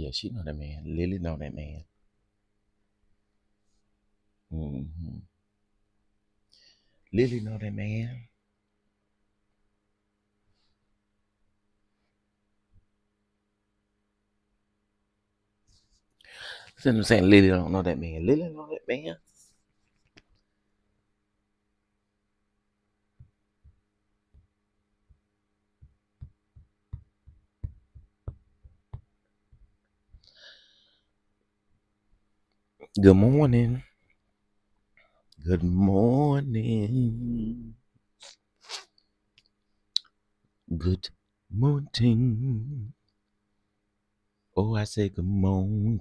Yeah, she know that man. Lily know that man. Lily know that man. See what I'm saying? Lily don't know that man. Lily know that man. Good morning. Good morning. Good morning. Oh, I say good morning.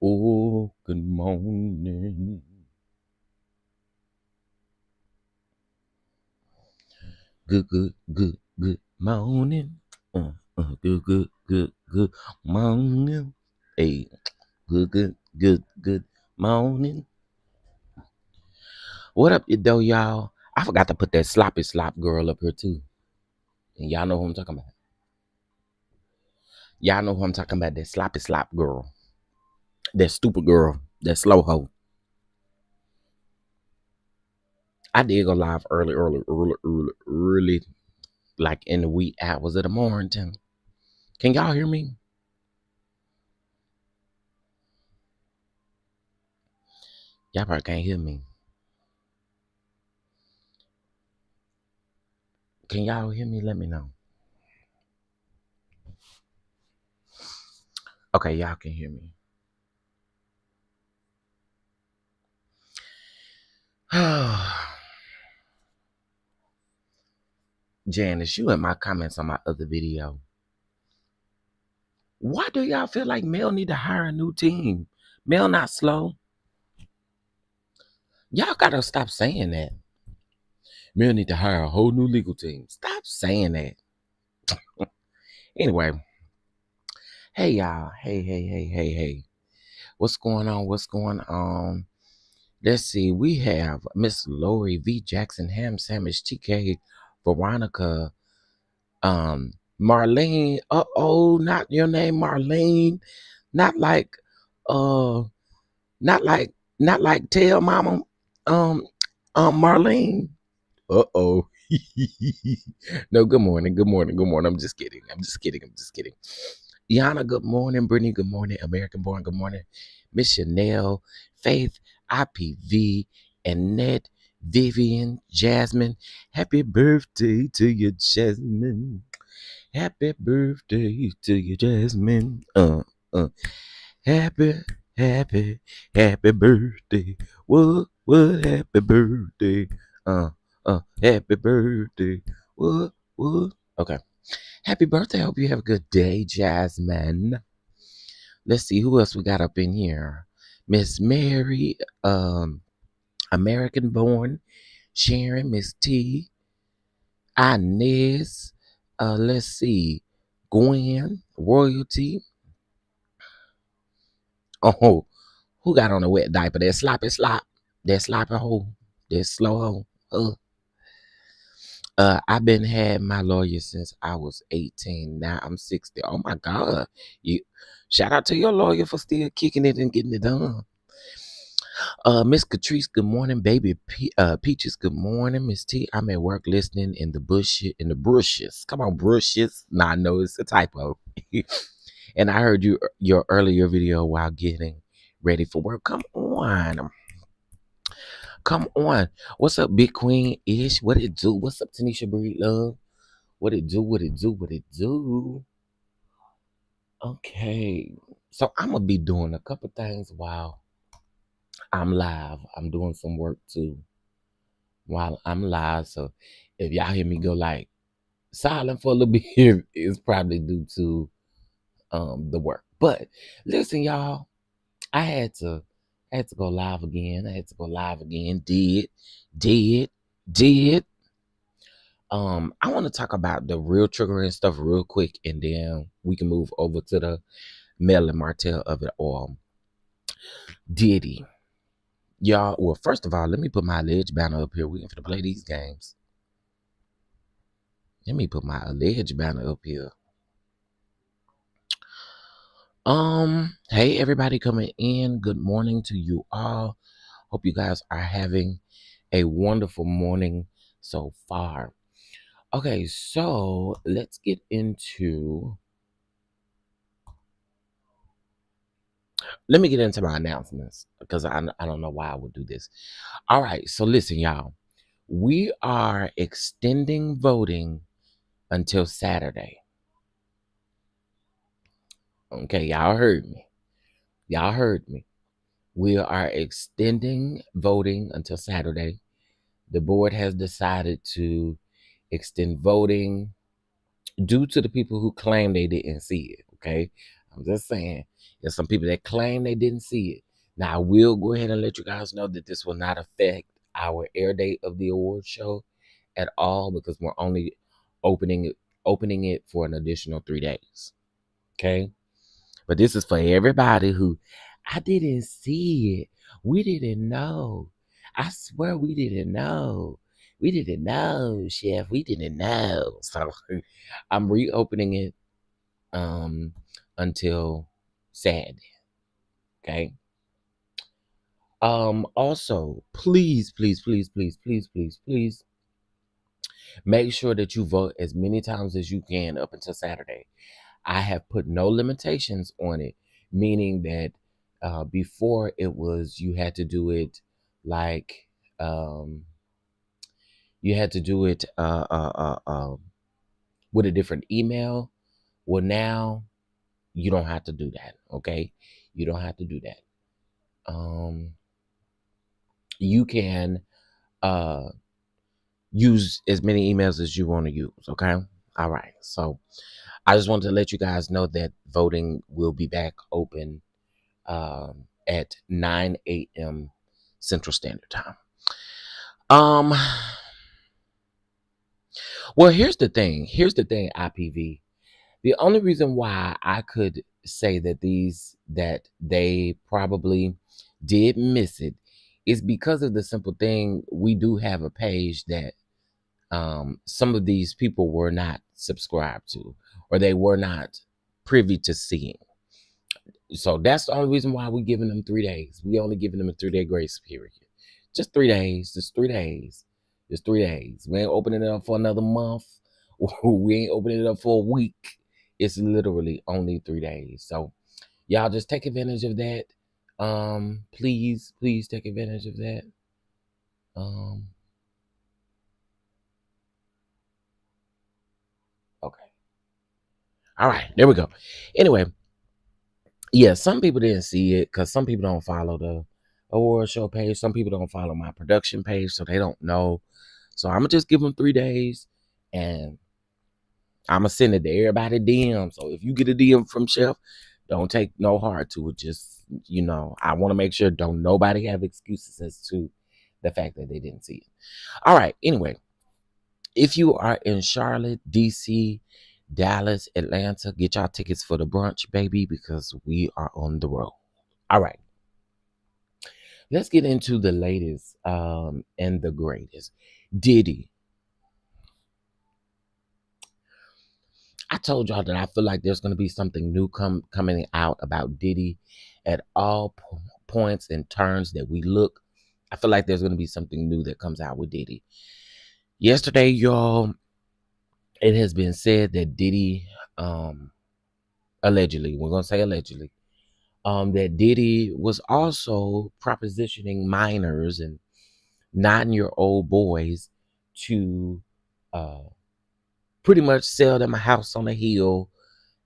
Oh, good morning. Good morning. Good morning. Hey, good morning. What up, though, y'all? I forgot to put that sloppy slop girl up here too. And y'all know who I'm talking about. Y'all know who I'm talking about. That sloppy slop girl. That stupid girl. That slow hoe. I did go live early, like in the wee hours of the morning. Can y'all hear me? Y'all probably can't hear me. Can y'all hear me? Let me know. Okay, y'all can hear me. Janice, you in my comments on my other video. Why do y'all feel like Mel need to hire a new team? Mel not slow. Y'all gotta stop saying that. Mel need to hire a whole new legal team. Stop saying that. Anyway, hey y'all. Hey. What's going on? What's going on? Let's see. We have Miss Lori V. Jackson, Ham Sandwich, TK, Veronica, Marlene. Not your name, Marlene. Not like uh not like tell mama Marlene. Uh-oh. No, good morning. I'm just kidding. Yana, good morning. Brittany, good morning. American Born, good morning. Miss Chanel, Faith, IPV, Annette, Vivian, Jasmine. Happy birthday to you, Jasmine. Happy birthday to you, Jasmine. Happy, happy birthday. What, happy birthday. Happy birthday. What? Okay. Happy birthday. I hope you have a good day, Jasmine. Let's see who else we got up in here. Miss Mary, American Born, Sharon, Miss T, Inez, let's see, Gwen, Royalty. Oh, who got on a wet diaper? That sloppy slop. That sloppy hole. That slow hole. I've been had my lawyer since I was 18. Now I'm 60. Oh my God. You shout out to your lawyer for still kicking it and getting it done. Miss Catrice, good morning. Baby Peaches, good morning. Miss T, I'm at work listening in the bushes. Come on, brushes. Nah, I know it's a typo. And I heard your earlier video while getting ready for work. Come on. Come on. What's up, Big Queen Ish? What it do? What's up, Tanisha Breed Love? What it do? What it do? What it do? Okay. So I'm gonna be doing a couple things while I'm live. I'm doing some work too while I'm live. So if y'all hear me go like silent for a little bit, it's probably due to the work. But listen, y'all, I had to go live again. Did. I want to talk about the real triggering stuff real quick, and then we can move over to the Mel and Martell of it all. Diddy. Y'all, well, first of all, let me put my alleged banner up here. We ain't finna play these games. Let me put my alleged banner up here. Hey everybody coming in. Good morning to you all. Hope you guys are having a wonderful morning so far. Okay, so let's get into let me get into my announcements because I don't know why I would do this. All right, so listen, y'all. We are extending voting until Saturday. Okay, y'all heard me. Y'all heard me. We are extending voting until Saturday. The board has decided to extend voting due to the people who claim they didn't see it. Okay. I'm just saying there's some people that claim they didn't see it. Now, I will go ahead and let you guys know that this will not affect our air date of the award show at all because we're only opening it for an additional 3 days. Okay. But this is for everybody who I didn't see it. We didn't know. I swear we didn't know. We didn't know, Chef. We didn't know. So I'm reopening it until Saturday. Okay. Also, please make sure that you vote as many times as you can up until Saturday. I have put no limitations on it, meaning that before it was you had to do it like you had to do it with a different email. Well, now you don't have to do that. Okay, you don't have to do that. You can use as many emails as you want to use. Okay, all right. So I just wanted to let you guys know that voting will be back open at 9 a.m. Central Standard Time. Um, well, here's the thing. IPV. The only reason why I could say that they probably did miss it is because of the simple thing. We do have a page that some of these people were not subscribed to, or they were not privy to seeing. So that's the only reason why we're giving them 3 days. We only giving them a 3-day grace period. Just 3 days. Just 3 days. Just 3 days. We ain't opening it up for another month. We ain't opening it up for a week. It's literally only 3 days. So y'all just take advantage of that. Please take advantage of that. Okay. All right, there we go. Anyway, yeah, some people didn't see it because some people don't follow the award show page. Some people don't follow my production page, so they don't know. So I'm gonna just give them 3 days, and I'm gonna send it to everybody DM. So if you get a DM from Chef, don't take no heart to it. Just I want to make sure don't nobody have excuses as to the fact that they didn't see it. All right. Anyway, if you are in Charlotte, DC, Dallas, Atlanta, get y'all tickets for the brunch, baby, because we are on the road. All right. Let's get into the latest and the greatest. Diddy. I told y'all that I feel like there's going to be something new coming out about Diddy at all points and turns that we look. I feel like there's going to be something new that comes out with Diddy. Yesterday, y'all, it has been said that Diddy, allegedly, we're going to say allegedly, that Diddy was also propositioning minors and 9-year-old boys to pretty much sell them a house on a hill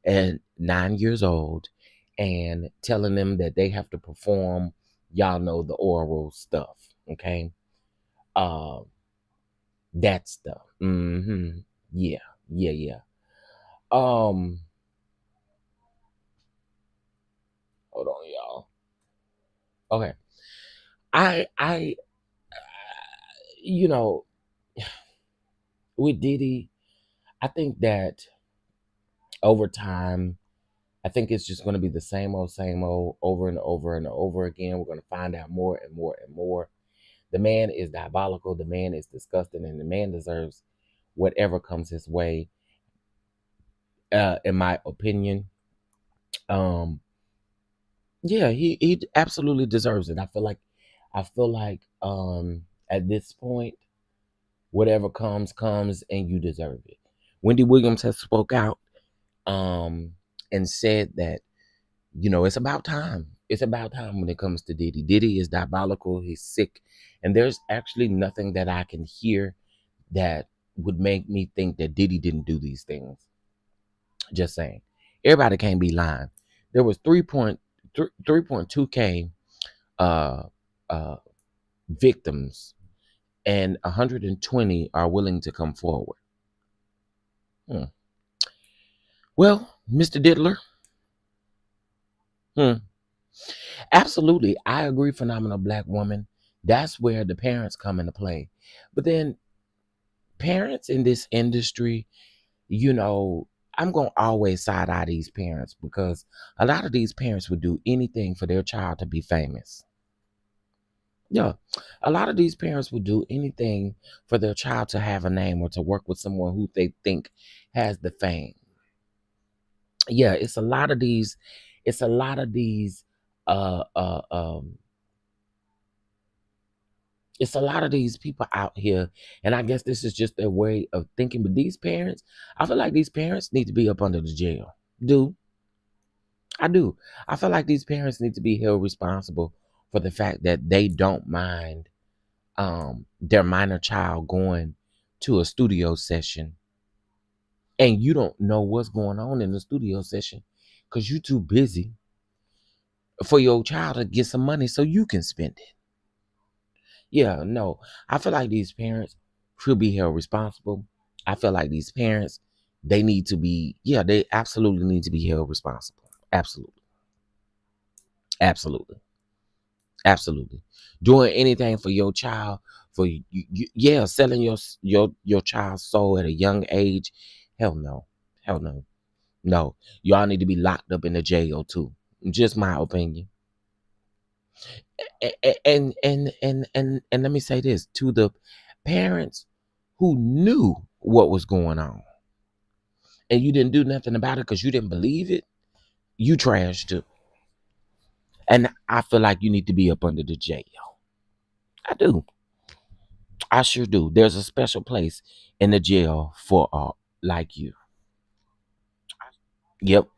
at 9 years old and telling them that they have to perform, y'all know, the oral stuff. Okay. That stuff. Yeah. Yeah. Hold on, y'all. Okay. I you know, with Diddy, I think that over time, I think it's just going to be the same old, over and over and over again. We're going to find out more and more and more. The man is diabolical. The man is disgusting, and the man deserves whatever comes his way. In my opinion, Yeah, he absolutely deserves it. I feel like at this point, whatever comes, and you deserve it. Wendy Williams has spoke out um and said that, it's about time. It's about time when it comes to Diddy. Diddy is diabolical, he's sick, and there's actually nothing that I can hear that would make me think that Diddy didn't do these things. Just saying. Everybody can't be lying. There was 3.2K uh uh victims, and 120 are willing to come forward. Hmm. Well, Mr. Diddler, hmm, absolutely, I agree. Phenomenal black woman. That's where the parents come into play. But then parents in this industry, I'm gonna always side eye these parents because a lot of these parents would do anything for their child to be famous. Yeah, a lot of these parents would do anything for their child to have a name or to work with someone who they think has the fame. Yeah, it's a lot of these uh uh um it's a lot of these people out here, and I guess this is just their way of thinking. But these parents, I feel like these parents need to be up under the jail. Do I do? I feel like these parents need to be held responsible for the fact that they don't mind their minor child going to a studio session, and you don't know what's going on in the studio session because you're too busy for your child to get some money so you can spend it. Yeah, no. I feel like these parents should be held responsible. I feel like these parents, they need to be, yeah, they absolutely need to be held responsible. Absolutely. Absolutely. Absolutely. Doing anything for your child, for yeah, selling your child's soul at a young age. Hell no. Hell no. No. Y'all need to be locked up in the jail too. Just my opinion. And let me say this to the parents who knew what was going on and you didn't do nothing about it because you didn't believe it. You trash too. And I feel like you need to be up under the jail. I do. I sure do. There's a special place in the jail for like you. Yep.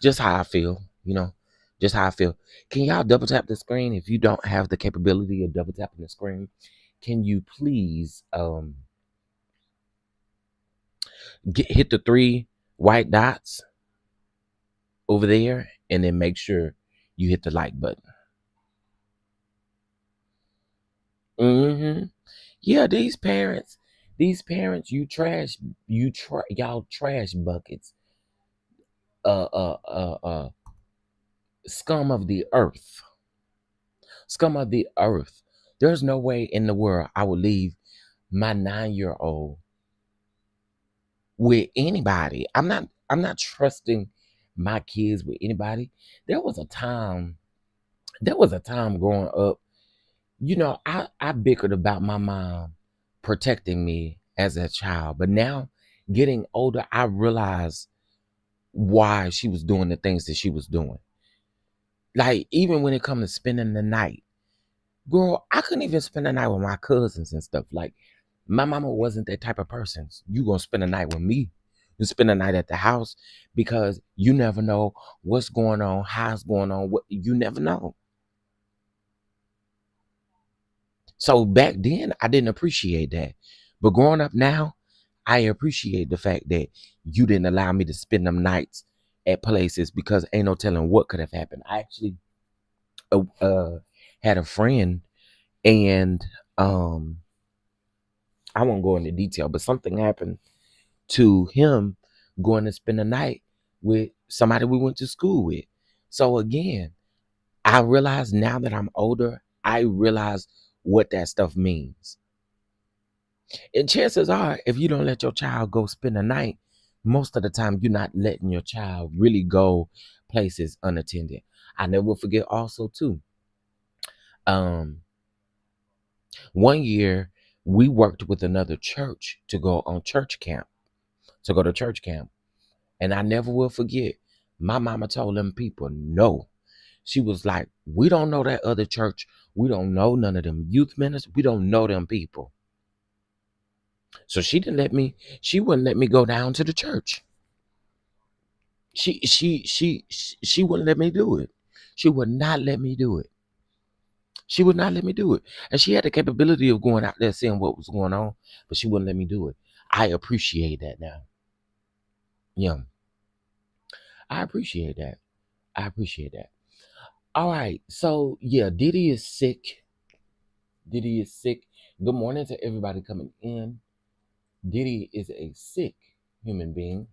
Just how I feel, just how I feel. Can y'all double tap the screen if you don't have the capability of double tapping the screen? Can you please hit the three white dots over there and then make sure you hit the like button? Mm-hmm. Yeah, these parents, y'all trash buckets, uh, uh, uh, uh, scum of the earth, scum of the earth. There's no way in the world I would leave my 9-year old with anybody. I'm not trusting my kids with anybody. There was a time, growing up, I bickered about my mom protecting me as a child. But now getting older, I realize why she was doing the things that she was doing. Like even when it comes to spending the night. Girl, I couldn't even spend the night with my cousins and stuff. Like, my mama wasn't that type of person. You gonna spend the night with me. You spend the night at the house because you never know what's going on, how it's going on. What you never know. So back then, I didn't appreciate that. But growing up now, I appreciate the fact that you didn't allow me to spend them nights at places because ain't no telling what could have happened. I actually had a friend, and I won't go into detail, but something happened to him going to spend the night with somebody we went to school with. So again, I realize now that I'm older, I realize what that stuff means. And chances are, if you don't let your child go spend the night, most of the time you're not letting your child really go places unattended. I never will forget also too. Um, one year we worked with another church to go on church camp, to go to church camp. And I never will forget, my mama told them people no. She was like, we don't know that other church. We don't know none of them youth ministers. We don't know them people. So she wouldn't let me go down to the church. She wouldn't let me do it. She would not let me do it. She would not let me do it. And she had the capability of going out there seeing what was going on, but she wouldn't let me do it. I appreciate that now. Yeah. I appreciate that. I appreciate that. All right. So yeah, Diddy is sick. Diddy is sick. Good morning to everybody coming in. Diddy is a sick human being.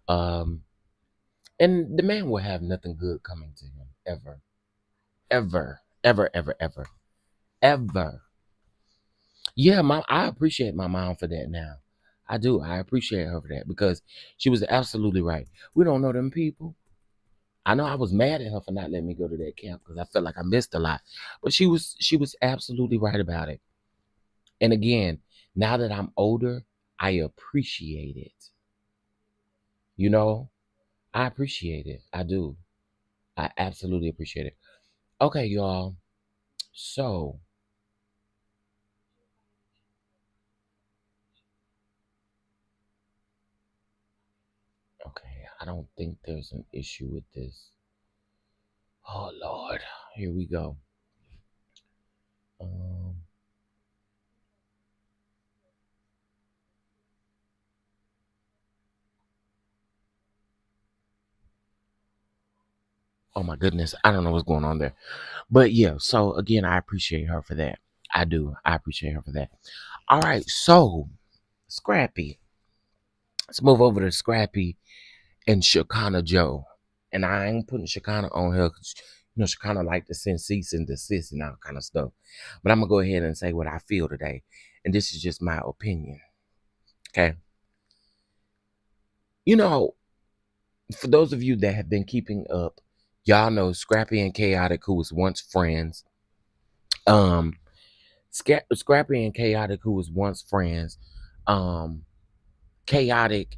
And the man will have nothing good coming to him ever. Ever. Ever, ever, ever. Ever. Yeah, I appreciate my mom for that now. I do. I appreciate her for that because she was absolutely right. We don't know them people. I know I was mad at her for not letting me go to that camp because I felt like I missed a lot. But she was absolutely right about it. And again, now that I'm older, I appreciate it. You know, I appreciate it. I do. I absolutely appreciate it. Okay, y'all. So, okay, I don't think there's an issue with this. Oh Lord, here we go. Um, oh my goodness, I don't know what's going on there. But yeah, so again, I appreciate her for that. I do. I appreciate her for that. All right, so Scrappy. Let's move over to Scrappy and Shekinah Joe. And I ain't putting Shekinah on her because Shekinah like to send cease and desist and all kind of stuff. But I'm gonna go ahead and say what I feel today. And this is just my opinion. Okay. You know, for those of you that have been keeping up, y'all know Scrappy and Chaotic, who was once friends. Um, Scrappy and Chaotic, who was once friends. Um, Chaotic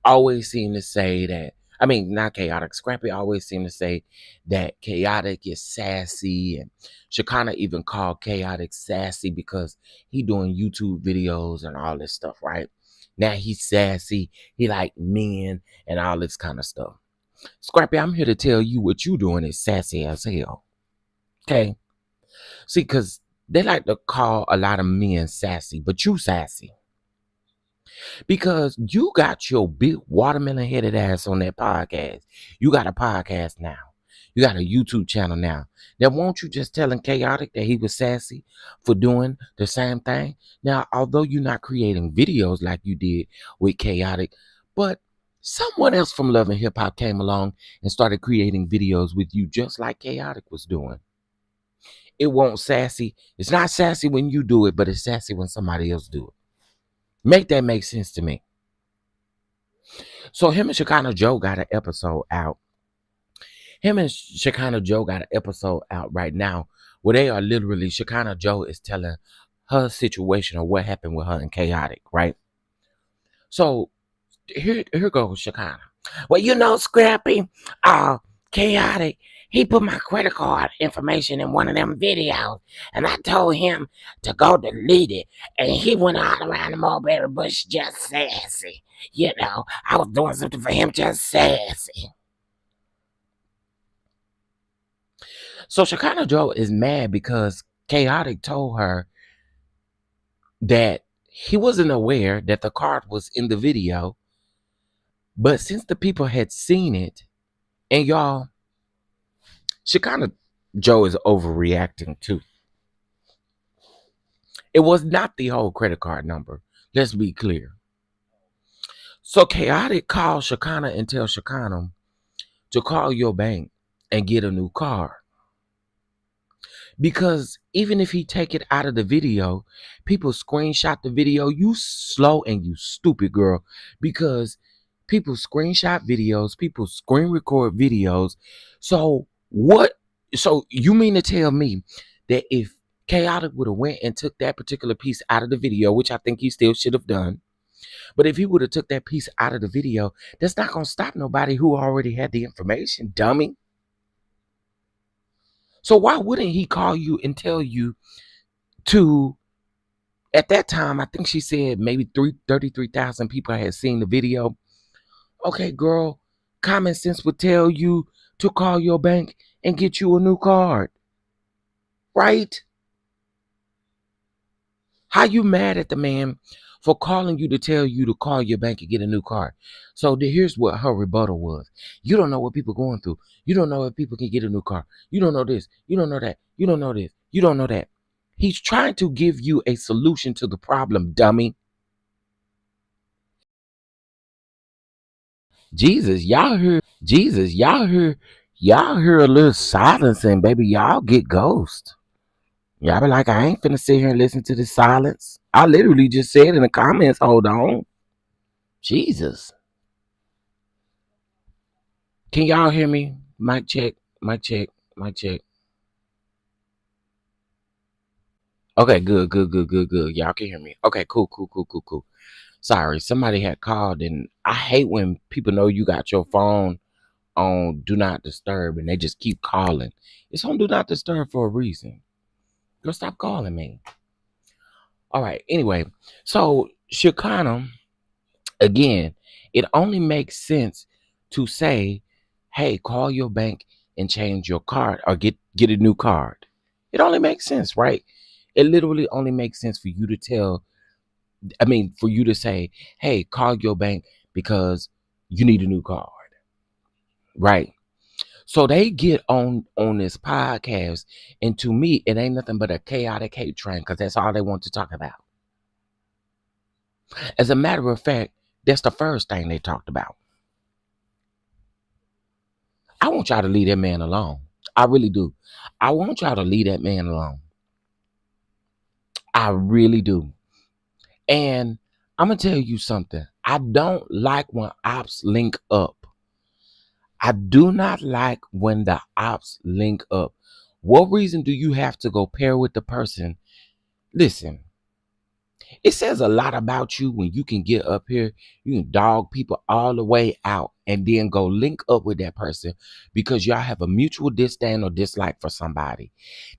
always seemed to say that. I mean, not Chaotic. Scrappy always seemed to say that Chaotic is sassy, and Shekinah even called Chaotic sassy because he doing YouTube videos and all this stuff, right? Now he's sassy. He like men and all this kind of stuff. Scrappy, I'm here to tell you what you doing is sassy as hell. Okay? See, because they like to call a lot of men sassy, but you sassy. Because you got your big watermelon headed ass on that podcast. You got a podcast now. You got a YouTube channel now. Now, won't you just telling Chaotic that he was sassy for doing the same thing? Now, although you're not creating videos like you did with Chaotic, but someone else from Love and Hip Hop came along and started creating videos with you just like Chaotic was doing. It won't sassy. It's not sassy when you do it, but it's sassy when somebody else do it. Make that make sense to me. So him and Shekinah Joe got an episode out. Him and Shekinah Joe got an episode out right now where they are literally, Shekinah Joe is telling her situation or what happened with her and Chaotic, right? So here goes Shekinah. Well, Scrappy, Chaotic, he put my credit card information in one of them videos, and I told him to go delete it, and he went all around the mulberry bush just sassy. I was doing something for him just sassy. So Shekinah Joe is mad because Chaotic told her that he wasn't aware that the card was in the video, but since the people had seen it, and y'all, Shekinah Joe is overreacting too. It was not the whole credit card number. Let's be clear. So Chaotic called Shekinah and tell Shekinah to call your bank and get a new card. Because even if he take it out of the video, people screenshot the video. You slow and you stupid, girl. Because people screenshot videos, people screen record videos. So what? So you mean to tell me that if Chaotic would have went and took that particular piece out of the video, which I think he still should have done, but if he would have took that piece out of the video, that's not going to stop nobody who already had the information, dummy. So why wouldn't he call you and tell you to, at that time, I think she said maybe 33,000 people had seen the video. Okay, girl, common sense would tell you to call your bank and get you a new card, right? How you mad at the man for calling you to tell you to call your bank and get a new card? So here's what her rebuttal was. You don't know what people are going through. You don't know if people can get a new car. You don't know this. You don't know that. You don't know this. You don't know that. He's trying to give you a solution to the problem, dummy. Y'all hear a little silence and baby, y'all get ghost. Y'all be like, I ain't finna sit here and listen to this silence. I literally just said in the comments, hold on. Jesus. Can y'all hear me? Mic check, mic check, mic check. Okay, good. Y'all can hear me. Okay, cool. Sorry, somebody had called, and I hate when people know you got your phone on Do Not Disturb and they just keep calling. It's on Do Not Disturb for a reason. Girl, stop calling me. All right, anyway, so Shekinah, again, it only makes sense to say, hey, call your bank and change your card or get a new card. It only makes sense, right? It literally only makes sense for you to for you to say, hey, call your bank because you need a new card, right? So they get on this podcast, and to me, it ain't nothing but a chaotic hate train because that's all they want to talk about. As a matter of fact, that's the first thing they talked about. I want y'all to leave that man alone. I really do. I want y'all to leave that man alone. I really do. And I'm going to tell you something. I don't like when ops link up. I do not like when the ops link up. What reason do you have to go pair with the person? Listen, it says a lot about you when you can get up here, you can dog people all the way out and then go link up with that person because y'all have a mutual disdain or dislike for somebody.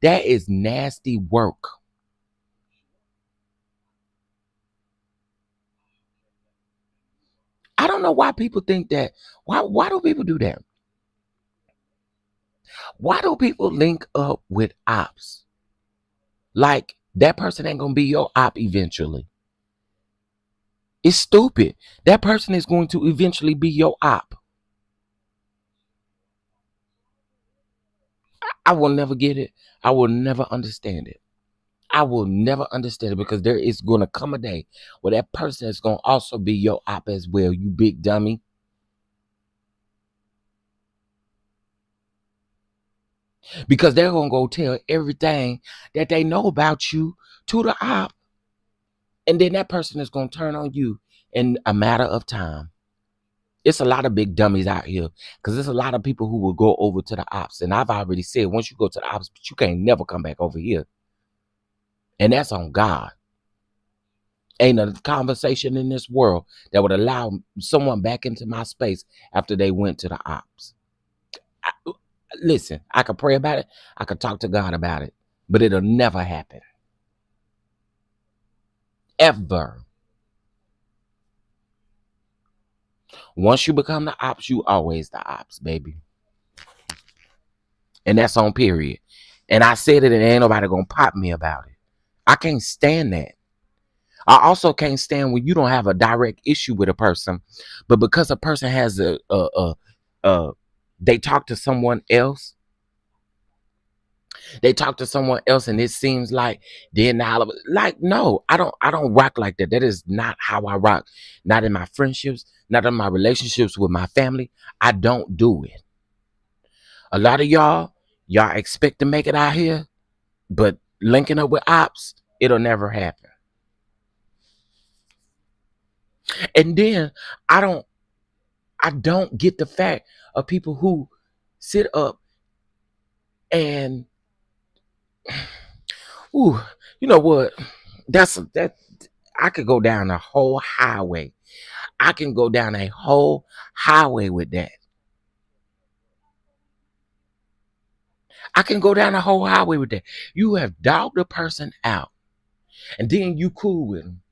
That is nasty work. I don't know why people think that. Why do people do that? Why do people link up with ops? Like that person ain't gonna be your op eventually. It's stupid. That person is going to eventually be your op. I will never get it. I will never understand it. I will never understand it because there is going to come a day where that person is going to also be your op as well, you big dummy. Because they're going to go tell everything that they know about you to the op. And then that person is going to turn on you in a matter of time. It's a lot of big dummies out here because there's a lot of people who will go over to the ops. And I've already said, once you go to the ops, you can't never come back over here. And that's on God. Ain't a conversation in this world that would allow someone back into my space after they went to the ops. Listen, I could pray about it. I could talk to God about it, but it'll never happen. Ever. Once you become the ops, you always the ops, baby. And that's on period. And I said it and ain't nobody gonna pop me about it. I can't stand that. I also can't stand when you don't have a direct issue with a person, but because a person has they talk to someone else, and it seems like they're not like, no, I don't rock like that. That is not how I rock. Not in my friendships, not in my relationships with my family. I don't do it. A lot of y'all expect to make it out here, but linking up with ops, it'll never happen. And then I don't get the fact of people who sit up and ooh, you know what? That I could go down a whole highway. I can go down a whole highway with that. I can go down the whole highway with that. You have dogged a person out, and then you cool with them.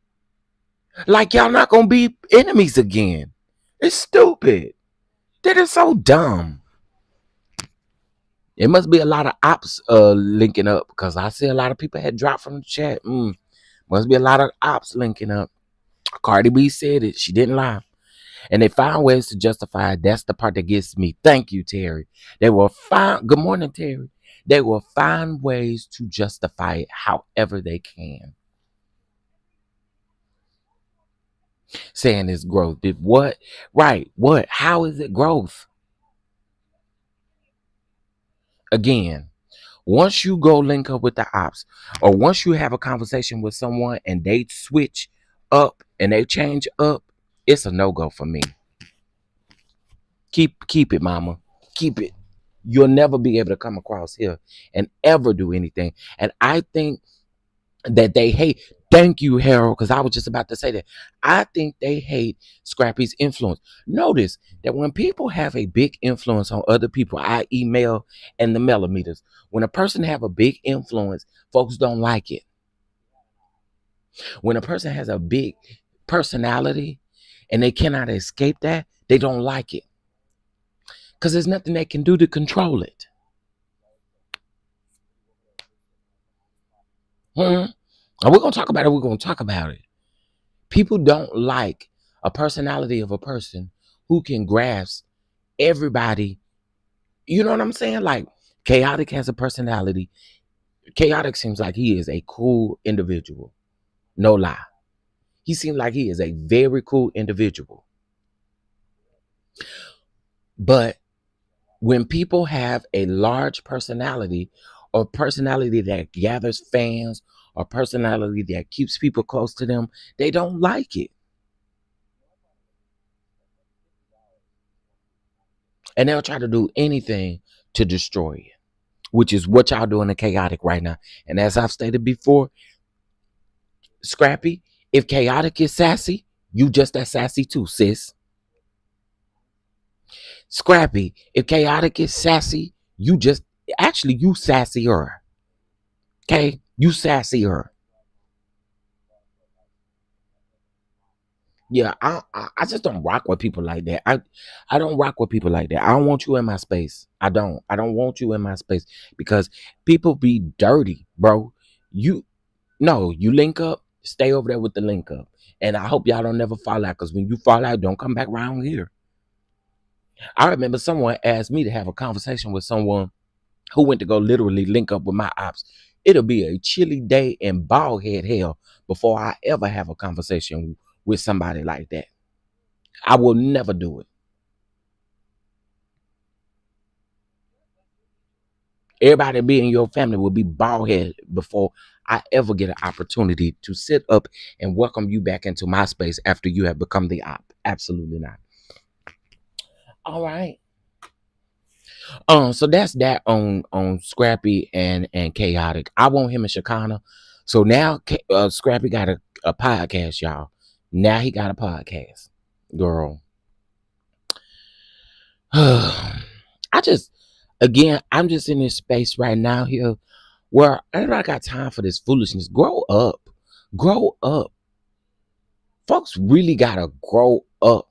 Like y'all not gonna be enemies again. It's stupid. That is so dumb. It must be a lot of ops linking up, because I see a lot of people had dropped from the chat. Must be a lot of ops linking up. Cardi B said it. She didn't lie. And they found ways to justify it. That's the part that gets me. Thank you, Terry. They will find, good morning, Terry. They will find ways to justify it however they can. Saying it's growth. Did what? Right. What? How is it growth? Again, once you go link up with the ops, or once you have a conversation with someone and they switch up and they change up, it's a no-go for me. Keep it, mama. Keep it. You'll never be able to come across here and ever do anything. And I think that they hate. Thank you, Harold, because I was just about to say that. I think they hate Scrappy's influence. Notice that when people have a big influence on other people, i.e. Mel and the Melometers, when a person have a big influence, folks don't like it. When a person has a big personality and they cannot escape that, they don't like it. Because there's nothing they can do to control it. And we're going to talk about it. We're going to talk about it. People don't like a personality of a person who can grasp everybody. You know what I'm saying? Like, Chaotic has a personality. Chaotic seems like he is a cool individual. No lie. He seems like he is a very cool individual. But when people have a large personality, or personality that gathers fans, or personality that keeps people close to them, they don't like it. And they'll try to do anything to destroy it, which is what y'all doing in Chaotic right now. And as I've stated before, Scrappy, if Chaotic is sassy, you just as sassy too, sis. Scrappy, if Chaotic is sassy, you sassier. Okay? You sassier. Yeah, I just don't rock with people like that. I don't rock with people like that. I don't want you in my space. I don't want you in my space, because people be dirty, bro. You link up, stay over there with the link up. And I hope y'all don't never fall out, because when you fall out, don't come back around here. I remember someone asked me to have a conversation with someone who went to go literally link up with my ops. It'll be a chilly day and bald head hell before I ever have a conversation with somebody like that. I will never do it. Everybody be in your family will be bald head before I ever get an opportunity to sit up and welcome you back into my space after you have become the op. Absolutely not. All right. So that's that on Scrappy and Chaotic. I want him and Shakana. So now Scrappy got a podcast, y'all. Now he got a podcast. Girl. I'm just in this space right now here where I don't got time for this foolishness. Grow up. Grow up. Folks really gotta grow up.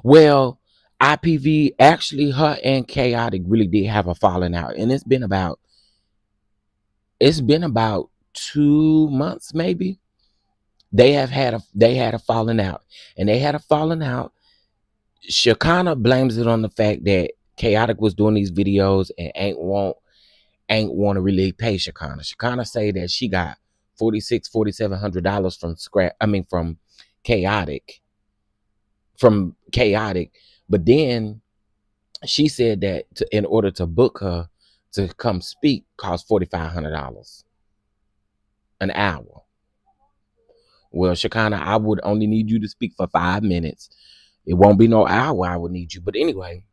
Well, IPV, actually, her and Chaotic really did have a falling out, and it's been about 2 months, maybe. They had a falling out, and they had a falling out. Shakana blames it on the fact that Chaotic was doing these videos and ain't want to really pay Shakana. Shakana say that she got $4,700 from Chaotic. But then she said that in order to book her to come speak cost $4,500 an hour. Well, Shakana, I would only need you to speak for 5 minutes. It won't be no hour I would need you. But anyway,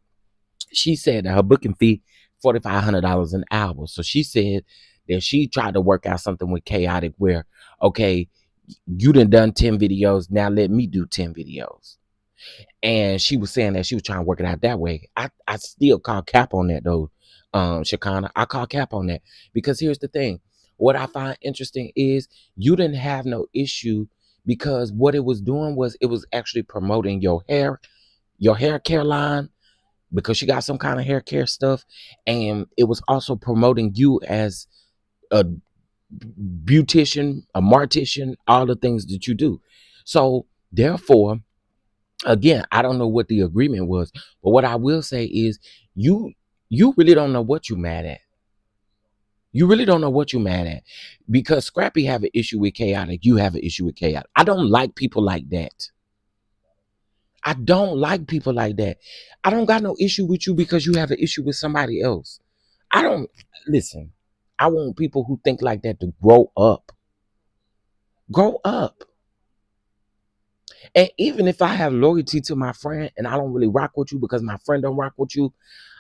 she said that her booking fee $4,500 an hour. So she said that she tried to work out something with Chaotic where, okay, you done 10 videos, now let me do 10 videos. And she was saying that she was trying to work it out that way. I still call cap on that though, Shakana. I call cap on that because here's the thing. What I find interesting is you didn't have no issue because what it was doing was it was actually promoting your hair care line because she got some kind of hair care stuff, and it was also promoting you as a beautician, a mortician, all the things that you do. So therefore, again, I don't know what the agreement was, but what I will say is you you really don't know what you mad at. You really don't know what you're mad at. Because Scrappy have an issue with chaotic. You have an issue with chaotic. I don't like people like that. I don't like people like that. I don't got no issue with you because you have an issue with somebody else. I don't listen. I want people who think like that to grow up. Grow up. And even if I have loyalty to my friend and I don't really rock with you because my friend don't rock with you,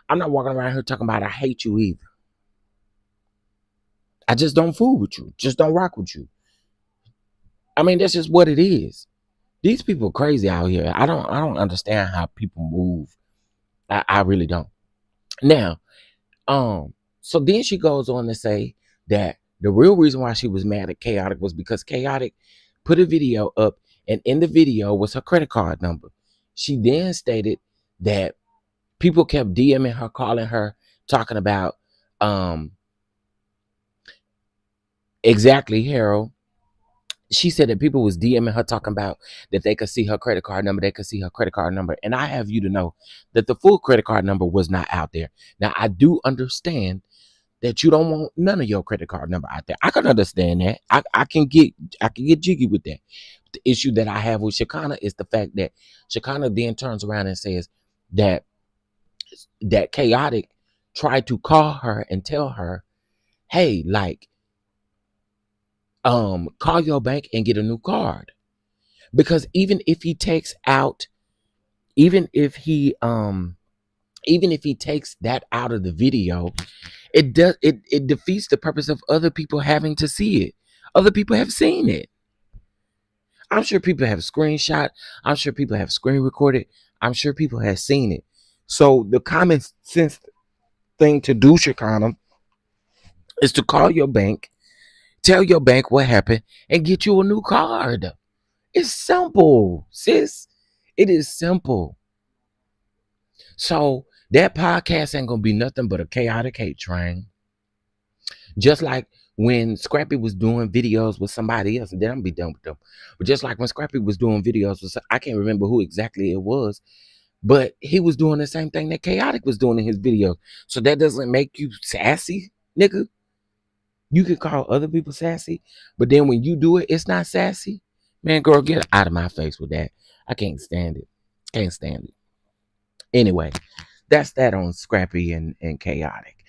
I'm not walking around here talking about I hate you either. I just don't fool with you. Just don't rock with you. I mean, that's just what it is. These people crazy out here. I don't understand how people move. I really don't. Now, so then she goes on to say that the real reason why she was mad at Chaotic was because Chaotic put a video up, and in the video was her credit card number. She then stated that people kept DMing her, calling her, talking about exactly, Harold. She said that people was DMing her talking about that they could see her credit card number, they could see her credit card number. And I have you to know that the full credit card number was not out there. Now I do understand that you don't want none of your credit card number out there. I can understand that. I can get jiggy with that. The issue that I have with Shakana is the fact that Shakana then turns around and says that Chaotic tried to call her and tell her, hey, like, call your bank and get a new card. Because even if he takes out, even if he takes that out of the video, it defeats the purpose of other people having to see it. Other people have seen it. I'm sure people have screenshot. I'm sure people have screen recorded. I'm sure people have seen it. So the common sense thing to do, Shakana, is to call your bank, tell your bank what happened, and get you a new card. It's simple, sis. It is simple. So that podcast ain't gonna be nothing but a chaotic hate train. Just like when Scrappy was doing videos with somebody else, and then I'm gonna be done with them. But just like when Scrappy was doing videos with, I can't remember who exactly it was, but he was doing the same thing that Chaotic was doing in his videos. So that doesn't make you sassy, nigga. You can call other people sassy, but then when you do it, it's not sassy. Man, girl, get out of my face with that. I can't stand it. Can't stand it. Anyway, that's that on Scrappy and Chaotic.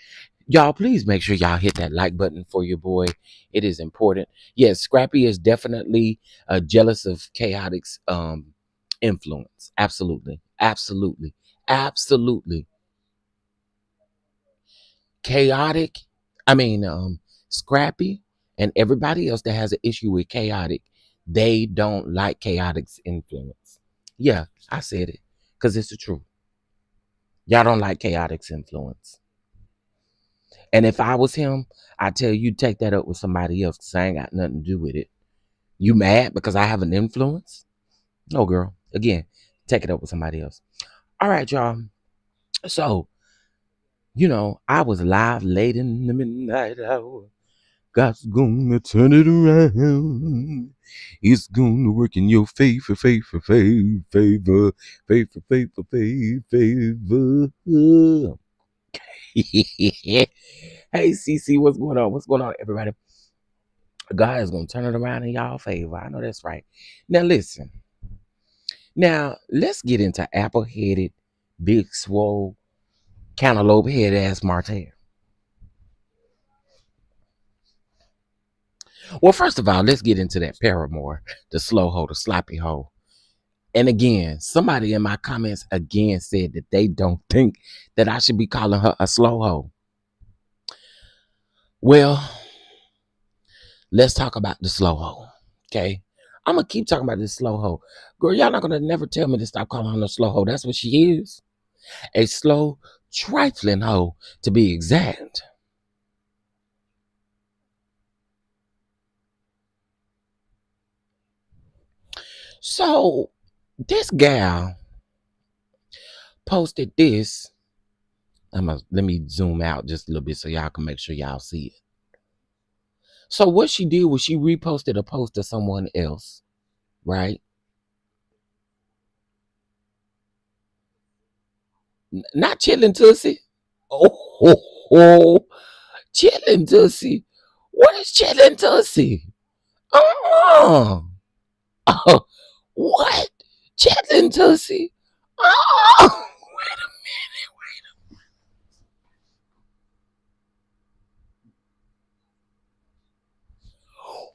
Y'all, please make sure y'all hit that like button for your boy. It is important. Yes, Scrappy is definitely jealous of Chaotic's influence. Absolutely. Absolutely. Absolutely. Chaotic, I mean, Scrappy and everybody else that has an issue with Chaotic, they don't like Chaotic's influence. Yeah, I said it because it's the truth. Y'all don't like Chaotic's influence. And if I was him, I'd tell you take that up with somebody else because I ain't got nothing to do with it. You mad because I have an influence? No, girl. Again, take it up with somebody else. All right, y'all. So, I was live late in the midnight hour. God's gonna turn it around. It's gonna work in your favor, favor, favor, favor, favor, favor, favor, favor. Hey, CC, what's going on? What's going on, everybody? God is going to turn it around in y'all favor. I know that's right. Now, listen. Now, let's get into apple-headed, big, swole, cantaloupe-head ass Martell. Well, first of all, let's get into that Paramore, the slow hoe, the sloppy hoe. And again, somebody in my comments again said that they don't think that I should be calling her a slow hoe. Well, let's talk about the slow hoe. Okay. I'm gonna keep talking about this slow hoe. Girl, y'all not gonna never tell me to stop calling her a slow hoe. That's what she is. A slow, trifling hoe, to be exact. So this gal posted this. Let me zoom out just a little bit so y'all can make sure y'all see it. So what she did was she reposted a post of someone else, right? Not chilling Tussie. Oh, oh, oh, chilling Tussie. What is chilling Tussie? Oh, oh, what? Chilling Tussie. Oh,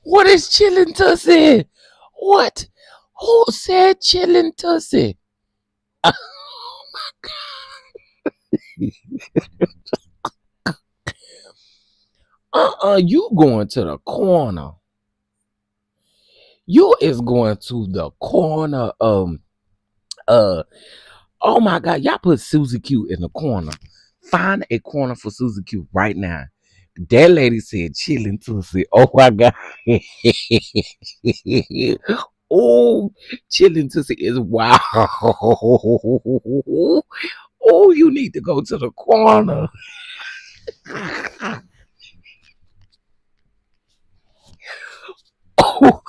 what is chilling Tussie? What? Who said chilling Tussie? You going to the corner. You is going to the corner. Uh, oh my God, y'all put Susie Q in the corner. Find a corner for Susie Q right now. That lady said chilling Tussie. Oh my God. Oh, chilling Tussie is wow. Oh, you need to go to the corner. Oh,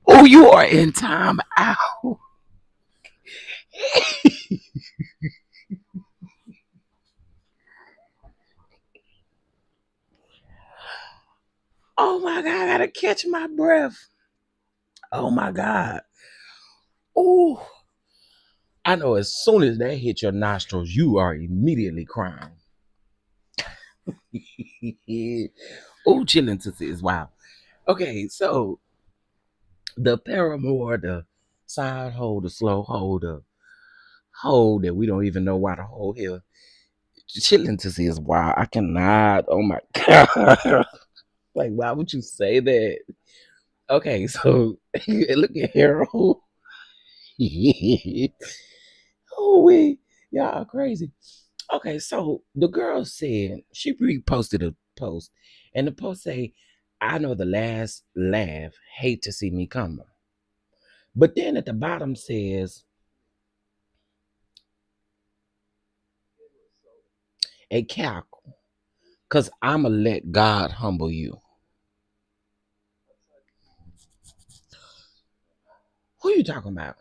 oh, you are in time out. Oh my God, I gotta catch my breath. Oh my God. Oh, I know as soon as that hit your nostrils, you are immediately crying. Oh, chilling Tussie is wild. Okay, so the paramour, the side hold, the slow hold, the hold that we don't even know why the hold here. Chilling Tussie is wild. I cannot. Oh my God. Like, why would you say that? Okay, so look at Harold. Oh, y'all are crazy. Okay, so the girl said she reposted a post, and the post say, "I know the last laugh. Hate to see me come." But then at the bottom says a cackle, cause I'ma let God humble you. Who you talking about?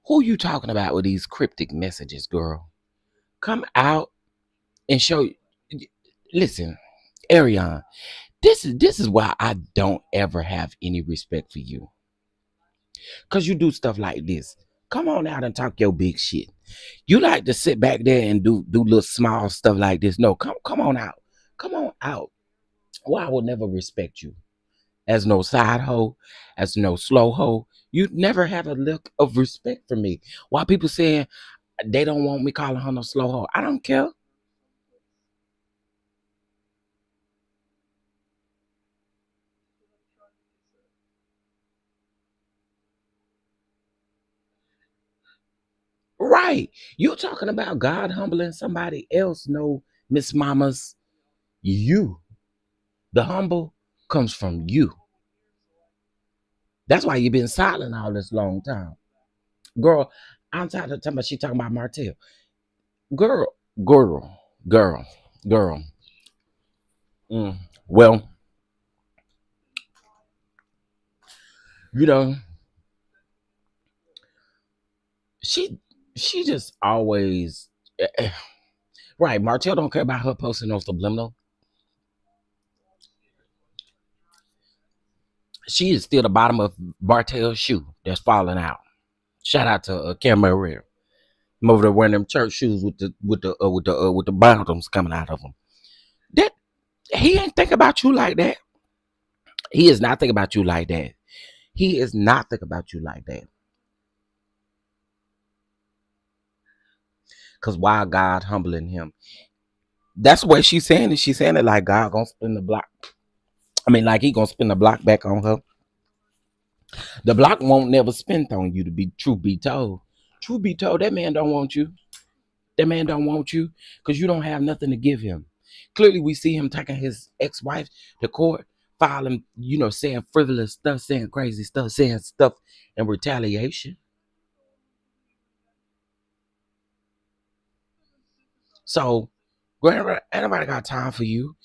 Who you talking about with these cryptic messages, girl? Come out and show. Listen, Ariane. This is why I don't ever have any respect for you. Cause you do stuff like this. Come on out and talk your big shit. You like to sit back there and do little small stuff like this. No, come on out. Come on out. Well, I will never respect you as no side hoe, as no slow hoe. You never have a look of respect for me. Why people saying they don't want me calling her no slow hoe? I don't care. Right. You talking about God humbling somebody else? No, Miss Mamas. You. The humble comes from you. That's why you've been silent all this long time. Girl, I'm tired of talking about she talking about Martell. Girl, girl, girl, girl. Mm. Well, you know, she she just always right. Martell don't care about her posting on subliminal. She is still the bottom of Martell's shoe that's falling out. Shout out to Cameron. I'm over there wearing them church shoes with the bottoms coming out of them. That he ain't think about you like that. He is not thinking about you like that. He is not thinking about you like that. Cause why God humbling him? That's what she's saying. Is she's saying it like God gonna spin the block. I mean, like he gonna spin the block back on her. The block won't never spin on you. To be truth be told, truth be told, that man don't want you. That man don't want you because you don't have nothing to give him. Clearly, we see him taking his ex-wife to court, filing, saying frivolous stuff, saying crazy stuff, saying stuff in retaliation. So, grandma, anybody got time for you?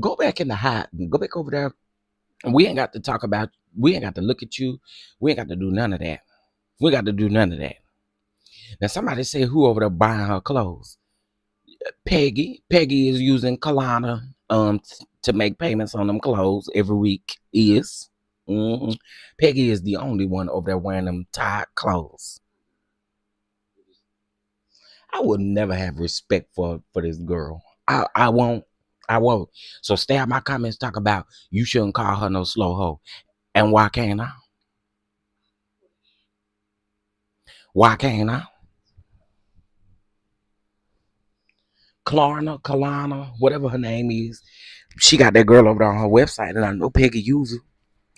Go back in the hot. Go back over there. And we ain't got to talk about. We ain't got to look at you. We ain't got to do none of that. We got to do none of that. Now, somebody say who over there buying her clothes? Peggy. Peggy is using Kalana to make payments on them clothes every week. Mhm. Peggy is the only one over there wearing them tight clothes. I would never have respect for this girl. I won't. I won't. So stay out my comments talk about you shouldn't call her no slow hoe. And why can't I? Why can't I? Kalana, whatever her name is. She got that girl over there on her website, and I know Peggy using.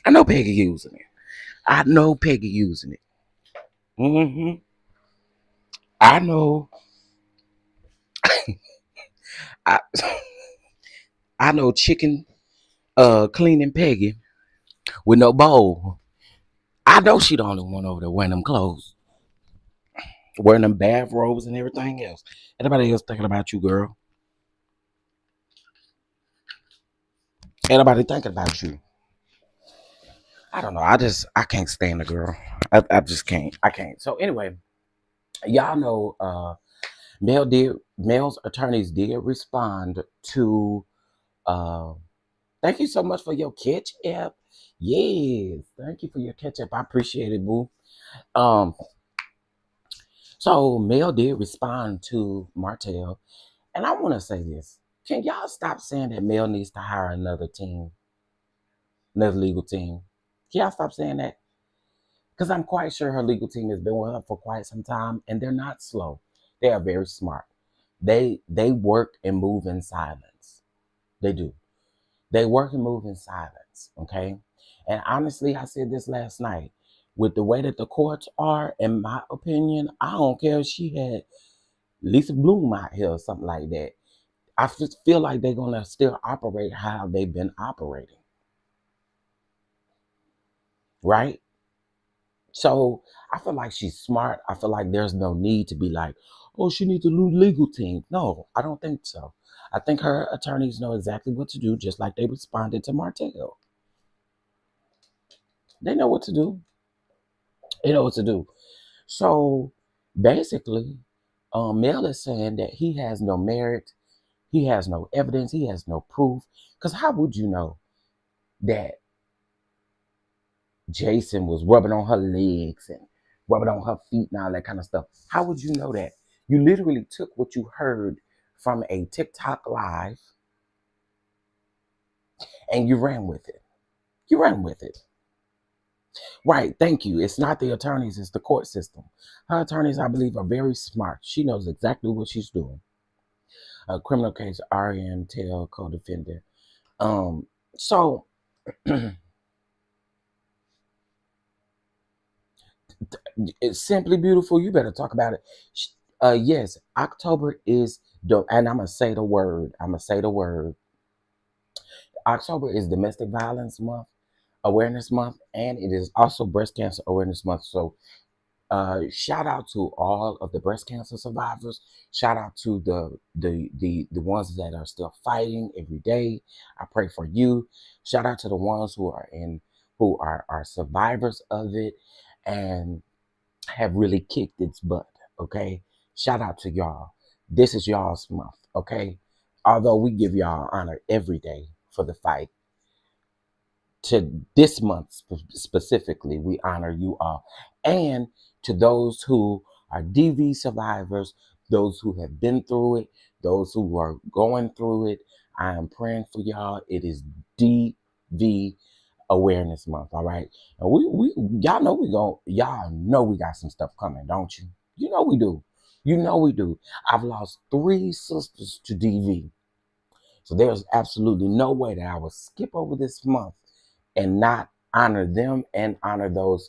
I know Peggy using it. I know Peggy using it. hmm I know. I I know chicken cleaning Peggy with no bowl. I know she the only one over there wearing them clothes, wearing them bathrobes and everything else. Anybody else thinking about you, girl? Anybody thinking about you? I don't know. I can't stand the girl. I just can't. I can't. So anyway, y'all know Mel's attorneys did respond to uh thank you so much for your catch up. Yes, thank you for your catch up. I appreciate it, boo. Um, so Mel did respond to Martell, and I want to say this: can y'all stop saying that Mel needs to hire another team, another legal team? Can y'all stop saying that? Because I'm quite sure her legal team has been with her for quite some time, and they're not slow. They are very smart. They work and move in silence. They do. They work and move in silence. Okay. And honestly, I said this last night. With the way that the courts are, in my opinion, I don't care if she had Lisa Bloom out here or something like that. I just feel like they're gonna still operate how they've been operating, right? So I feel like she's smart. I feel like there's no need to be like, oh, she needs a new legal team. No, I don't think so. I think her attorneys know exactly what to do, just like they responded to Martell. They know what to do. They know what to do. So basically, Mel is saying that he has no merit, he has no evidence, he has no proof. Because how would you know that Jason was rubbing on her legs and rubbing on her feet and all that kind of stuff? How would you know that? You literally took what you heard from a TikTok live and you ran with it. You ran with it. Right, thank you. It's not the attorneys, it's the court system. Her attorneys, I believe, are very smart. She knows exactly what she's doing. A criminal case, RN Tell co-defendant. So it's simply beautiful. You better talk about it. Yes, October is and I'm gonna say the word. I'm gonna say the word. October is Domestic Violence Month, Awareness Month, and it is also Breast Cancer Awareness Month. So shout out to all of the breast cancer survivors. Shout out to the ones that are still fighting every day. I pray for you. Shout out to the ones who are survivors of it and have really kicked its butt. Okay. Shout out to y'all. This is y'all's month. Okay. Although we give y'all honor every day for the fight, to this month specifically, we honor you all. And to those who are DV survivors, those who have been through it, those who are going through it, I am praying for y'all. It is DV Awareness Month, all right? And y'all know we got some stuff coming, don't you? You know we do. You know we do. I've lost 3 sisters to DV. So there's absolutely no way that I will skip over this month and not honor them and honor those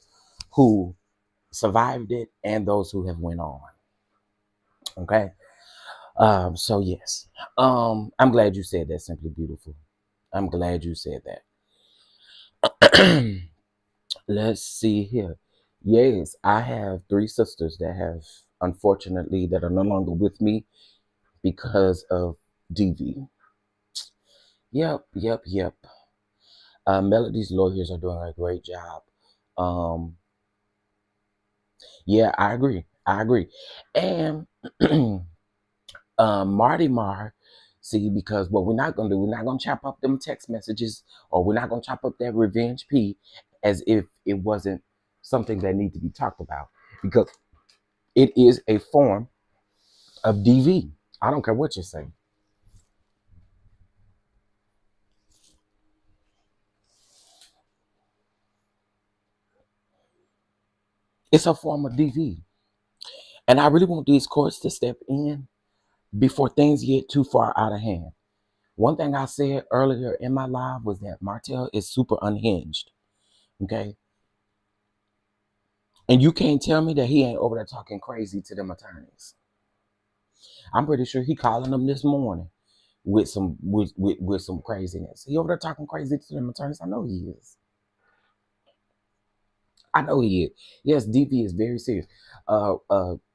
who survived it and those who have went on. Okay. So yes. I'm glad you said that, Simply Beautiful. I'm glad you said that. Let's see here. Yes, I have 3 sisters that have, unfortunately, that are no longer with me because of DV. Yep, yep, yep. Melody's lawyers are doing a great job. Um, yeah, I agree. I agree. And Marty Mar, see, because what we're not gonna do, we're not gonna chop up them text messages, or we're not gonna chop up that revenge P as if it wasn't something that need to be talked about, because it is a form of DV. I don't care what you say. It's a form of DV. And I really want these courts to step in before things get too far out of hand. One thing I said earlier in my live was that Martell is super unhinged. Okay. And you can't tell me that he ain't over there talking crazy to them attorneys. I'm pretty sure he calling them this morning with some craziness. He over there talking crazy to them attorneys. I know he is. I know he is. Yes, DV is very serious.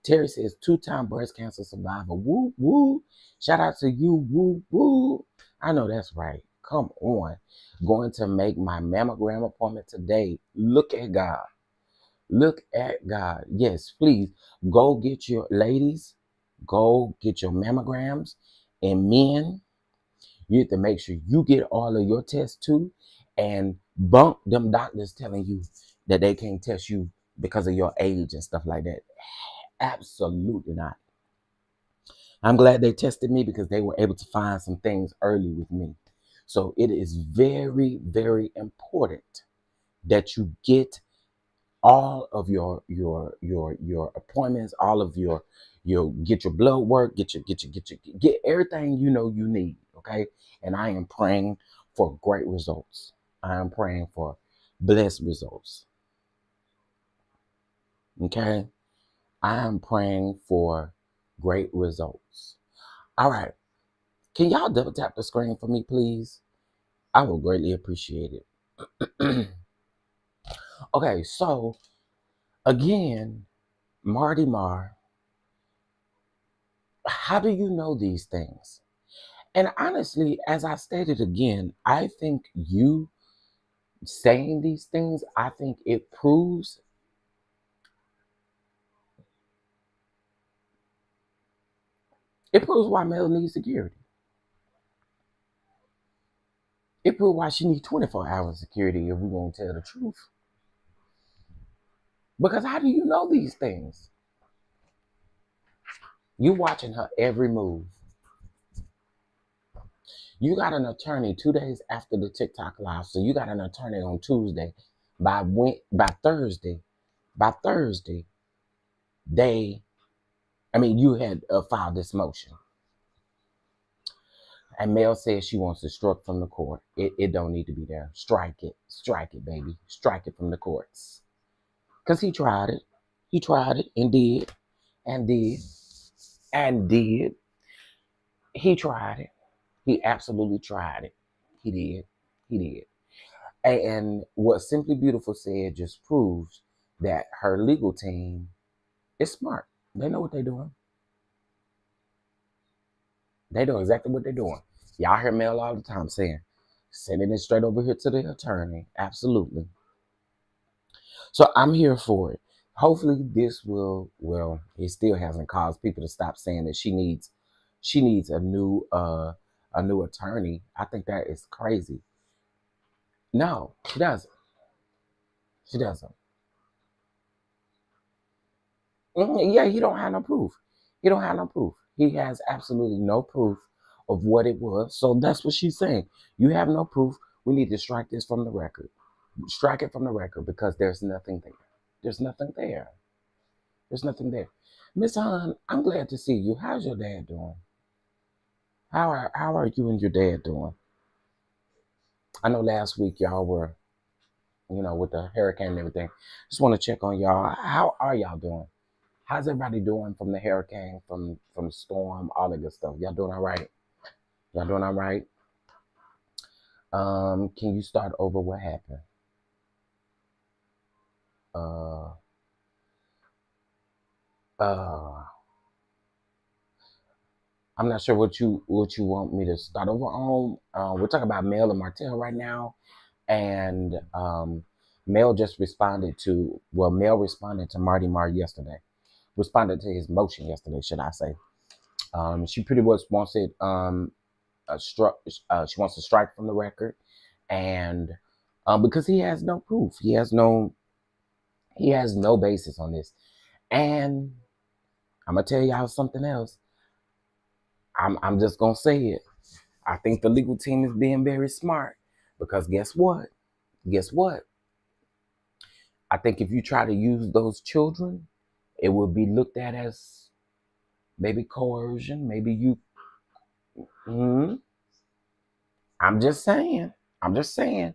Terry says 2-time breast cancer survivor. Woo woo. Shout out to you. Woo woo. I know that's right. Come on. Going to make my mammogram appointment today. Look at God. Look at God. Yes, please go get your ladies. Go get your mammograms. And men, you have to make sure you get all of your tests too, and bump them doctors telling you that they can't test you because of your age and stuff like that. Absolutely not. I'm glad they tested me because they were able to find some things early with me. So it is very, very important that you get all of your appointments, all of your get your blood work, get everything you know you need. Okay. And I am praying for great results. I am praying for blessed results. Okay. I am praying for great results. All right. Can y'all double tap the screen for me, please? I will greatly appreciate it. Okay, so again, Marty Mar, how do you know these things? And honestly, as I stated again, I think you saying these things, I think it proves why Mel needs security. It proves why she needs 24 hours security if we're gonna tell the truth. Because how do you know these things? You watching her every move. You got an attorney 2 days after the TikTok live, so you got an attorney on Tuesday. By Thursday, by Thursday, you had filed this motion, and Mel says she wants it struck from the court. It don't need to be there. Strike it, baby, strike it from the courts. Cause he tried it, and did, and did, and did. He tried it. He absolutely tried it. He did. He did. And what Simply Beautiful said just proves that her legal team is smart. They know what they're doing. They know exactly what they're doing. Y'all hear Mel all the time saying, sending it straight over here to the attorney. Absolutely. So I'm here for it. Hopefully this will, well, it still hasn't caused people to stop saying that she needs a new attorney. I think that is crazy. No, she doesn't. She doesn't. Yeah, he don't have no proof. He don't have no proof. He has absolutely no proof of what it was. So that's what she's saying. You have no proof. We need to strike this from the record. Strike it from the record because there's nothing there. There's nothing there. There's nothing there. Miss Hahn, I'm glad to see you. How's your dad doing? How are you and your dad doing? I know last week y'all were, with the hurricane and everything. Just want to check on y'all. How are y'all doing? How's everybody doing from the hurricane, from the storm, all that good stuff? Y'all doing all right? Y'all doing all right? Can you start over what happened? Uh, uh, I'm not sure what you want me to start over on. We're talking about Mel and Martell right now, and Mel Mel responded to Marty Marr yesterday. Responded to his motion yesterday, should I say? She pretty much wants it she wants to strike from the record, and because he has no proof, he has no basis on this, and I'm gonna tell y'all something else. I'm just gonna say it. I think the legal team is being very smart because guess what? Guess what? I think if you try to use those children, it will be looked at as maybe coercion, maybe you. Mm, I'm just saying. I'm just saying.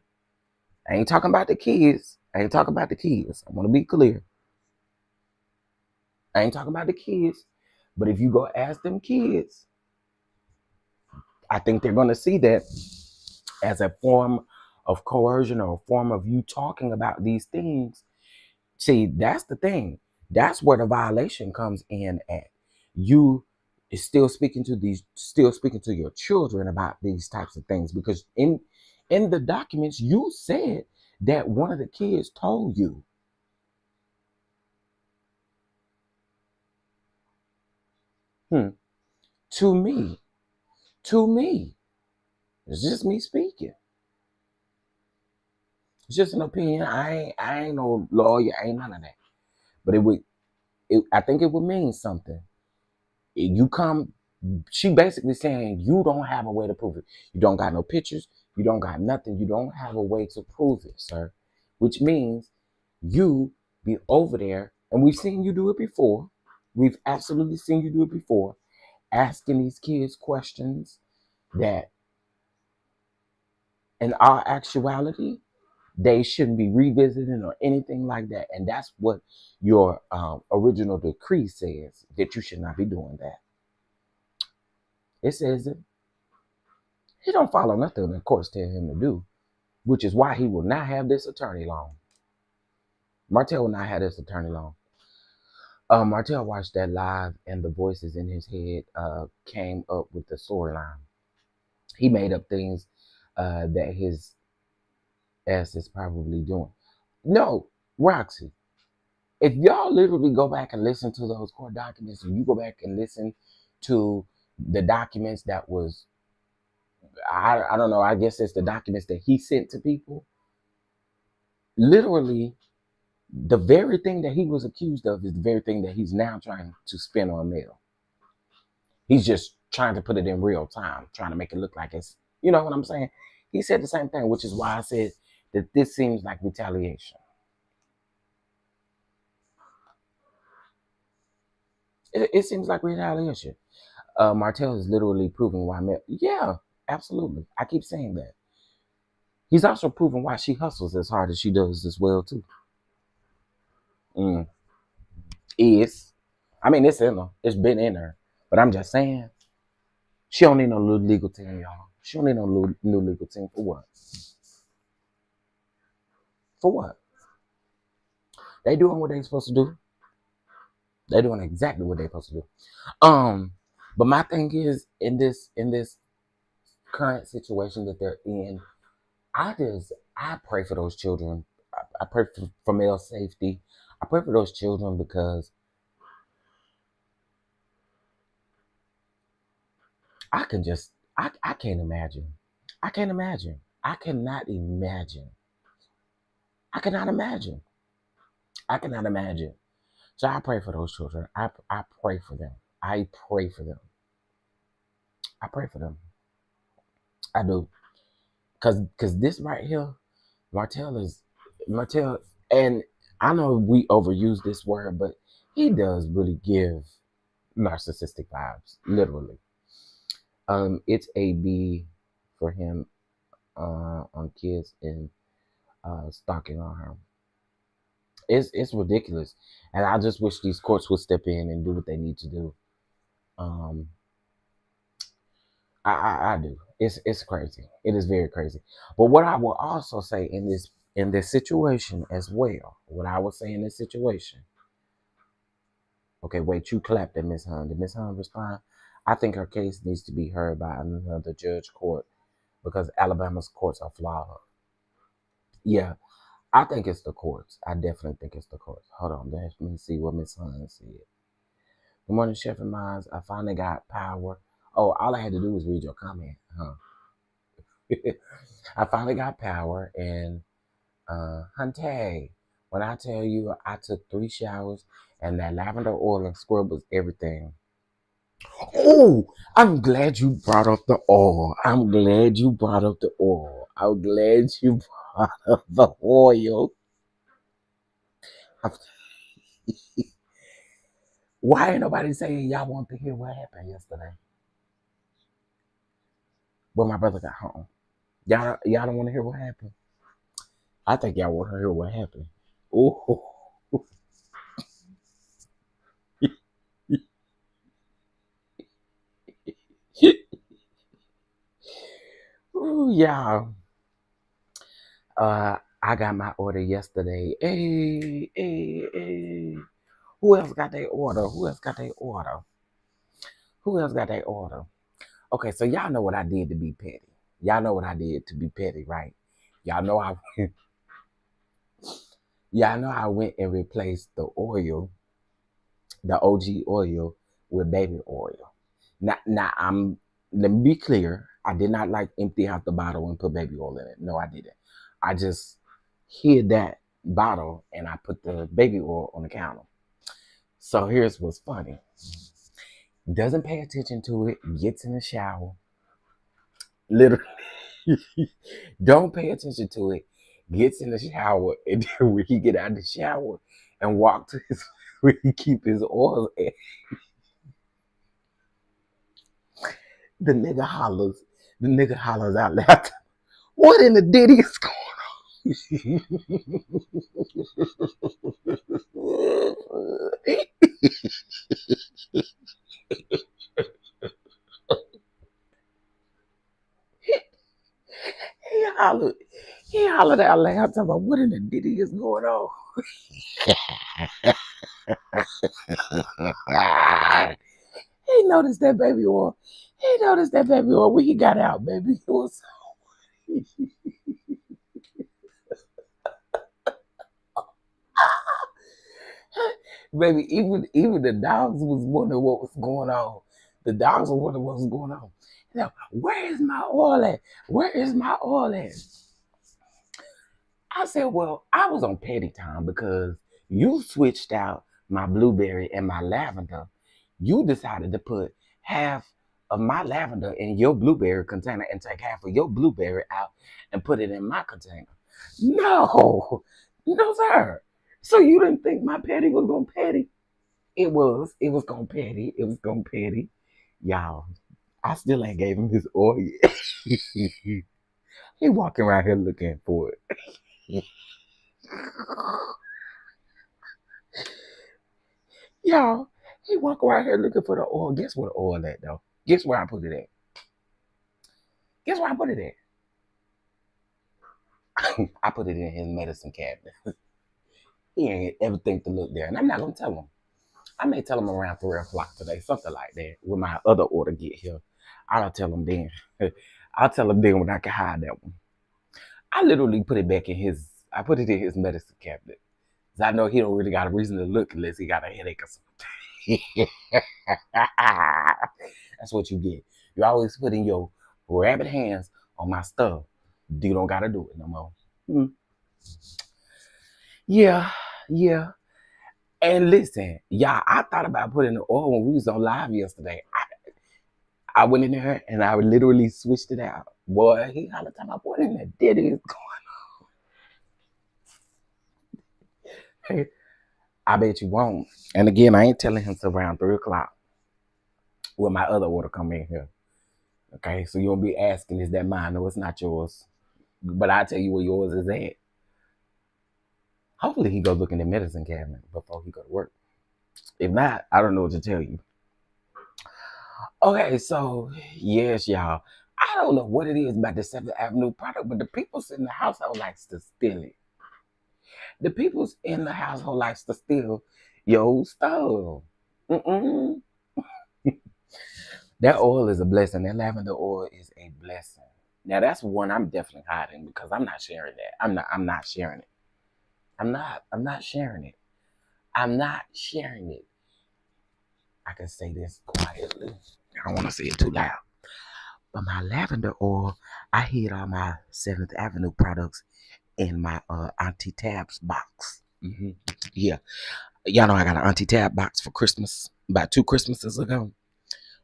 I ain't talking about the kids. I ain't talking about the kids. I want to be clear. I ain't talking about the kids. But if you go ask them kids, I think they're going to see that as a form of coercion or a form of you talking about these things. See, that's the thing. That's where the violation comes in at. You is still speaking to your children about these types of things because in the documents you said that one of the kids told you. Hmm. To me, to me, it's just me speaking. It's just an opinion. I ain't no lawyer. I ain't none of that. But I think it would mean something. You come, she basically saying you don't have a way to prove it. You don't got no pictures. You don't got nothing. You don't have a way to prove it, sir. Which means you be over there, and we've seen you do it before. We've absolutely seen you do it before, asking these kids questions that, in our actuality, they shouldn't be revisiting or anything like that. And that's what your original decree says, that you should not be doing that. It says it. He don't follow nothing the courts tell him to do, which is why he will not have this attorney long. Martell will not have this attorney long. Martell watched that live, and the voices in his head came up with the storyline. He made up things that his ass is probably doing. No, Roxy, if y'all literally go back and listen to those court documents, and you go back and listen to the documents that was, I don't know, I guess it's the documents that he sent to people. Literally, the very thing that he was accused of is the very thing that he's now trying to spin on Mel. He's just trying to put it in real time, trying to make it look like it's, you know what I'm saying? He said the same thing, which is why I said that this seems like retaliation. It seems like retaliation. Martell is literally proving why Mel. Yeah, absolutely. I keep saying that. He's also proving why she hustles as hard as she does as well too. Mm. Is, I mean, it's in her. It's been in her. But I'm just saying, she don't need no new legal team, y'all. She don't need no new legal team for what? For what? They doing what they supposed to do. They doing exactly what they supposed to do. Um, but my thing is in this current situation that they're in, I pray for those children. I pray for male safety. I pray for those children because I can't imagine. I can't imagine. I cannot imagine. I cannot imagine. I cannot imagine. So I pray for those children. I pray for them. I pray for them. I pray for them. I do. Cause this right here, Martell, and I know we overuse this word, but He does really give narcissistic vibes, literally. It's a B for him on kids and stalking on her. It's ridiculous, and I just wish these courts would step in and do what they need to do. Um, I do. It's crazy. It is very crazy. But what I will also say in this situation as well, what I will say in this situation. Okay, wait, you clapped at Miss Hunt. Did Miss Hunt respond? I think her case needs to be heard by another judge court because Alabama's courts are flawed. Yeah, I think it's the courts. I definitely think it's the courts. Hold on, let me see what Miss Hunt said. Good morning, Chef and Mines. I finally got power. Oh, all I had to do was read your comment, huh? I finally got power, and Hunty, when I tell you I took 3 showers and that lavender oil and scrub was everything. Oh, I'm glad you brought up the oil. I'm glad you brought up the oil. I'm glad you brought up the oil. Why ain't nobody saying y'all want to hear what happened yesterday when my brother got home? Y'all don't want to hear what happened? I think y'all want to hear what happened. Ooh. Ooh, y'all. I got my order yesterday. Hey, hey, hey. Who else got their order? Who else got their order? Who else got their order? Okay, so y'all know what I did to be petty. Y'all know what I did to be petty, right? Y'all know I y'all know I went and replaced the oil, the OG oil, with baby oil. Now let me be clear. I did not like empty out the bottle and put baby oil in it. No, I didn't. I just hid that bottle and I put the baby oil on the counter. So here's what's funny. Doesn't pay attention to it, gets in the shower. Literally. Don't pay attention to it, gets in the shower, and then when he get out of the shower and walk to his where he keep his oil at, the nigga hollers out loud, what in the Diddy is going on? he hollered, he hollered out loud talking about what in the Diddy is going on. He noticed that baby oil. He noticed that baby oil when he got out, baby. It was baby, even the dogs was wondering what was going on. The dogs were wondering what was going on. You know, where is my oil at? Where is my oil at? I said, well, I was on petty time because you switched out my blueberry and my lavender. You decided to put half of my lavender in your blueberry container and take half of your blueberry out and put it in my container. No, no, sir. So you didn't think my petty was gonna petty? It was. It was gonna petty. It was gonna petty. Y'all, I still ain't gave him his oil yet. He walking around here looking for it. Y'all, he walk around here looking for the oil. Guess where the oil at though? Guess where I put it at? Guess where I put it at? I put it in his medicine cabinet. He ain't ever think to look there. And I'm not gonna tell him. I may tell him around 3 o'clock today, something like that, when my other order get here. I'll tell him then. I'll tell him then when I can hide that one. I literally put it back in his I put it in his medicine cabinet. Cause I know he don't really got a reason to look unless he got a headache or something. That's what you get. You always put in your rabbit hands on my stuff. You don't gotta do it no more. Hmm. Yeah, yeah. And listen, y'all, I thought about putting the oil when we was on live yesterday. I went in there and I literally switched it out. Boy, he hollered about what in the Diddy is going on. I bet you won't. And again, I ain't telling him till around 3 o'clock when my other order come in here. Okay, so you'll be asking, is that mine? No, it's not yours. But I tell you where yours is at. Hopefully he go look in the medicine cabinet before he go to work. If not, I don't know what to tell you. Okay, so yes, y'all. I don't know what it is about the 7th Avenue product, but the people in the household likes to steal it. The people in the household likes to steal your stuff. Mm-mm. That oil is a blessing. That lavender oil is a blessing. Now that's one I'm definitely hiding because I'm not sharing that. I'm not sharing it. I'm not sharing it. I'm not sharing it. I can say this quietly. I don't want to say it too loud. But my lavender oil, I hid all my 7th Avenue products in my Auntie Tabs box. Yeah. Y'all know I got an Auntie Tab box for Christmas about 2 Christmases ago.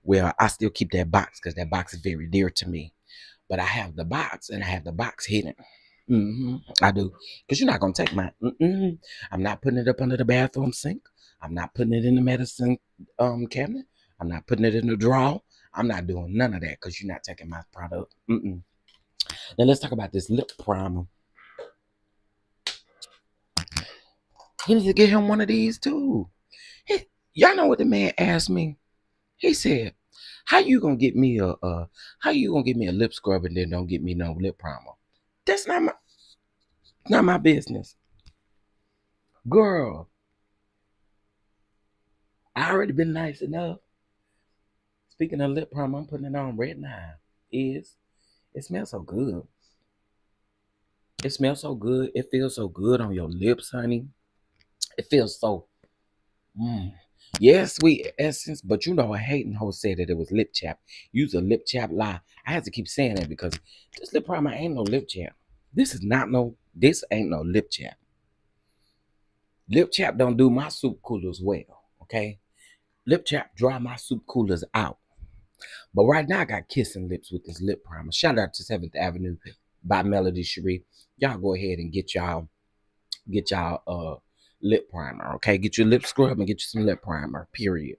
Well, I still keep that box because that box is very dear to me. But I have the box and I have the box hidden. I do. Because you're not going to take mine. I'm not putting it up under the bathroom sink. I'm not putting it in the medicine cabinet. I'm not putting it in the drawer. I'm not doing none of that because you're not taking my product. Now let's talk about this lip primer. He needs to get him one of these too. Y'all know what the man asked me? He said, how you gonna get me a lip scrub and then don't get me no lip primer? That's not my business. Girl, I already been nice enough. Speaking of lip primer, I'm putting it on right now. It smells so good. It smells so good. It feels so good on your lips, honey. It feels so yeah, sweet essence, but you know, a hating hoe said that it was lip chap. Use a lip chap lie. I had to keep saying that because this lip primer ain't no lip chap. This ain't no lip chap. Lip chap don't do my soup coolers well, okay? Lip chap dry my soup coolers out. But right now I got kissing lips with this lip primer. Shout out to 7th Avenue by Melodyshari. Y'all go ahead and get y'all lip primer, okay? Get your lip scrub and get you some lip primer, period.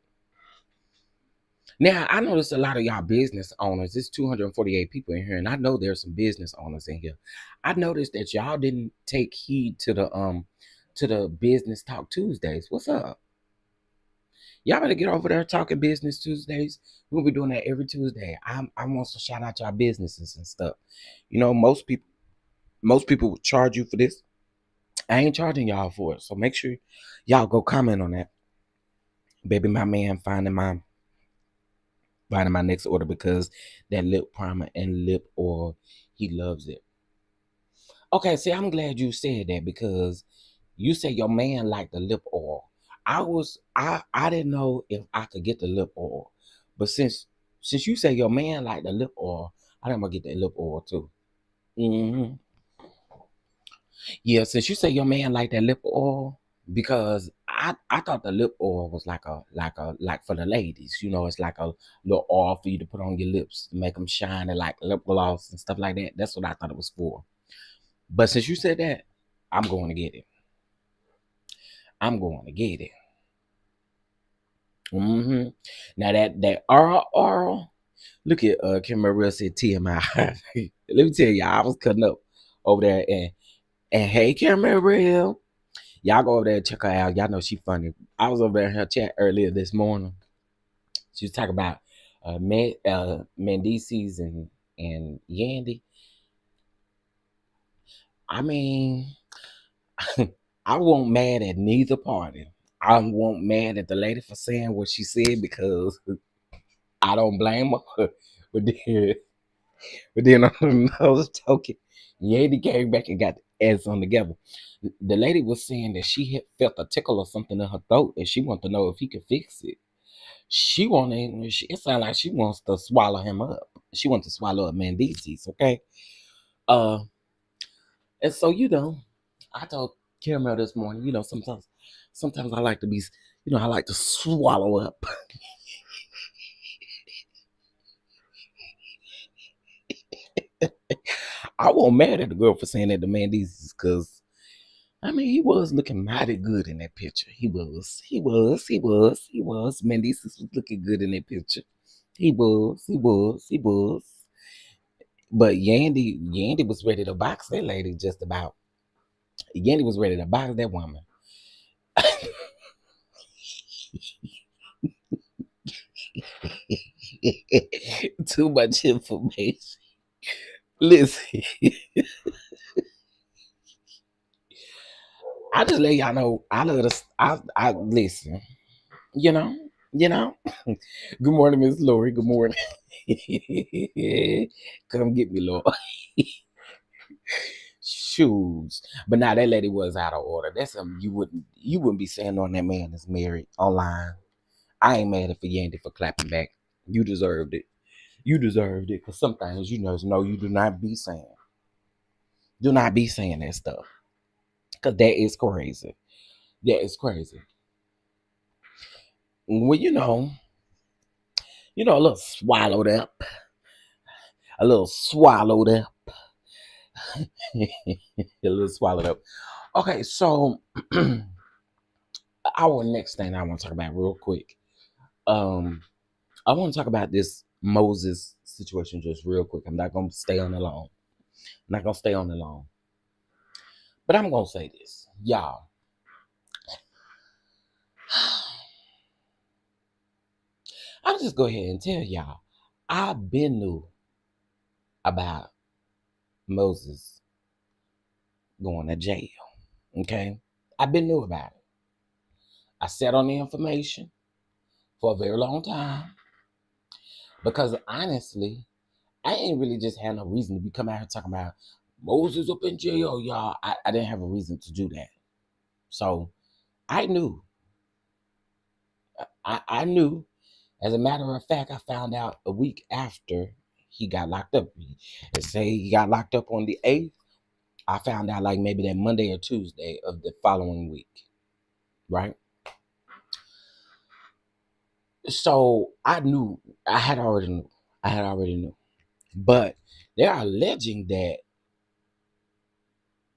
Now, I noticed a lot of y'all business owners. There's 248 people in here, and I know there's some business owners in here. I noticed that y'all didn't take heed to the business talk Tuesdays. What's up? Y'all better get over there talking business Tuesdays. We'll be doing that every Tuesday. I want to shout out y'all businesses and stuff. You know, most people would charge you for this. I ain't charging y'all for it. So make sure y'all go comment on that. Baby, my man finding my next order because that lip primer and lip oil, he loves it. Okay, see, I'm glad you said that because you said your man liked the lip oil. I didn't know if I could get the lip oil, but since you say your man liked the lip oil, I think I'm gonna get the lip oil too. Yeah, since you say your man liked that lip oil, because I thought the lip oil was like for the ladies, you know, it's like a little oil for you to put on your lips to make them shine and like lip gloss and stuff like that. That's what I thought it was for. But since you said that, I'm going to get it. I'm going to get it. Now that oral, look at Kim Maria said TMI. Let me tell y'all, I was cutting up over there and hey Kim Maria. Y'all go over there and check her out. Y'all know she funny. I was over there in her chat earlier this morning. She was talking about Mendices and Yandy. I mean, I won't mad at neither party. I won't mad at the lady for saying what she said because I don't blame her. But then on another token, Yandy came back and got the ass on together. The lady was saying that she had felt a tickle or something in her throat and she wanted to know if he could fix it. It sounds like she wants to swallow him up. She wants to swallow up Mendices, okay? And so, I told Caramel this morning, sometimes I like to be, I like to swallow up. I won't mad at the girl for saying that to Mendices because I mean, he was looking mighty good in that picture. He was. Mendeecees was looking good in that picture. He was. But Yandy was ready to box that lady just about. Yandy was ready to box that woman. Too much information. Listen, I just let y'all know. I love this. I listen. You know, you know. Good morning, Miss Lori. Good morning. Come get me, Lord. Shoes. But now that lady was out of order. That's something you wouldn't be saying on that man that's married online. I ain't mad at for Yandy for clapping back. You deserved it. You deserved it. Cause some things you know you do not be saying. Do not be saying that stuff. Cause that is crazy. That is crazy. Well, a little swallowed up. A little swallowed up. A little swallowed up. Okay, so our next thing I want to talk about real quick. I want to talk about this Moses situation just real quick. I'm not gonna stay on it long. I'm not gonna stay on it long. But I'm gonna say this, y'all. I'll just go ahead and tell y'all. I've been knew about Moses going to jail. Okay? I've been knew about it. I sat on the information for a very long time. Because honestly, I ain't really just had no reason to be coming out here talking about Moses up in jail, y'all. I didn't have a reason to do that. So I knew. I knew. As a matter of fact, I found out a week after he got locked up. They say he got locked up on the 8th. I found out like maybe that Monday or Tuesday of the following week. Right? So I knew. I had already knew. But they are alleging that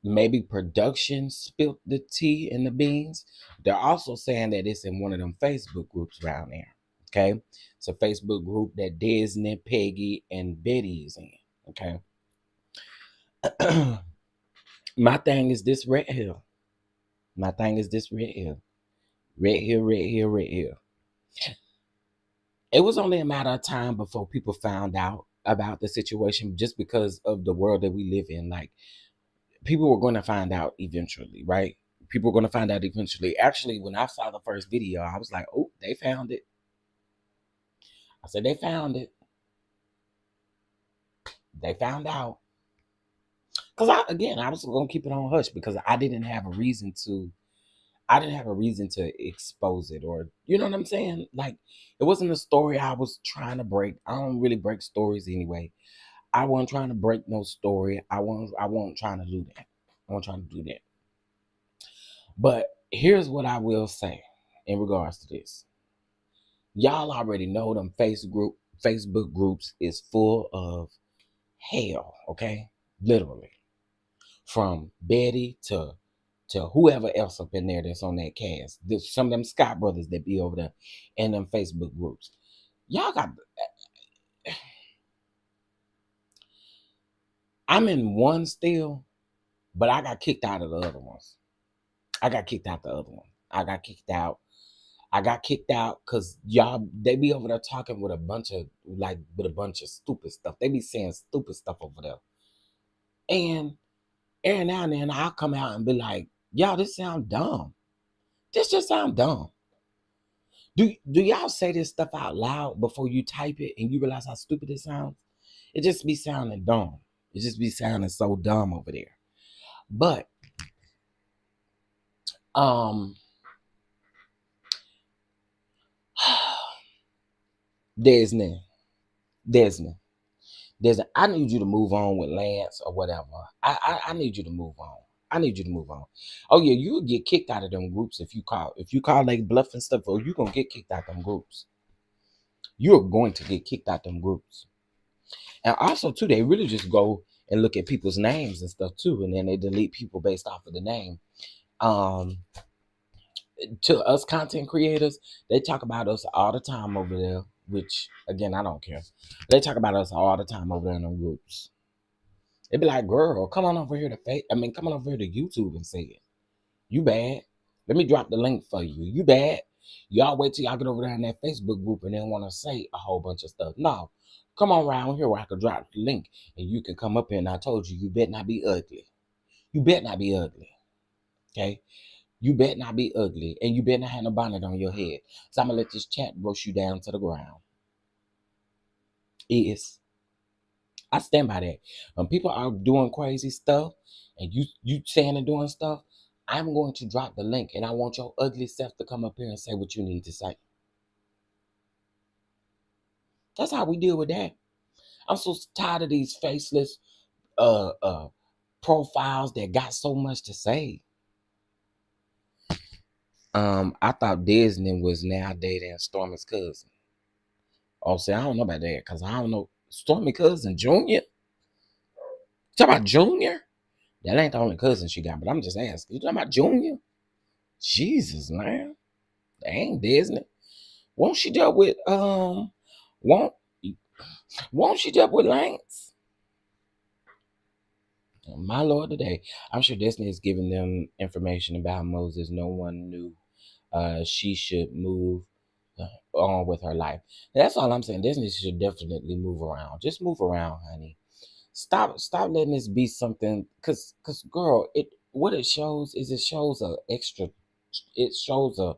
maybe production spilt the tea in the beans. They're also saying that it's in one of them Facebook groups around there. Okay. It's a Facebook group that Disney, Peggy, and Betty is in. Okay. My thing is this right here. Red here. It was only a matter of time before people found out about the situation just because of the world that we live in. Like, people were going to find out eventually, right? People were going to find out eventually. Actually, when I saw the first video, I was like, oh, they found it. I said, they found it. They found out. Because I was going to keep it on hush because I didn't have a reason to expose it, or you know what I'm saying? Like, it wasn't a story I was trying to break. I don't really break stories anyway. I wasn't trying to break no story. I wasn't trying to do that. I wasn't trying to do that. But here's what I will say in regards to this. Y'all already know them Facebook groups is full of hell, okay? Literally. From Betty to whoever else up in there that's on that cast. There's some of them Scott brothers that be over there in them Facebook groups. Y'all got... I'm in one still, but I got kicked out of the other ones. I got kicked out because y'all, they be over there talking with a bunch of stupid stuff. They be saying stupid stuff over there. And every now and then I'll come out and be like, y'all, this sound dumb. This just sound dumb. Do y'all say this stuff out loud before you type it and you realize how stupid it sounds? It just be sounding dumb. It just be sounding so dumb over there. But Disney. I need you to move on with Lance or whatever. I need you to move on. Oh yeah, you'll get kicked out of them groups if you call like bluff and stuff, or you're gonna get kicked out them groups. You're going to get kicked out them groups. And also too, they really just go and look at people's names and stuff too, and then they delete people based off of the name. Um, to us content creators, they talk about us all the time over there, which again I don't care. They talk about us all the time over there in them groups. They be like, "Girl, come on over here to come on over here to YouTube and say it. You bad. Let me drop the link for you. You bad. Y'all wait till y'all get over there in that Facebook group and then want to say a whole bunch of stuff. No, come on around here where I could drop the link and you can come up here. And I told you, you better not be ugly. You better not be ugly. Okay? You better not be ugly, and you better not have no bonnet on your head. So I'm gonna let this chat roast you down to the ground. Is I stand by that. When people are doing crazy stuff, and you saying and doing stuff, I'm going to drop the link, and I want your ugly self to come up here and say what you need to say. That's how we deal with that. I'm so tired of these faceless uh uh profiles that got so much to say. I thought Disney was now dating Stormy's cousin. Oh, see, I don't know about that because I don't know. Stormy cousin Junior? Talk about Junior? That ain't the only cousin she got, but I'm just asking. You talking about Junior? Jesus, man. That ain't Disney. Won't she deal with won't won't she deal with Lance? My Lord today. I'm sure Disney is giving them information about Moses. No one knew she should move on with her life. That's all I'm saying. Disney should definitely move around. Just move around, honey. Stop letting this be something, cause girl, it shows is it shows a extra, it shows a,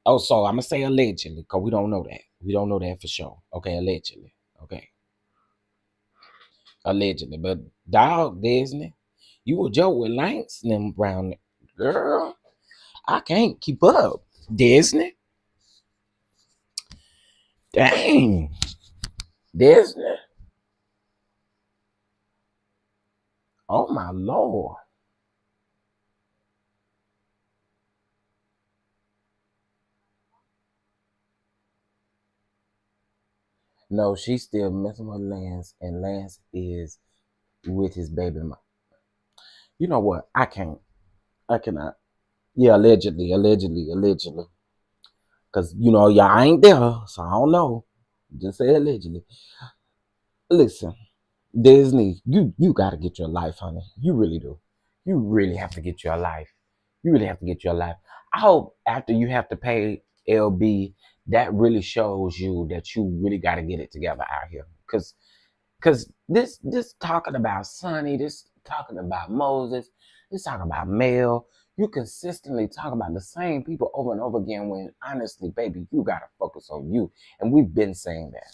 oh, so I'm gonna say allegedly, cause we don't know that for sure. Okay, allegedly. Okay, allegedly. But dog, Disney, you will joke with Lance and them brown girl. I can't keep up. Disney, dang, Disney. Oh my Lord. No, she's still messing with Lance, and Lance is with his baby mom. You know what? I can't. I cannot. Yeah, allegedly. Cause y'all ain't there, so I don't know. Just say allegedly. Listen, Disney, you gotta get your life, honey. You really do. You really have to get your life. You really have to get your life. I hope after you have to pay LB, that really shows you that you really gotta get it together out here. Cause this talking about Sonny, this talking about Moses, this talking about Mel. You consistently talk about the same people over and over again when honestly, baby, you gotta focus on you. And we've been saying that.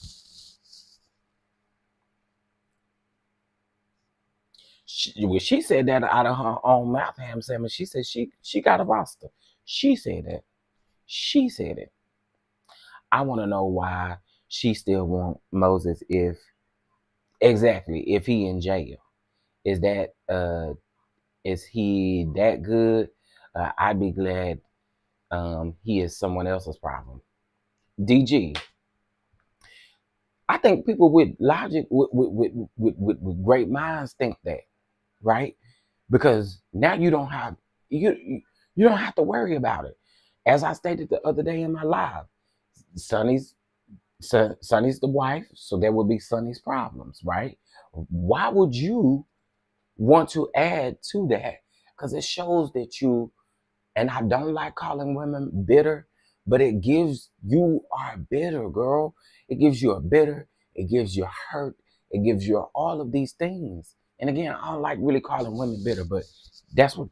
She said that out of her own mouth, Ham Salmon. She said she got a roster. She said that. She said it. I want to know why she still want Moses if he in jail. Is that is he that good? I'd be glad he is someone else's problem. DG, I think people with logic, with great minds think that, right? Because now you don't have to worry about it. As I stated the other day in my live, Sonny's Sonny's the wife, so there would be Sonny's problems, right? Why would you want to add to that? Because it shows that you, and I don't like calling women bitter, but it gives you are bitter, girl. It gives you a bitter, it gives you hurt, it gives you all of these things. And again, I don't like really calling women bitter, but that's what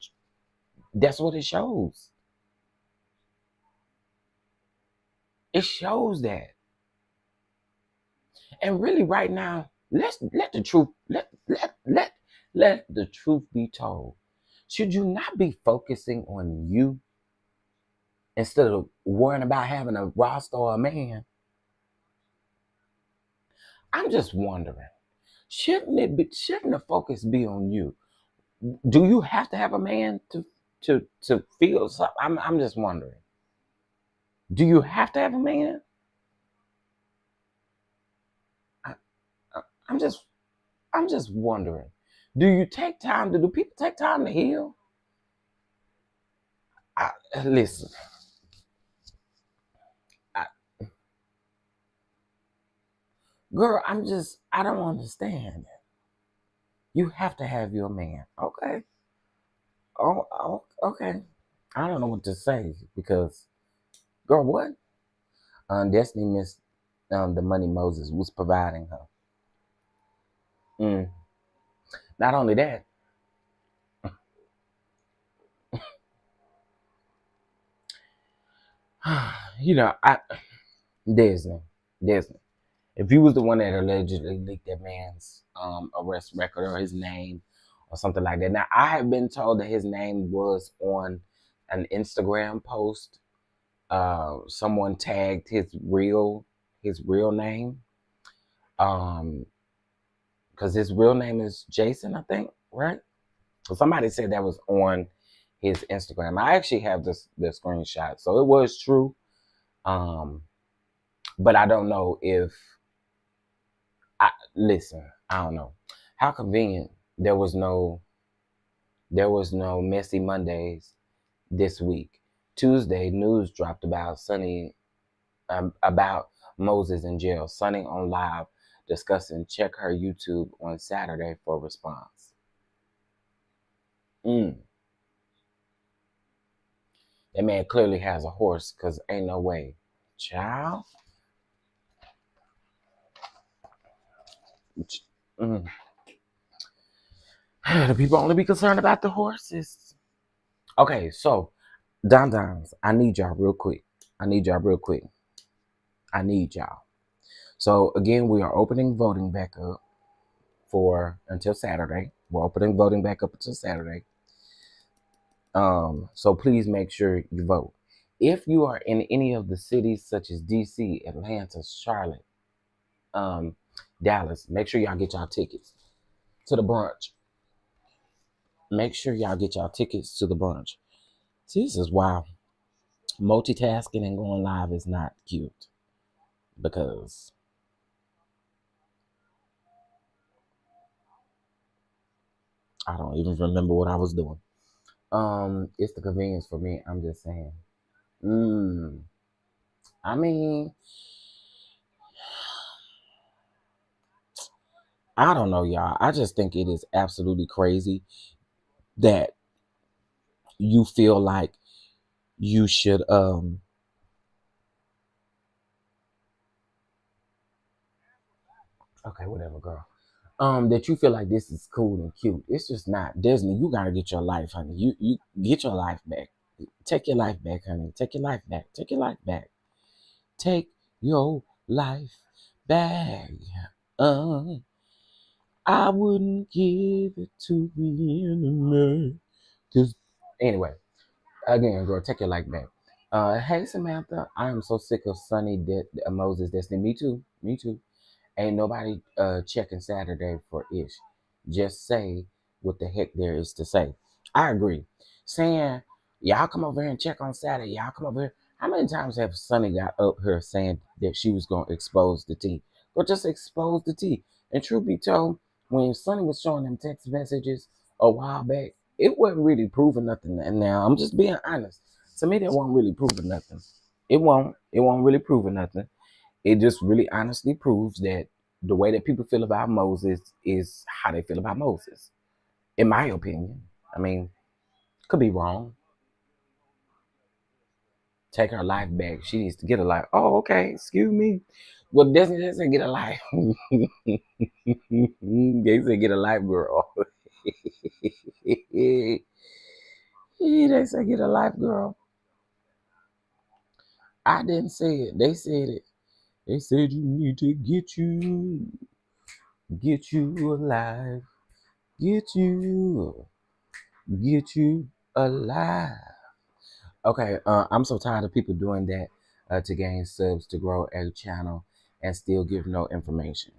that's what it shows. It shows that. And really right now, let the truth let the truth be told. Should you not be focusing on you instead of worrying about having a roster or a man? I'm just wondering, shouldn't the focus be on you? Do you have to have a man to feel something? I'm just wondering. Do you have to have a man? I, I'm just I'm just wondering, do people take time to heal? Listen, I, girl, I don't understand. You have to have your man. Okay. Okay. I don't know what to say because, girl, what? Destiny missed the money Moses was providing her. Mm. Not only that, I Disney, Disney. If you was the one that allegedly leaked that man's arrest record or his name or something like that. Now I have been told that his name was on an Instagram post. Someone tagged his real name. Because his real name is Jason, I think, right? So somebody said that was on his Instagram. I actually have the screenshot, so it was true. Um, but I don't know if listen. I don't know how convenient. There was no messy Mondays this week. Tuesday news dropped about Moses in jail. Sunny on live discussing. Check her YouTube on Saturday for response. Mm. That man clearly has a horse, cause ain't no way, child. Mm. The people only be concerned about the horses. Okay, so Don, I need y'all real quick. I need y'all real quick. I need y'all. So again, we are opening voting back up for until Saturday. We're opening voting back up until Saturday. So please make sure you vote. If you are in any of the cities such as DC, Atlanta, Charlotte, um, Dallas, make sure y'all get y'all tickets to the brunch. Make sure y'all get y'all tickets to the brunch. See, this is why multitasking and going live is not cute, because I don't even remember what I was doing. It's the convenience for me. I'm just saying. Mm, I mean, I don't know, y'all. I just think it is absolutely crazy that you feel like you should okay, whatever, girl. That you feel like this is cool and cute. It's just not. Disney, you gotta get your life, honey. You get your life back. Take your life back, honey. Take your life back. Take your life back. Take your life back. Uh, I wouldn't give it to the enemy. Cause anyway, again, girl, take your life back. Hey Samantha, I am so sick of Sunny Moses Destiny. Me too. Me too. Ain't nobody checking Saturday for ish. Just say what the heck there is to say. I agree. Saying y'all come over here and check on Saturday. Y'all come over here. How many times have Sunny got up here saying that she was gonna expose the tea? Or just expose the tea. And truth be told, when Sunny was showing them text messages a while back, it wasn't really proving nothing. And now I'm just being honest. To me, that wasn't really proving nothing. It won't. It won't really prove nothing. It just really honestly proves that the way that people feel about Moses is how they feel about Moses, in my opinion. I mean, could be wrong. Take her life back. She needs to get a life. Oh, okay. Excuse me. Well, doesn't say get a life? They say get a life, girl. They say get a life, girl. I didn't say it. They said it. They said you need to get you alive, get you alive. Okay, I'm so tired of people doing that to gain subs to grow a channel and still give no information.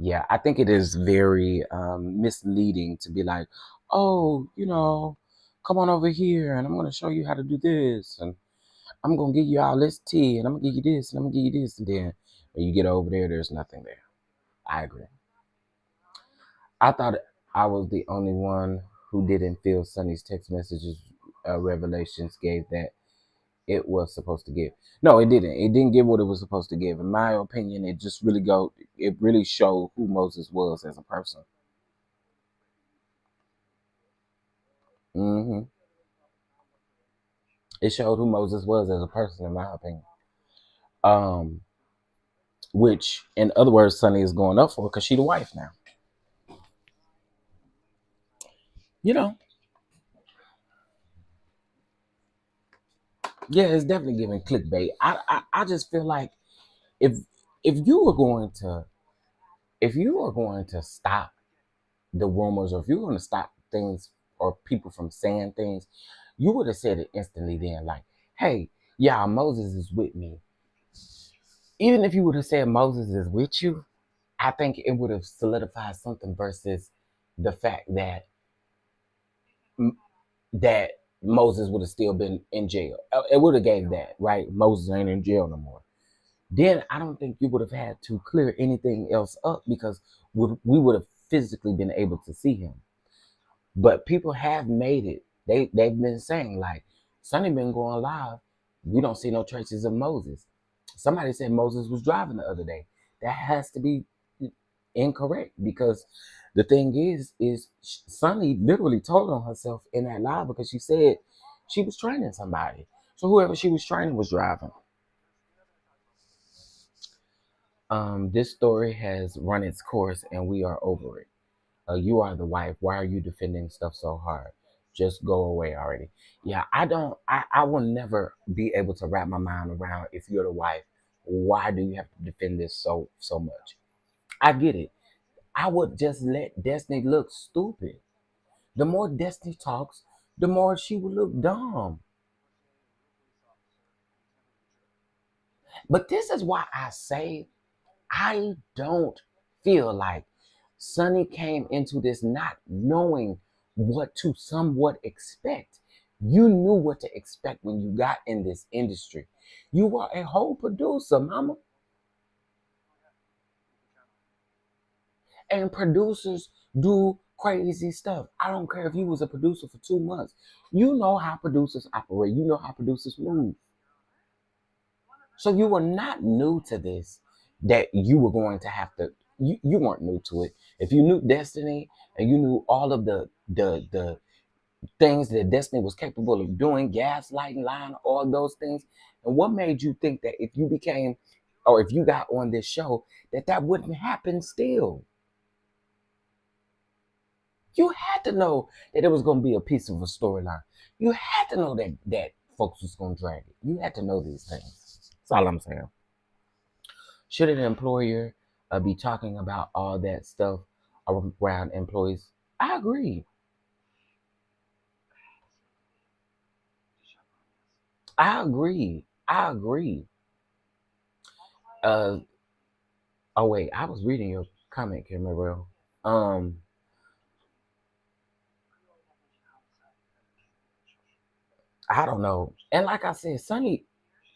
Yeah, I think it is very misleading to be like, oh, come on over here and I'm going to show you how to do this. And I'm going to give you all this tea and I'm going to give you this and I'm going to give you this. And then when you get over there, there's nothing there. I agree. I thought I was the only one who didn't feel Sonny's text messages revelations gave that it was supposed to give. No, it didn't. It didn't give what it was supposed to give. In my opinion, it just really it really showed who Moses was as a person. hmm It showed who Moses was as a person, in my opinion. Um, which, in other words, Sonny is going up for because she the wife now. You know, yeah, it's definitely giving clickbait. I just feel like if if you were going to if you were going to stop the rumors, or if you were going to stop things or people from saying things, you would have said it instantly then, like, hey, yeah, Moses is with me. Even if you would have said Moses is with you, I think it would have solidified something versus the fact that that Moses would have still been in jail. It would have gave that, right? Moses ain't in jail no more. Then I don't think you would have had to clear anything else up because we would have physically been able to see him. But people have made it. They've been saying like, Sonny been going live. We don't see no traces of Moses. Somebody said Moses was driving the other day. That has to be incorrect because the thing is Sonny literally told on herself in that live because she said she was training somebody. So whoever she was training was driving. This story has run its course and we are over it. You are the wife. Why are you defending stuff so hard? Just go away already. Yeah, I don't. I will never be able to wrap my mind around if you're the wife. Why do you have to defend this so much? I get it. I would just let Destiny look stupid. The more Destiny talks, the more she would look dumb. But this is why I say I don't feel like Sonny came into this not knowing what to somewhat expect. You knew what to expect when you got in this industry. You were a whole producer, mama. And producers do crazy stuff. I don't care if you was a producer for 2 months. You know how producers operate. You know how producers move. So you were not new to this, that you were going to have to, you weren't new to it. If you knew Destiny and you knew all of the things that Destiny was capable of doing, gaslighting, lying, all those things, and what made you think that if you became, or if you got on this show, that that wouldn't happen still? You had to know that it was going to be a piece of a storyline. You had to know that folks was going to drag it. You had to know these things. That's all I'm saying. Should an employer be talking about all that stuff around employees? I agree. I agree. I agree. Uh, oh wait, I was reading your comment, Cameron. Um, I don't know. And like I said, Sonny,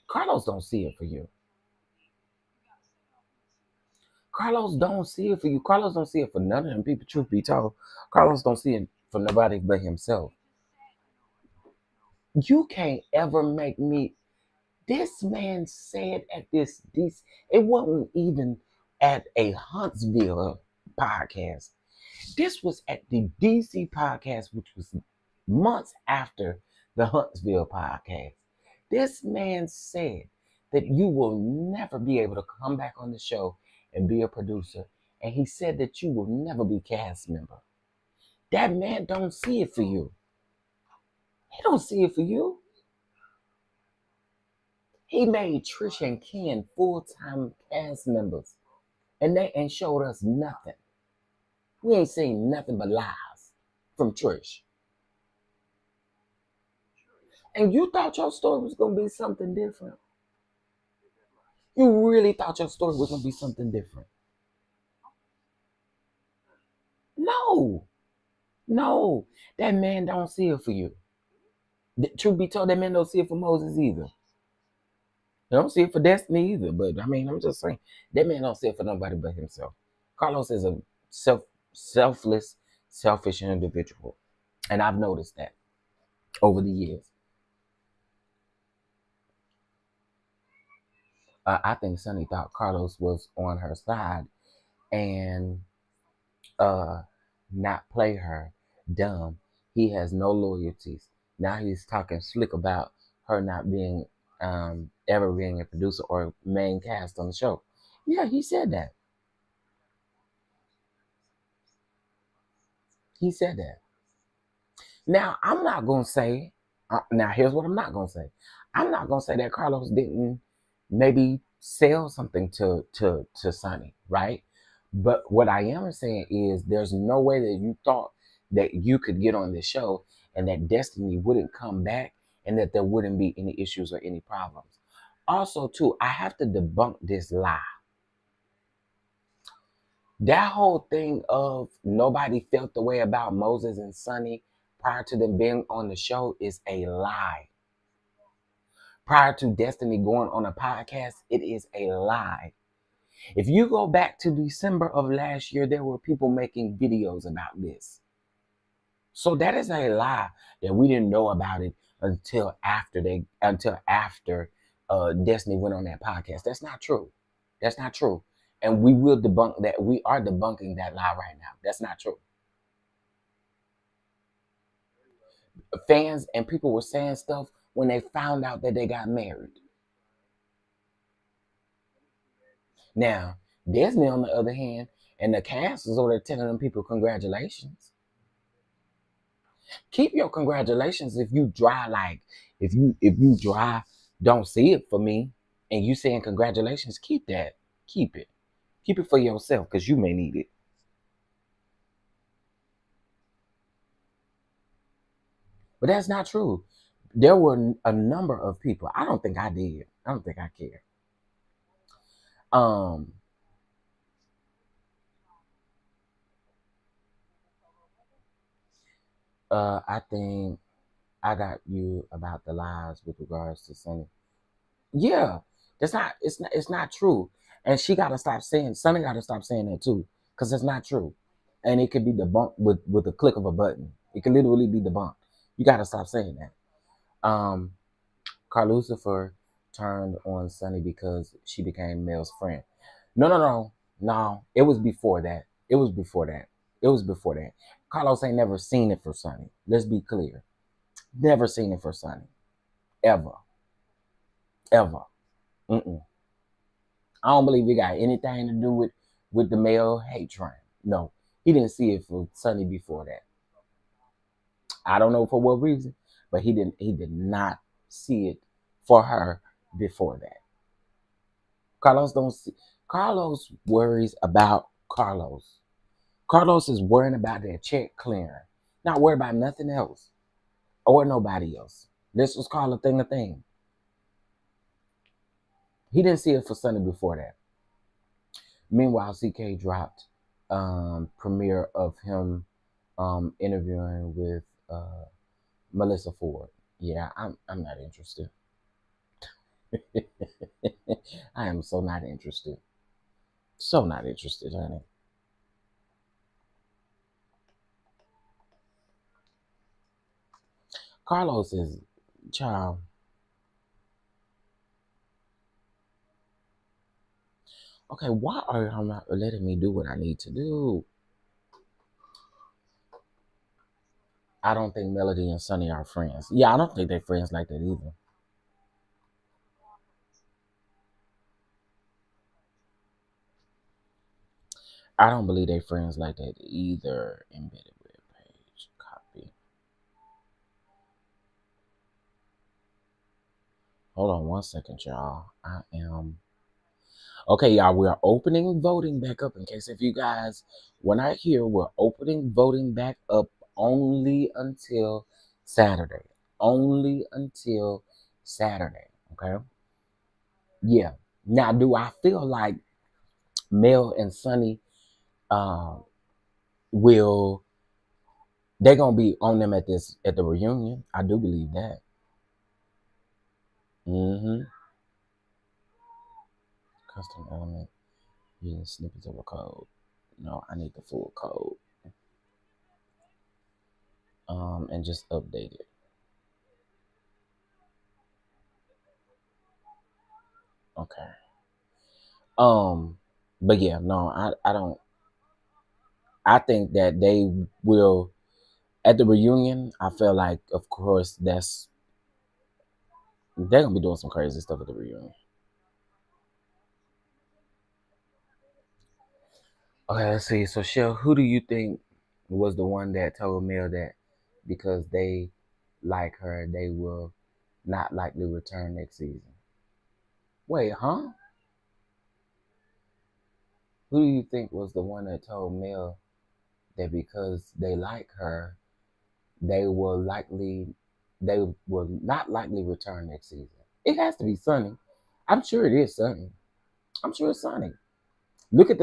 Carlos don't see it for you. Carlos don't see it for you. Carlos don't see it for none of them people. Truth be told, Carlos don't see it for nobody but himself. You can't ever make me. This man said at this, it wasn't even at a Huntsville podcast. This was at the DC podcast, which was months after the Huntsville podcast. This man said that you will never be able to come back on the show and be a producer. And he said that you will never be cast member. That man don't see it for you. He don't see it for you. He made Trish and Ken full-time cast members. And they ain't showed us nothing. We ain't seen nothing but lies from Trish. And you thought your story was gonna be something different. You really thought your story was gonna be something different. No, no, that man don't see it for you. Truth be told, that man don't see it for Moses either. He don't see it for Destiny either. But I mean, I'm just saying, that man don't see it for nobody but himself. Carlos is a self. selfless, selfish individual. And I've noticed that over the years. I think Sonny thought Carlos was on her side and uh, not play her dumb. He has no loyalties. Now he's talking slick about her not being ever being a producer or main cast on the show. Yeah, he said that. He said that. Now I'm not gonna say. Now here's what I'm not gonna say. I'm not gonna say that Carlos didn't maybe sell something to Sonny, right? But what I am saying is there's no way that you thought that you could get on this show and that Destiny wouldn't come back and that there wouldn't be any issues or any problems. Also, too, I have to debunk this lie. That whole thing of nobody felt the way about Moses and Sonny prior to them being on the show is a lie. Prior to Destiny going on a podcast, it is a lie. If you go back to December of last year, there were people making videos about this. So that is a lie that we didn't know about it until after Destiny went on that podcast. That's not true. That's not true. And we will debunk that. We are debunking that lie right now. That's not true. Fans and people were saying stuff when they found out that they got married. Now, Disney, on the other hand, and the cast is over there telling them people congratulations. Keep your congratulations if you dry if you dry don't see it for me and you saying congratulations, keep that. Keep it. Keep it for yourself because you may need it. But that's not true. There were a number of people. I don't think I did. I don't think I care. Um, I think I got you about the lies with regards to Sonny. Yeah, that's not. It's not. It's not true. And she got to stop saying. Sonny got to stop saying that too, because it's not true. And it could be debunked with a click of a button. It can literally be debunked. You got to stop saying that. Carl Lucifer turned on Sonny because she became Mel's friend. No, no, no, no. It was before that. It was before that. It was before that. Carlos ain't never seen it for Sonny. Let's be clear. Never seen it for Sonny. Ever. Ever. Mm-mm. I don't believe it got anything to do with the male hate train. No. He didn't see it for Sonny before that. I don't know for what reason, but he did not see it for her before that. Carlos don't see Carlos worries about Carlos. Carlos is worrying about that check clearing. Not worried about nothing else. Or nobody else. This was called a thing. He didn't see it for Sunday before that. Meanwhile, CK dropped premiere of him interviewing with Melissa Ford. Yeah, I'm not interested. I am so not interested. So not interested, honey. Carlos is child. Okay, why are you not letting me do what I need to do? I don't think Melody and Sonny are friends. Yeah, I don't think they're friends like that either. I don't believe they're friends like that either. Embedded web page. Copy. Hold on one second, y'all. I am okay, y'all. We're opening voting back up. In case if you guys were not here, we're opening voting back up only until Saturday. Only until Saturday. Okay. Yeah. Now, do I feel like Mel and Sonny uh, will they're gonna be on them at the reunion? I do believe that. Mm-hmm. Custom element using snippets of a code. No, I need the full code. And just update it. Okay. But yeah, no, I don't. I think that they will at the reunion. I feel like, of course, they're gonna be doing some crazy stuff at the reunion. Okay, let's see. So, Shell, who do you think was the one that told Mel that because they like her, they will not likely return next season? Wait, huh? Who do you think was the one that told Mel that because they like her, they will likely, they will not likely return next season? It has to be Sunny. I'm sure it is Sunny. I'm sure it's Sunny. Look at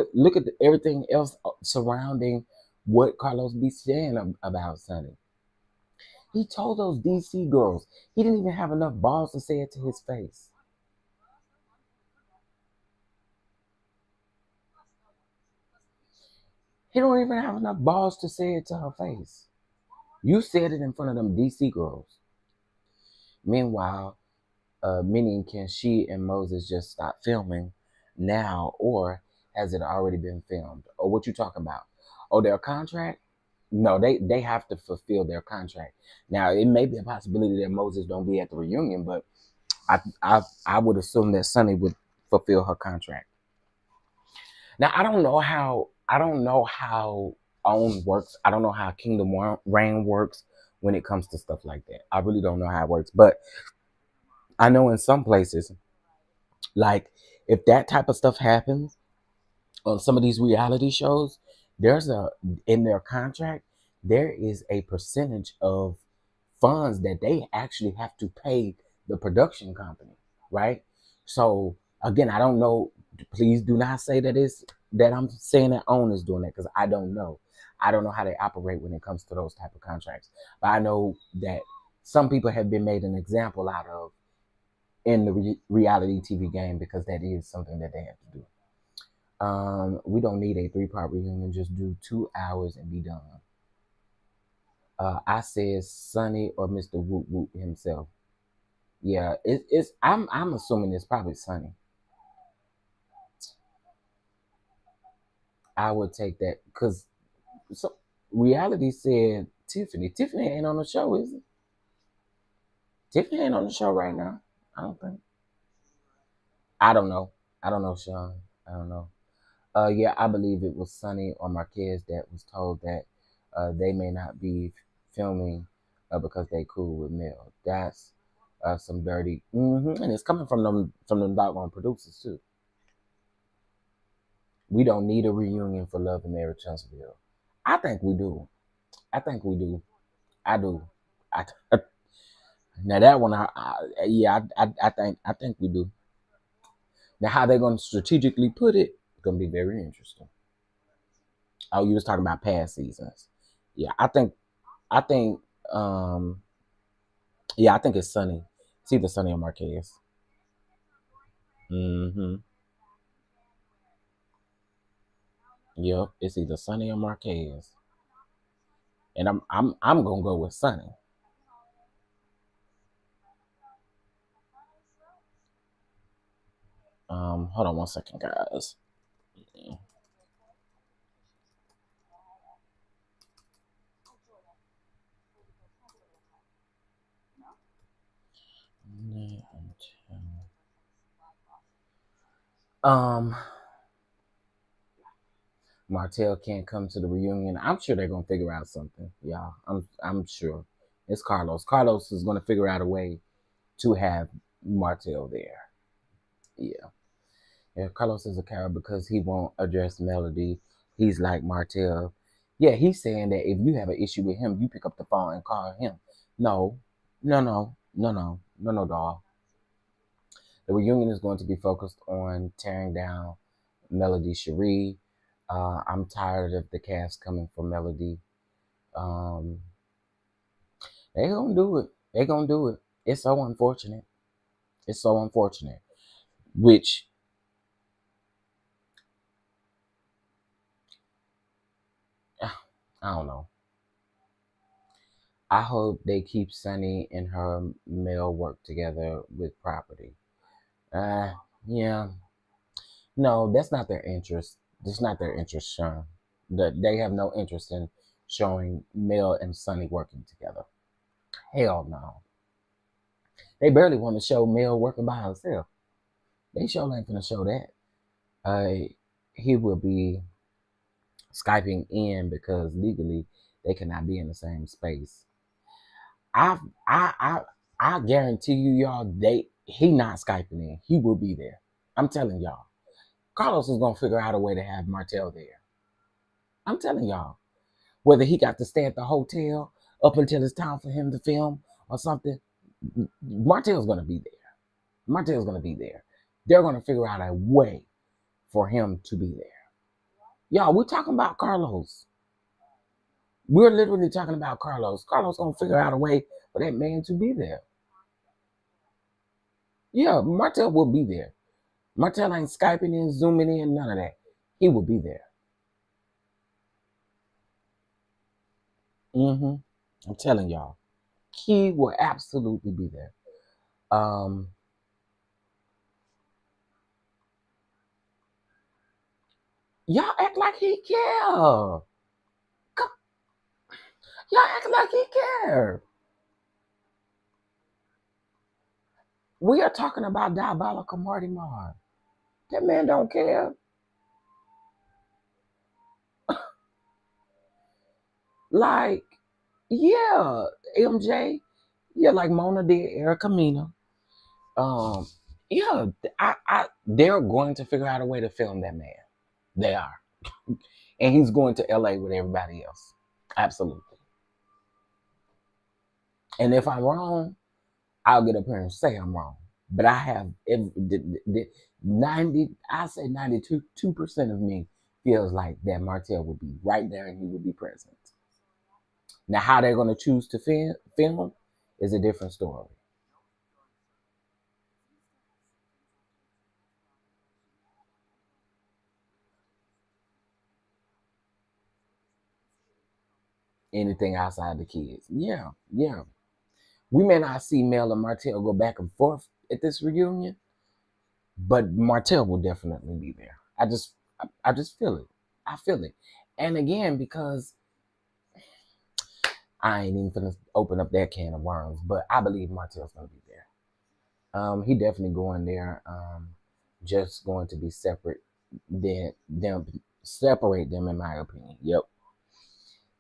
everything else surrounding what Carlos be saying about Sunny. He told those DC girls he didn't even have enough balls to say it to his face. He don't even have enough balls to say it to her face. You said it in front of them DC girls. Meanwhile, meaning can she and Moses just stop filming now, or has it already been filmed? Or what you talking about? Oh, their contract? No, they have to fulfill their contract. Now, it may be a possibility that Moses don't be at the reunion, but I would assume that Sunny would fulfill her contract. Now, I don't know how OWN works. I don't know how Kingdom Reign works when it comes to stuff like that. I really don't know how it works, but I know in some places, like if that type of stuff happens on some of these reality shows, there's a in their contract, there is a percentage of funds that they actually have to pay the production company, right? So again, I don't know. Please do not say that I'm saying that OWN is doing that because I don't know. I don't know how they operate when it comes to those type of contracts. But I know that some people have been made an example out of in the reality TV game because that is something that they have to do. We don't need a three-part reunion. Just do 2 hours and be done. I said Sonny or Mr. Whoop Whoop himself. Yeah, it's. I'm assuming it's probably Sonny. I would take that because so reality said Tiffany. Tiffany ain't on the show, is it? Tiffany ain't on the show right now. I don't think. I don't know. I don't know, Sean. I don't know. Yeah, I believe it was Sonny or Marquez that was told that they may not be filming because they cool with Mel. That's some dirty, and it's coming from them doggone producers too. We don't need a reunion for Love and Marriage Huntsville. I think we do. I think we do. I do. I, now that one, yeah, I think we do. Now how they're going to strategically put it, it's going to be very interesting. Oh, you was talking about past seasons. Yeah, I think, um, yeah, I think it's Sunny. It's either Sunny or Marquez. Mm-hmm. Yep, it's either Sunny or Marquez, and I'm gonna go with Sunny. Hold on one second, guys. Um, Martell can't come to the reunion. I'm sure they're gonna figure out something, y'all. I'm sure. It's Carlos. Carlos is gonna figure out a way to have Martell there. Yeah. Yeah, Carlos is a coward because he won't address Melody. He's like Martell. Yeah, he's saying that if you have an issue with him, you pick up the phone and call him. No, no, dog. The reunion is going to be focused on tearing down Melodyshari. I'm tired of the cast coming for Melody. Um, they gonna do it. They gonna do it. It's so unfortunate. It's so unfortunate. Which I don't know. I hope they keep Sunny and her male work together with property. Uh, yeah. No, that's not their interest. That's not their interest, Sean. They have no interest in showing Mel and Sonny working together. Hell no. They barely want to show Mel working by herself. They sure ain't gonna show that. Uh, he will be Skyping in because legally they cannot be in the same space. I I I I guarantee you, y'all, he not Skyping in. He will be there. I'm telling y'all. Carlos is gonna figure out a way to have Martell there. I'm telling y'all. Whether he got to stay at the hotel up until it's time for him to film or something, Martell's gonna be there. Martell's gonna be there. They're gonna figure out a way for him to be there. Y'all, we're talking about Carlos. We're literally talking about Carlos. Carlos gonna figure out a way for that man to be there. Yeah, Martell will be there. Martell ain't Skyping in, Zooming in, none of that. He will be there. I'm telling y'all. He will absolutely be there. Um, y'all act like he care. Y'all act like he care. We are talking about diabolical Marty Marr. That man don't care. Like, yeah, MJ. Yeah, like Mona did Erica Mena. Um, yeah, they're going to figure out a way to film that man. They are. And he's going to LA with everybody else. Absolutely. And if I'm wrong, I'll get up here and say I'm wrong. But I have 90, I say 92% of me feels like that Martell would be right there and he would be present. Now, how they're going to choose to film is a different story. Anything outside the kids. Yeah, yeah. We may not see Mel and Martell go back and forth at this reunion, but Martell will definitely be there. I just feel it. I feel it. And again, because I ain't even gonna open up that can of worms, but I believe Martell's gonna be there. He definitely going there. Just going to be separate. Them separate them, in my opinion. Yep.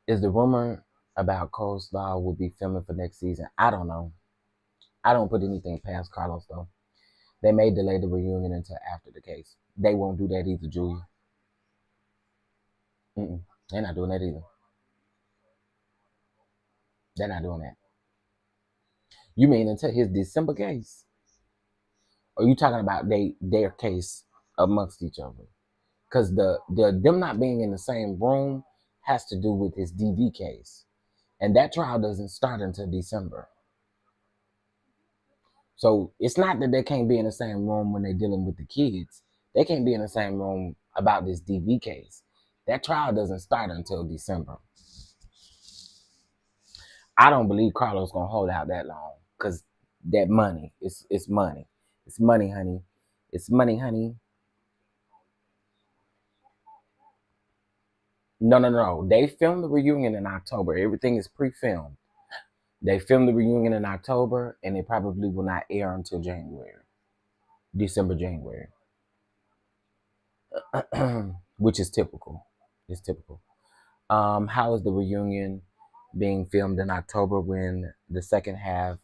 Is the rumor about Coleslaw will be filming for next season? I don't know. I don't put anything past Carlos though. They may delay the reunion until after the case. They won't do that either, Julia. They're not doing that either. They're not doing that. You mean until his December case? Or you talking about their case amongst each other? Because the them not being in the same room has to do with his DV case, and that trial doesn't start until December. So it's not that they can't be in the same room when they're dealing with the kids. They can't be in the same room about this DV case. That trial doesn't start until December. I don't believe Carlos gonna hold out that long because that money, it's money. It's money, honey. It's money, honey. No. They filmed the reunion in October. Everything is pre-filmed. They filmed the reunion in October, and it probably will not air until January, December, January, which is typical. It's typical. How is the reunion being filmed in October when the second half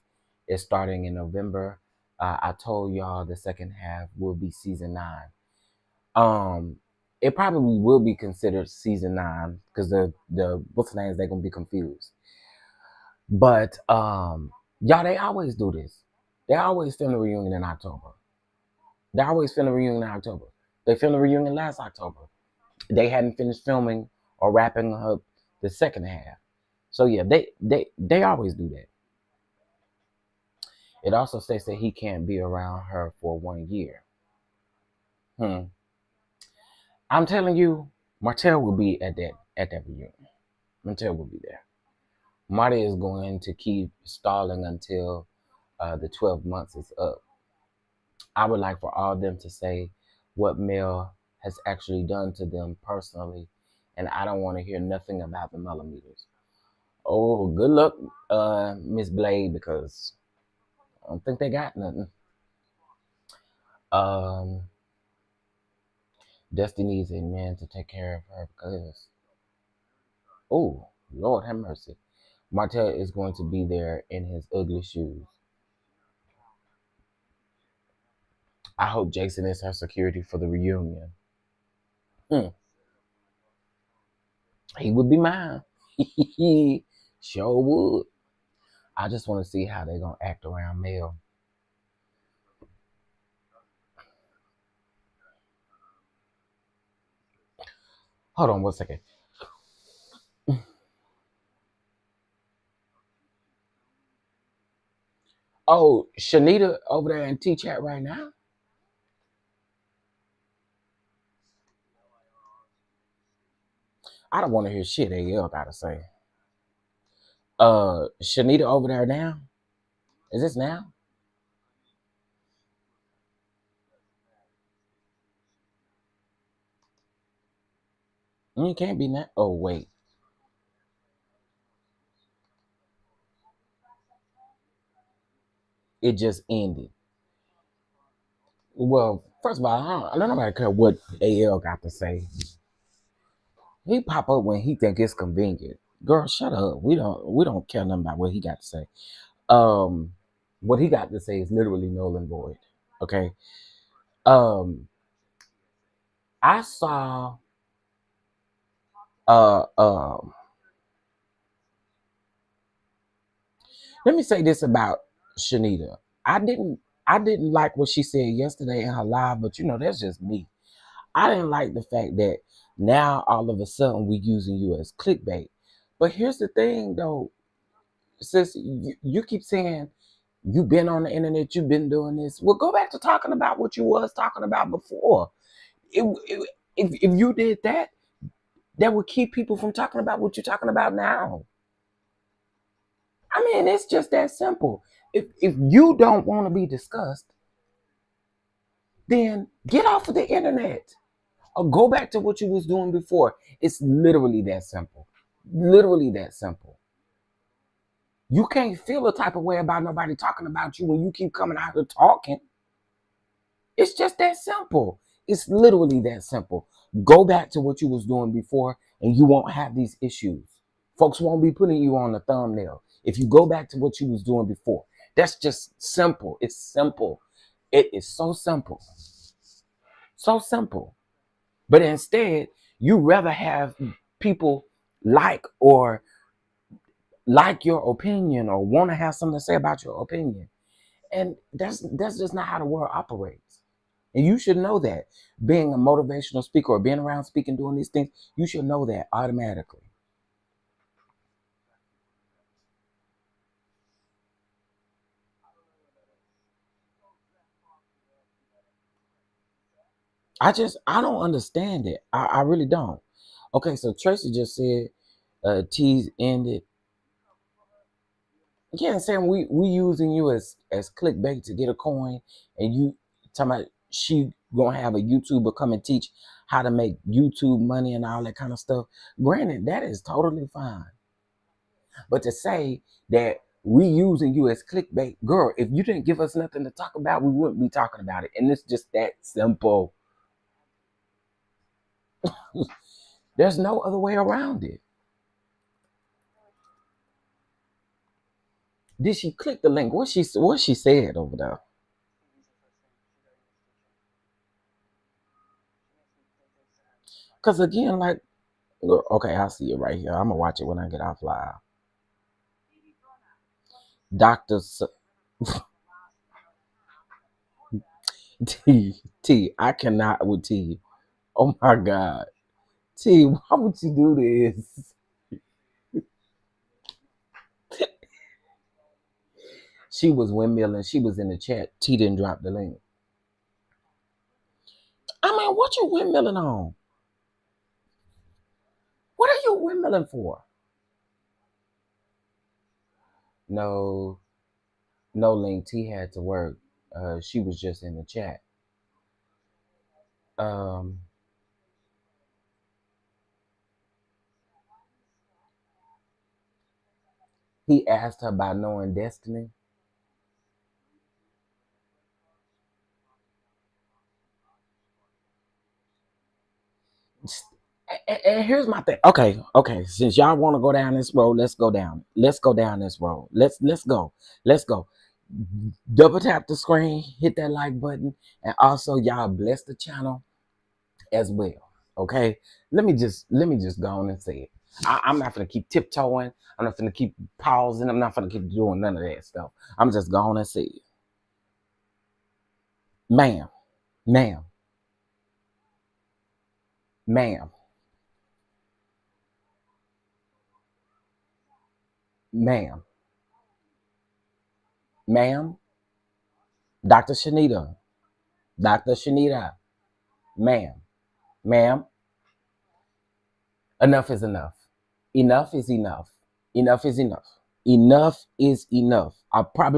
is starting in November? I told y'all the second half will be season 9. It probably will be considered season 9 because the what's the names they're gonna be confused. But y'all, they always do this. They always film the reunion in October. They always film the reunion in October. They filmed the reunion last October. They hadn't finished filming or wrapping up the second half. So yeah, they always do that. It also states that he can't be around her for 1 year. I'm telling you, Martell will be at that reunion. Martell will be there. Marty is going to keep stalling until the 12 months is up. I would like for all of them to say what Mel has actually done to them personally, and I don't want to hear nothing about the millimeters. Oh, good luck, Miss Blade, because I don't think they got nothing. Um, Dusty needs a man to take care of her because, oh, Lord have mercy. Martell is going to be there in his ugly shoes. I hope Jason is her security for the reunion. Hmm. He would be mine. Sure would. I just want to see how they're going to act around Mel. Hold on 1 second. Oh, Shanita over there in T-Chat right now? I don't want to hear shit AL got to say. Shanita over there now? Is this now? It can't be now. Oh, wait. It just ended. Well, first of all, I don't nobody care what AL got to say. He pop up when he think it's convenient. Girl, shut up. We don't care nothing about what he got to say. Um, what he got to say is literally null and void. Okay. Um, I saw uh um let me say this about Shanita. I didn't I didn't like what she said yesterday in her live, but that's just me. I didn't like the fact that now all of a sudden we using you as clickbait. But here's the thing though, sis, you keep saying you've been on the internet, you've been doing this. Well, go back to talking about what you was talking about before. If you did that, that would keep people from talking about what you're talking about now. I mean, it's just that simple. If you don't want to be discussed, then get off of the internet or go back to what you was doing before. It's literally that simple. Literally that simple. You can't feel a type of way about nobody talking about you when you keep coming out here talking. It's just that simple. It's literally that simple. Go back to what you was doing before and you won't have these issues. Folks won't be putting you on the thumbnail if you go back to what you was doing before. That's just simple. It's simple. It is so simple. So simple. But instead, you rather have people or like your opinion or want to have something to say about your opinion. And that's just not how the world operates. And you should know that. Being a motivational speaker or being around speaking, doing these things, you should know that automatically. I don't understand it. I really don't. Okay, so Tracy just said T's ended. Yeah, saying we using you as clickbait to get a coin, and you talking about she gonna have a YouTuber come and teach how to make YouTube money and all that kind of stuff. Granted, that is totally fine. But to say that we using you as clickbait, girl, if you didn't give us nothing to talk about, we wouldn't be talking about it. And it's just that simple. There's no other way around it. Did she click the link? What she said over there? Because again, like, okay, I see it right here. I'm gonna watch it when I get off live. Doctor T, I cannot with T. Oh my God, T, why would you do this? She was windmilling. She was in the chat. T didn't drop the link. I mean, what you windmilling on? What are you windmilling for? No, no link. T had to work. She was just in the chat. Um, he asked her about knowing destiny. And here's my thing. Okay, okay. Since y'all want to go down this road, let's go down. Let's go down this road. Let's go. Let's go. Double tap the screen, hit that like button, and also y'all bless the channel as well. Okay. Let me just go on and say it. I'm not gonna keep tiptoeing. I'm not gonna keep pausing. I'm not gonna keep doing none of that stuff. I'm just going and say it. Ma'am, ma'am, ma'am, ma'am, ma'am, Dr. Shanita, Dr. Shanita, ma'am, ma'am, enough is enough. Enough is enough. Enough is enough. Enough is enough.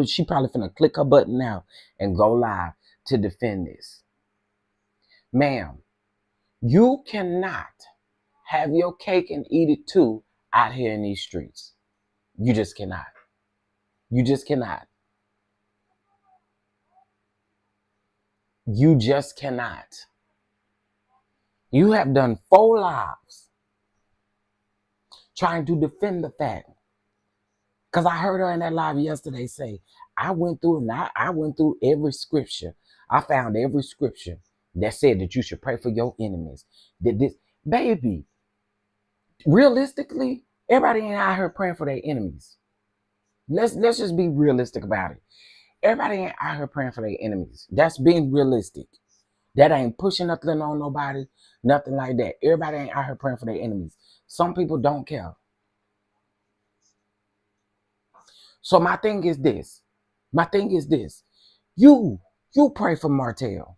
She probably finna click her button now and go live to defend this. Ma'am, you cannot have your cake and eat it too out here in these streets. You just cannot. You just cannot. You just cannot. You have done 4 lives trying to defend the fact. Because I heard her in that live yesterday say, I went through every scripture. I found every scripture that said that you should pray for your enemies. That this baby, realistically, everybody ain't out here praying for their enemies. Let's just be realistic about it. Everybody ain't out here praying for their enemies. That's being realistic. That ain't pushing nothing on nobody, nothing like that. Everybody ain't out here praying for their enemies. Some people don't care. So my thing is this. You pray for Martell.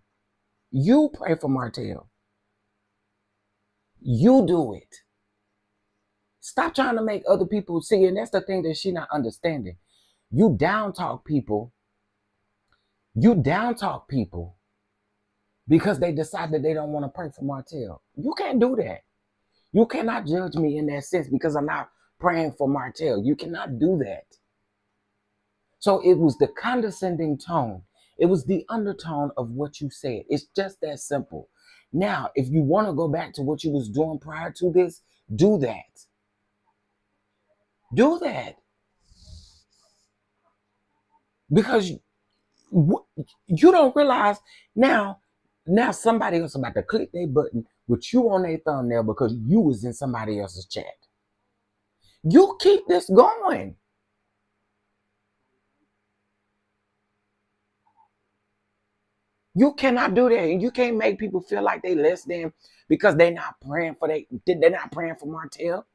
You pray for Martell. You do it. Stop trying to make other people see. And that's the thing that she not understanding. You down talk people. You down talk people because they decide that they don't want to pray for Martell. You can't do that. You cannot judge me in that sense because I'm not praying for Martell. You cannot do that. So it was the condescending tone. It was the undertone of what you said. It's just that simple. Now, if you want to go back to what you was doing prior to this, do that. Do that. Because you don't realize now somebody else about to click their button with you on their thumbnail because you was in somebody else's chat. You keep this going. You cannot do that. And you can't make people feel like they less than because they're not praying for Martell.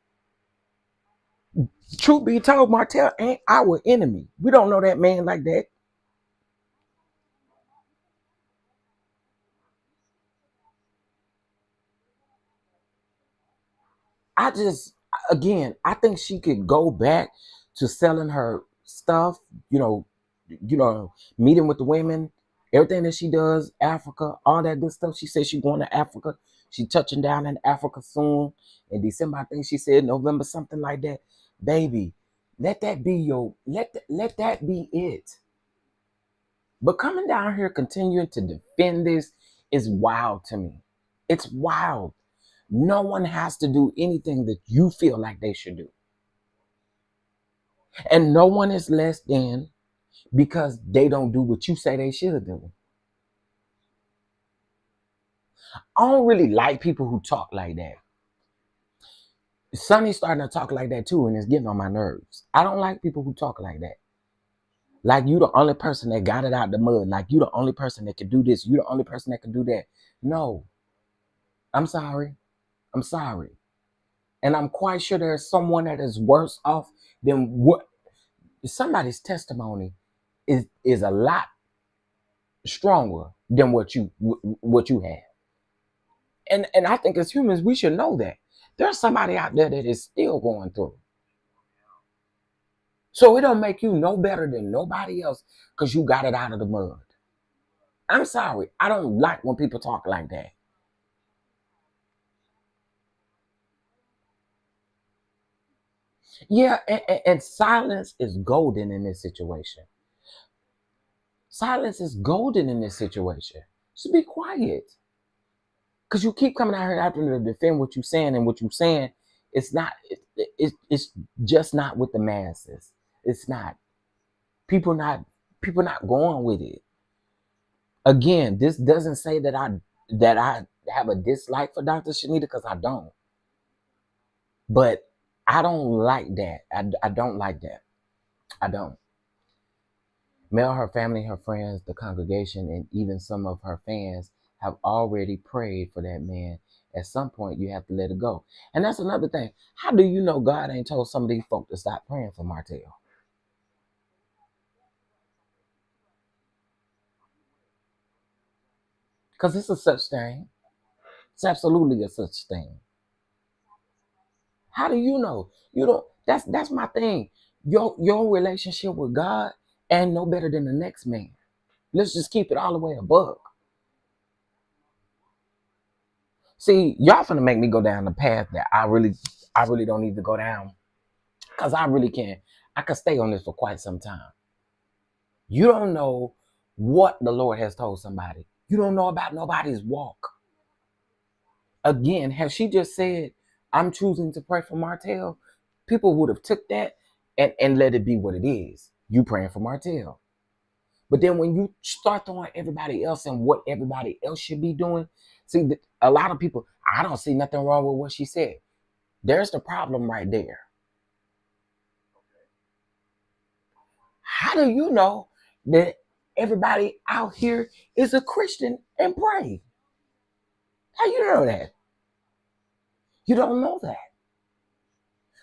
Truth be told, Martell ain't our enemy. We don't know that man like that. I think she could go back to selling her stuff, meeting with the women, everything that she does, Africa, all that good stuff. She said she going to Africa. She touching down in Africa soon in December. I think she said November, something like that. Baby, let that be let that be it. But coming down here continuing to defend this is wild to me. It's wild. No one has to do anything that you feel like they should do. And no one is less than because they don't do what you say they should do. I don't really like people who talk like that. Sonny's starting to talk like that too, and it's getting on my nerves. I don't like people who talk like that. Like you the only person that got it out the mud. Like you the only person that can do this. You the only person that can do that. No. I'm sorry. I'm sorry. And I'm quite sure there's someone that is worse off than what somebody's testimony is a lot stronger than what you have. And I think as humans we should know that there's somebody out there that is still going through. So it don't make you no better than nobody else because you got it out of the mud. I'm sorry. I don't like when people talk like that. Yeah, and silence is golden in this situation. Silence is golden in this situation. So be quiet. Because you keep coming out here after to defend what you're saying, and what you're saying, it's not, it's just not with the masses. It's not. People not people not going with it. Again, this doesn't say that I have a dislike for Dr. Shanita, because I don't. But I don't like that. I don't like that. I don't. Mel, her family, her friends, the congregation, and even some of her fans have already prayed for that man. At some point, you have to let it go. And that's another thing. How do you know God ain't told some of these folk to stop praying for Martell? Because it's a such thing. It's absolutely a such thing. How do you know? You don't. That's my thing. Your relationship with God ain't no better than the next man. Let's just keep it all the way above. See, y'all finna make me go down the path that I really don't need to go down. Cause I really can. I could stay on this for quite some time. You don't know what the Lord has told somebody. You don't know about nobody's walk. Again, have she just said, I'm choosing to pray for Martell? People would have took that and let it be what it is. You praying for Martell. But then when you start throwing everybody else and what everybody else should be doing, see, a lot of people, I don't see nothing wrong with what she said. There's the problem right there. How do you know that everybody out here is a Christian and pray? How you know that? You don't know that.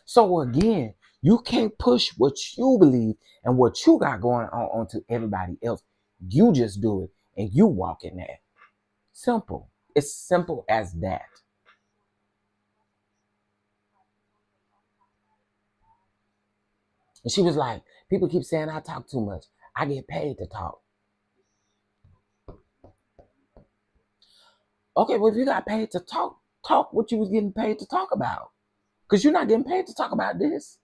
So again, you can't push what you believe and what you got going on onto everybody else. You just do it and you walk in that. Simple. It's simple as that. And she was like, people keep saying I talk too much. I get paid to talk. Okay, well, if you got paid to talk, talk what you was getting paid to talk about. Because you're not getting paid to talk about this.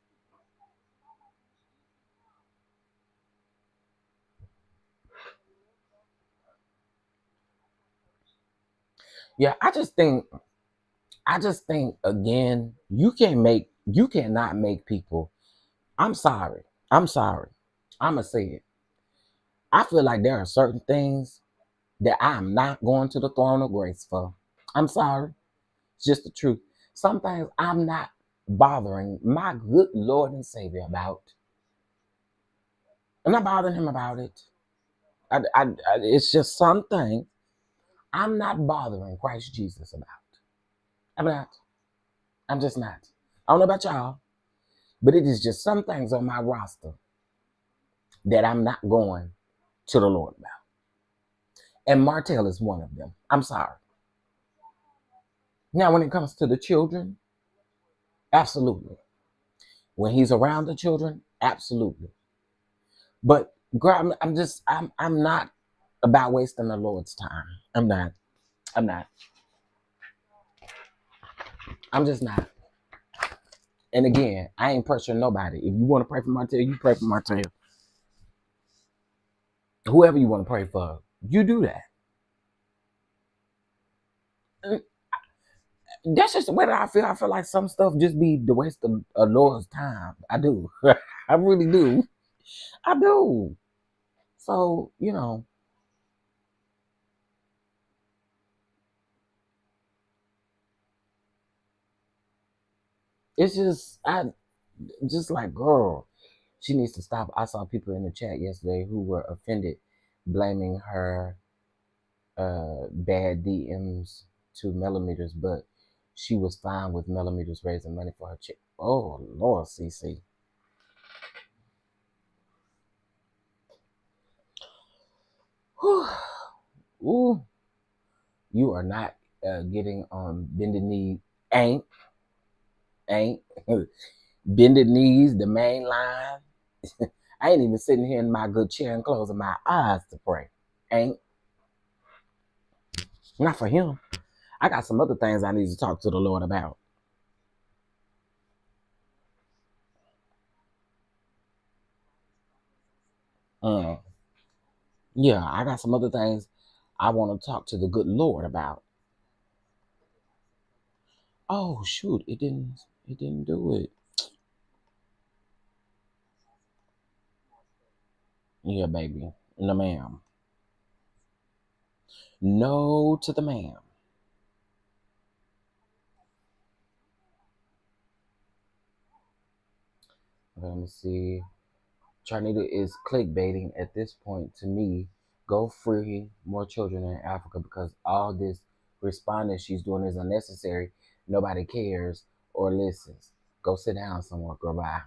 Yeah, I just think again, you cannot make people. I'm sorry. I'm sorry. I'ma say it. I feel like there are certain things that I'm not going to the throne of grace for. I'm sorry. It's just the truth. Some things I'm not bothering my good Lord and Savior about. I'm not bothering him about it. It's just something I'm not bothering Christ Jesus about. I'm not. I'm just not. I don't know about y'all, but it is just some things on my roster that I'm not going to the Lord about. And Martell is one of them. I'm sorry. Now, when it comes to the children, absolutely. When he's around the children, absolutely. But girl, I'm not about wasting the Lord's time. I'm not. I'm not. I'm just not. And again, I ain't pressuring nobody. If you want to pray for Martell, you pray for Martell. Whoever you want to pray for, you do that. And that's just the way that I feel. I feel like some stuff just be the waste of a Lord's time. I do. I really do. I do. So, it's just like, girl, she needs to stop. I saw people in the chat yesterday who were offended, blaming her bad DMs to millimeters, but she was fine with millimeters raising money for her chick. Oh Lord, CC. Whew. Ooh, you are not getting on bended knee. Ain't bended knees. The main line. I ain't even sitting here in my good chair and closing my eyes to pray. Ain't not for him. I got some other things I need to talk to the Lord about. Mm. Yeah, I got some other things I want to talk to the good Lord about. Oh shoot, it didn't do it. Yeah, baby. No ma'am. No to the ma'am. Let me see. Charnita is clickbaiting at this point to me. Go free more children in Africa because all this responding she's doing is unnecessary. Nobody cares or listens. Go sit down somewhere, girl. Bye.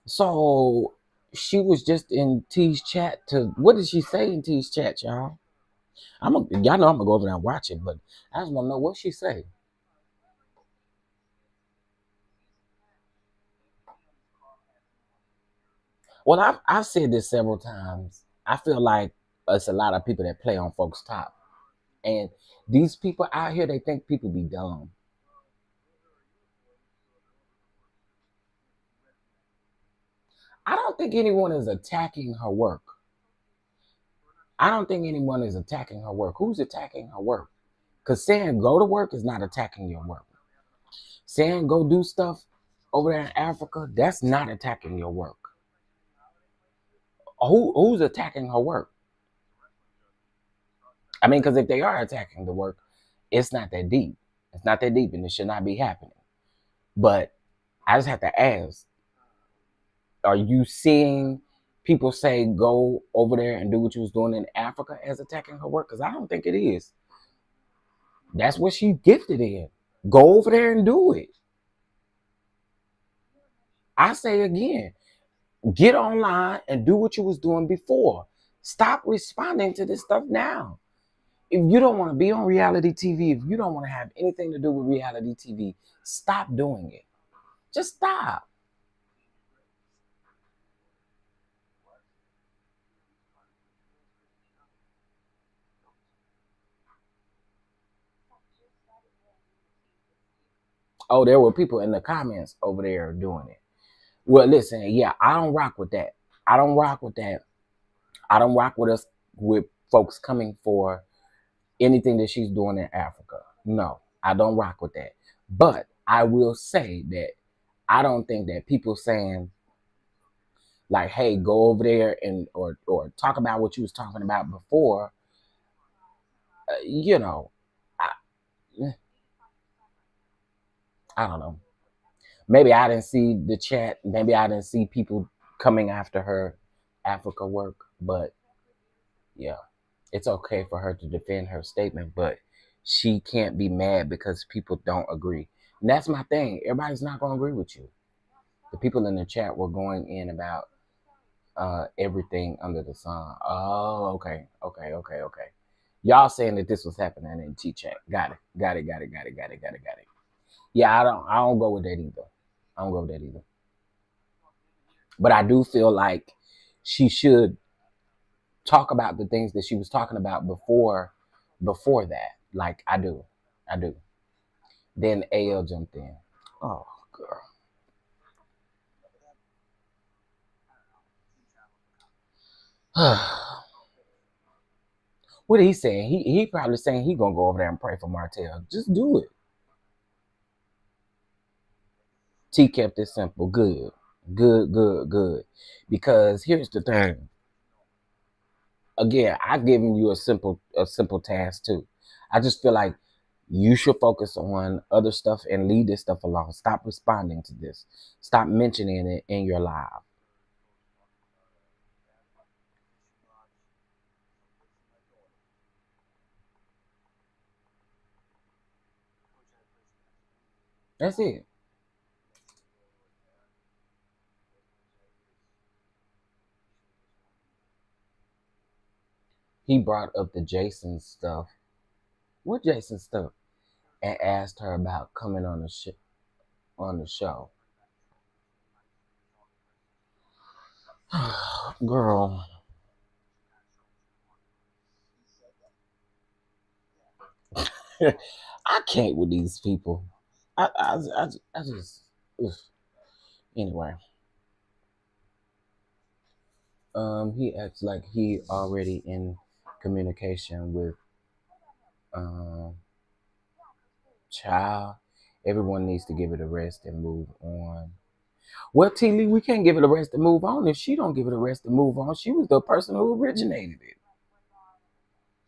So she was just in T's chat to what did she say in T's chat, y'all? Y'all know I'm gonna go over there and watch it, but I just wanna know what she say. Well, I've said this several times. I feel like it's a lot of people that play on folks' top. And these people out here, they think people be dumb. I don't think anyone is attacking her work. I don't think anyone is attacking her work. Who's attacking her work? Because saying go to work is not attacking your work. Saying go do stuff over there in Africa, that's not attacking your work. Who's attacking her work? I mean, because if they are attacking the work, it's not that deep. It's not that deep, and it should not be happening. But I just have to ask: are you seeing people say go over there and do what you was doing in Africa as attacking her work? Because I don't think it is. That's what she gifted in. Go over there and do it. I say again, get online and do what you was doing before. Stop responding to this stuff now. If you don't want to be on reality TV, if you don't want to have anything to do with reality TV, stop doing it. Just stop. Oh, there were people in the comments over there doing it. Well, listen, yeah, I don't rock with that. I don't rock with that. I don't rock with us with folks coming for anything that she's doing in Africa. No, I don't rock with that. But I will say that I don't think that people saying like, "Hey, go over there and or talk about what you was talking about before," you know, I, I don't know. Maybe I didn't see the chat. Maybe I didn't see people coming after her Africa work. But yeah, it's okay for her to defend her statement, but she can't be mad because people don't agree. And that's my thing. Everybody's not going to agree with you. The people in the chat were going in about everything under the sun. Oh, okay. Y'all saying that this was happening in T chat. Got it. Yeah, I don't go with that either. I don't go with that either. But I do feel like she should talk about the things that she was talking about before that. Like I do. I do. Then AL jumped in. Oh girl. What he saying? He probably saying he gonna go over there and pray for Martell. Just do it. T kept it simple. Good. Because here's the thing. Again, I've given you a simple task too. I just feel like you should focus on other stuff and leave this stuff alone. Stop responding to this. Stop mentioning it in your live. That's it. He brought up the Jason stuff. What Jason stuff? And asked her about coming on the show. Girl, I can't with these people. I just ugh. Anyway. He acts like he already in communication with um child. Everyone needs to give it a rest and move on. Well, T Lee, we can't give it a rest and move on if she don't give it a rest and move on. She was the person who originated it.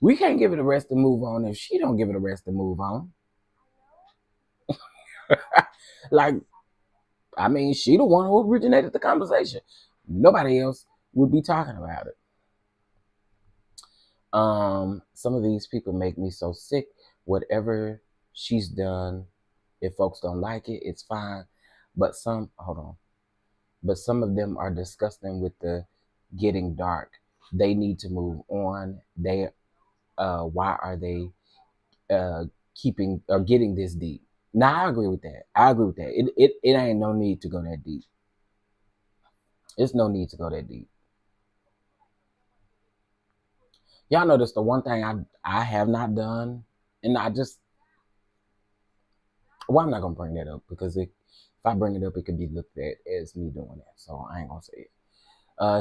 We can't give it a rest and move on if she don't give it a rest and move on. Like, I mean, she the one who originated the conversation. Nobody else would be talking about it. Some of these people make me so sick. Whatever she's done, if folks don't like it, it's fine. But some, hold on. But some of them are disgusting with the getting dark. They need to move on. Why are they uh keeping or getting this deep? Now I agree with that. I agree with that. It ain't no need to go that deep. It's no need to go that deep. Y'all know that's the one thing I have not done, and I just well, I'm not gonna bring that up because if I bring it up, it could be looked at as me doing that. So I ain't gonna say it. I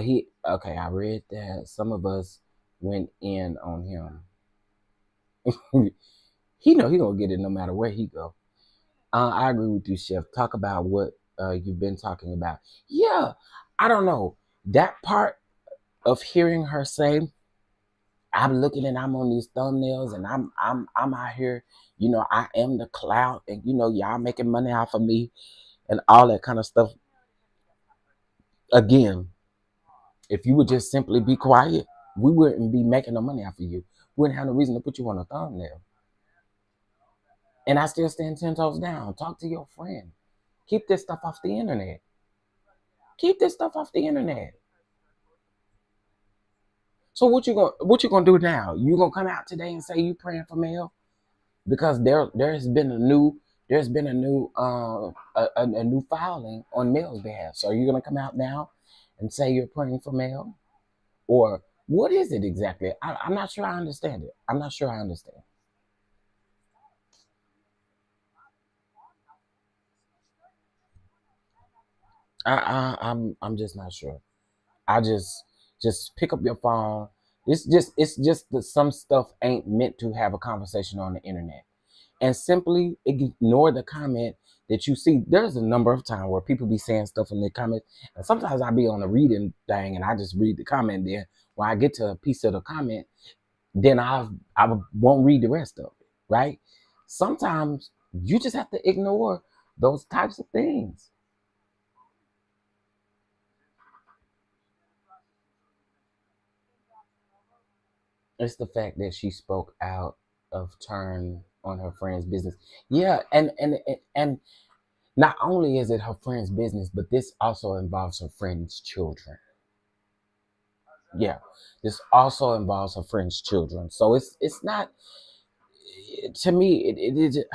read that some of us went in on him. He know he gonna get it no matter where he go. I agree with you, Chef. Talk about what you've been talking about. Yeah, I don't know that part of hearing her say, "I'm looking and I'm on these thumbnails and I'm out here. You know, I am the clout, and you know, y'all making money off of me and all that kind of stuff." Again, if you would just simply be quiet, we wouldn't be making no money off of you. We wouldn't have no reason to put you on a thumbnail. And I still stand 10 toes down. Talk to your friend. Keep this stuff off the internet. Keep this stuff off the internet. So what you gonna do now? You gonna come out today and say you praying for Mel? Because there's been a new a new filing on Mel's behalf. So are you gonna come out now and say you're praying for Mel? Or what is it exactly? I'm not sure I understand it. I'm not sure I understand. I'm just not sure. I just pick up your phone. It's just that some stuff ain't meant to have a conversation on the internet. And simply ignore the comment that you see. There's a number of times where people be saying stuff in the comments, and sometimes I be on a reading thing and I just read the comment there. When I get to a piece of the comment, then I won't read the rest of it, right? Sometimes you just have to ignore those types of things. It's the fact that she spoke out of turn on her friend's business. Yeah, and not only is it her friend's business, but this also involves her friend's children. Yeah, this also involves her friend's children. So it's not to me. It is.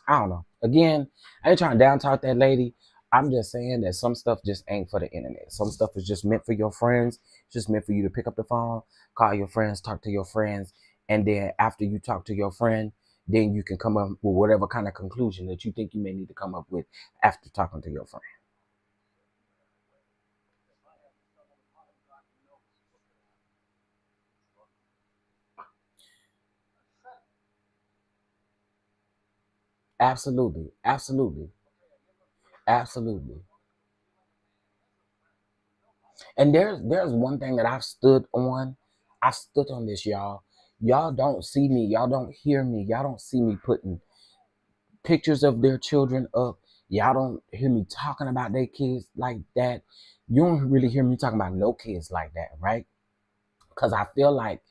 I don't know. Again, I ain't trying to down talk that lady. I'm just saying that some stuff just ain't for the internet. Some stuff is just meant for your friends. It's just meant for you to pick up the phone, call your friends, talk to your friends, and then after you talk to your friend, then you can come up with whatever kind of conclusion that you think you may need to come up with after talking to your friend. Absolutely, absolutely, absolutely. And there's one thing that I've stood on. I've stood on this, y'all. Y'all don't see me. Y'all don't hear me. Y'all don't see me putting pictures of their children up. Y'all don't hear me talking about their kids like that. You don't really hear me talking about no kids like that, right? Because I feel like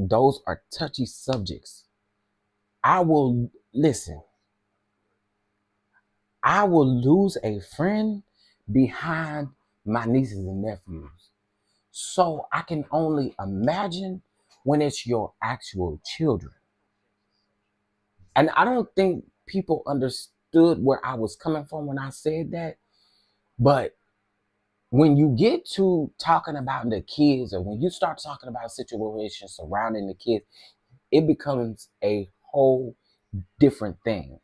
those are touchy subjects. I will listen. I will lose a friend behind my nieces and nephews. So I can only imagine when it's your actual children. And I don't think people understood where I was coming from when I said that. But when you get to talking about the kids, or when you start talking about situations surrounding the kids, it becomes a whole different thing.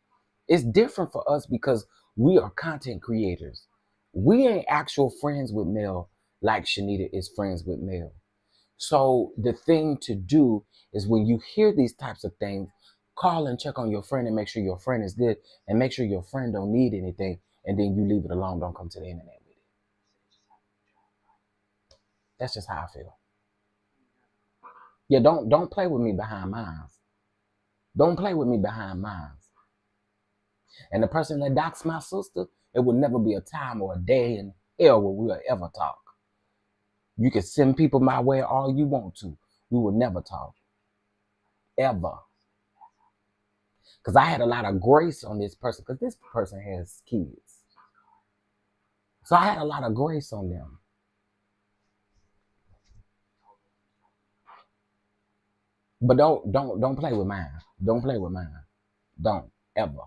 It's different for us because we are content creators. We ain't actual friends with Mel like Shanita is friends with Mel. So the thing to do is when you hear these types of things, call and check on your friend and make sure your friend is good and make sure your friend don't need anything, and then you leave it alone. Don't come to the internet with it. That's just how I feel. Yeah, don't play with me behind mines. Don't play with me behind mines. And the person that doxed my sister, it will never be a time or a day in hell where we'll ever talk. You can send people my way all you want to. We will never talk. Ever. Because I had a lot of grace on this person, because this person has kids. So I had a lot of grace on them. But don't play with mine. Don't play with mine. Don't ever.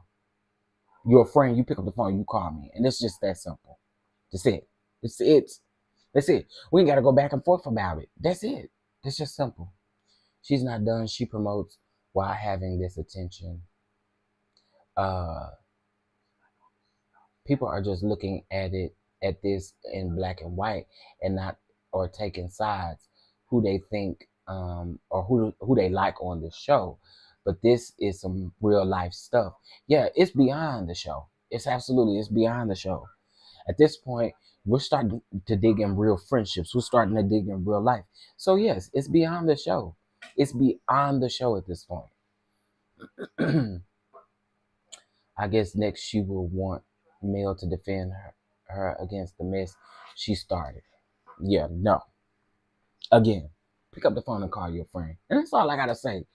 You're a friend, you pick up the phone, you call me. And it's just that simple. That's it. It's it. That's it. We ain't gotta go back and forth about it. That's it. It's just simple. She's not done. She promotes while having this attention. Uh People are just looking at this in black and white, and not, or taking sides, who they think or who they like on the show. But this is some real life stuff. Yeah, it's beyond the show. It's beyond the show. At this point, we're starting to dig in real friendships. We're starting to dig in real life. So yes, it's beyond the show. It's beyond the show at this point. I guess next she will want Mel to defend her against the mess she started. Yeah, no. Again, pick up the phone and call your friend. And that's all I gotta say.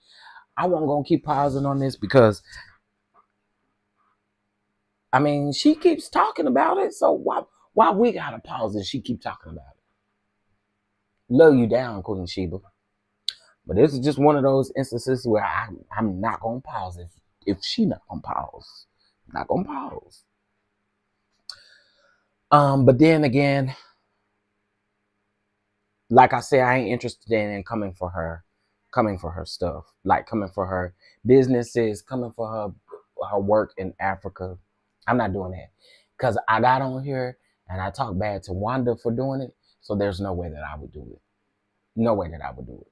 I wasn't gonna keep pausing on this because I mean she keeps talking about it. So why we gotta pause and she keep talking about it? Love you down, Queen Sheba. But this is just one of those instances where I'm not gonna pause if she not gonna pause. Not gonna pause. But then again, like I said, I ain't interested in coming for her stuff, like coming for her businesses, coming for her work in Africa. I'm not doing that because I got on here and I talked bad to Wanda for doing it. So there's no way that I would do it. No way that I would do it.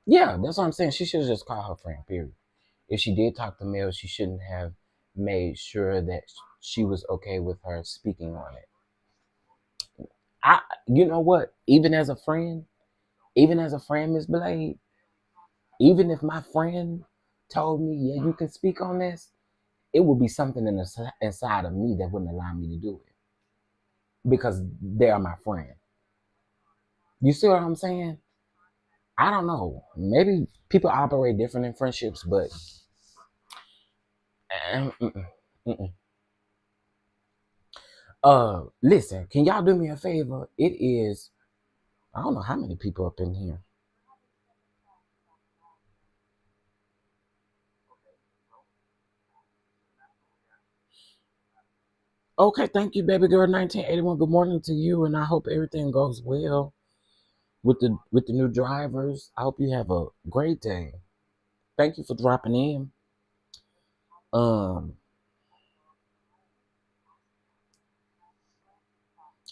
Yeah, that's what I'm saying. She should just call her friend. Period. If she did talk to Mel, she shouldn't have made sure that she was okay with her speaking on it. You know what? Even as a friend, Miss Blade, even if my friend told me, yeah, you can speak on this, it would be something inside of me that wouldn't allow me to do it because they are my friend. You see what I'm saying? I don't know. Maybe people operate different in friendships, but mm-mm, mm-mm. Listen, can y'all do me a favor? It is, I don't know how many people up in here. Okay, thank you, baby girl 1981. Good morning to you, and I hope everything goes well with the new drivers. I hope you have a great day. Thank you for dropping in. Um,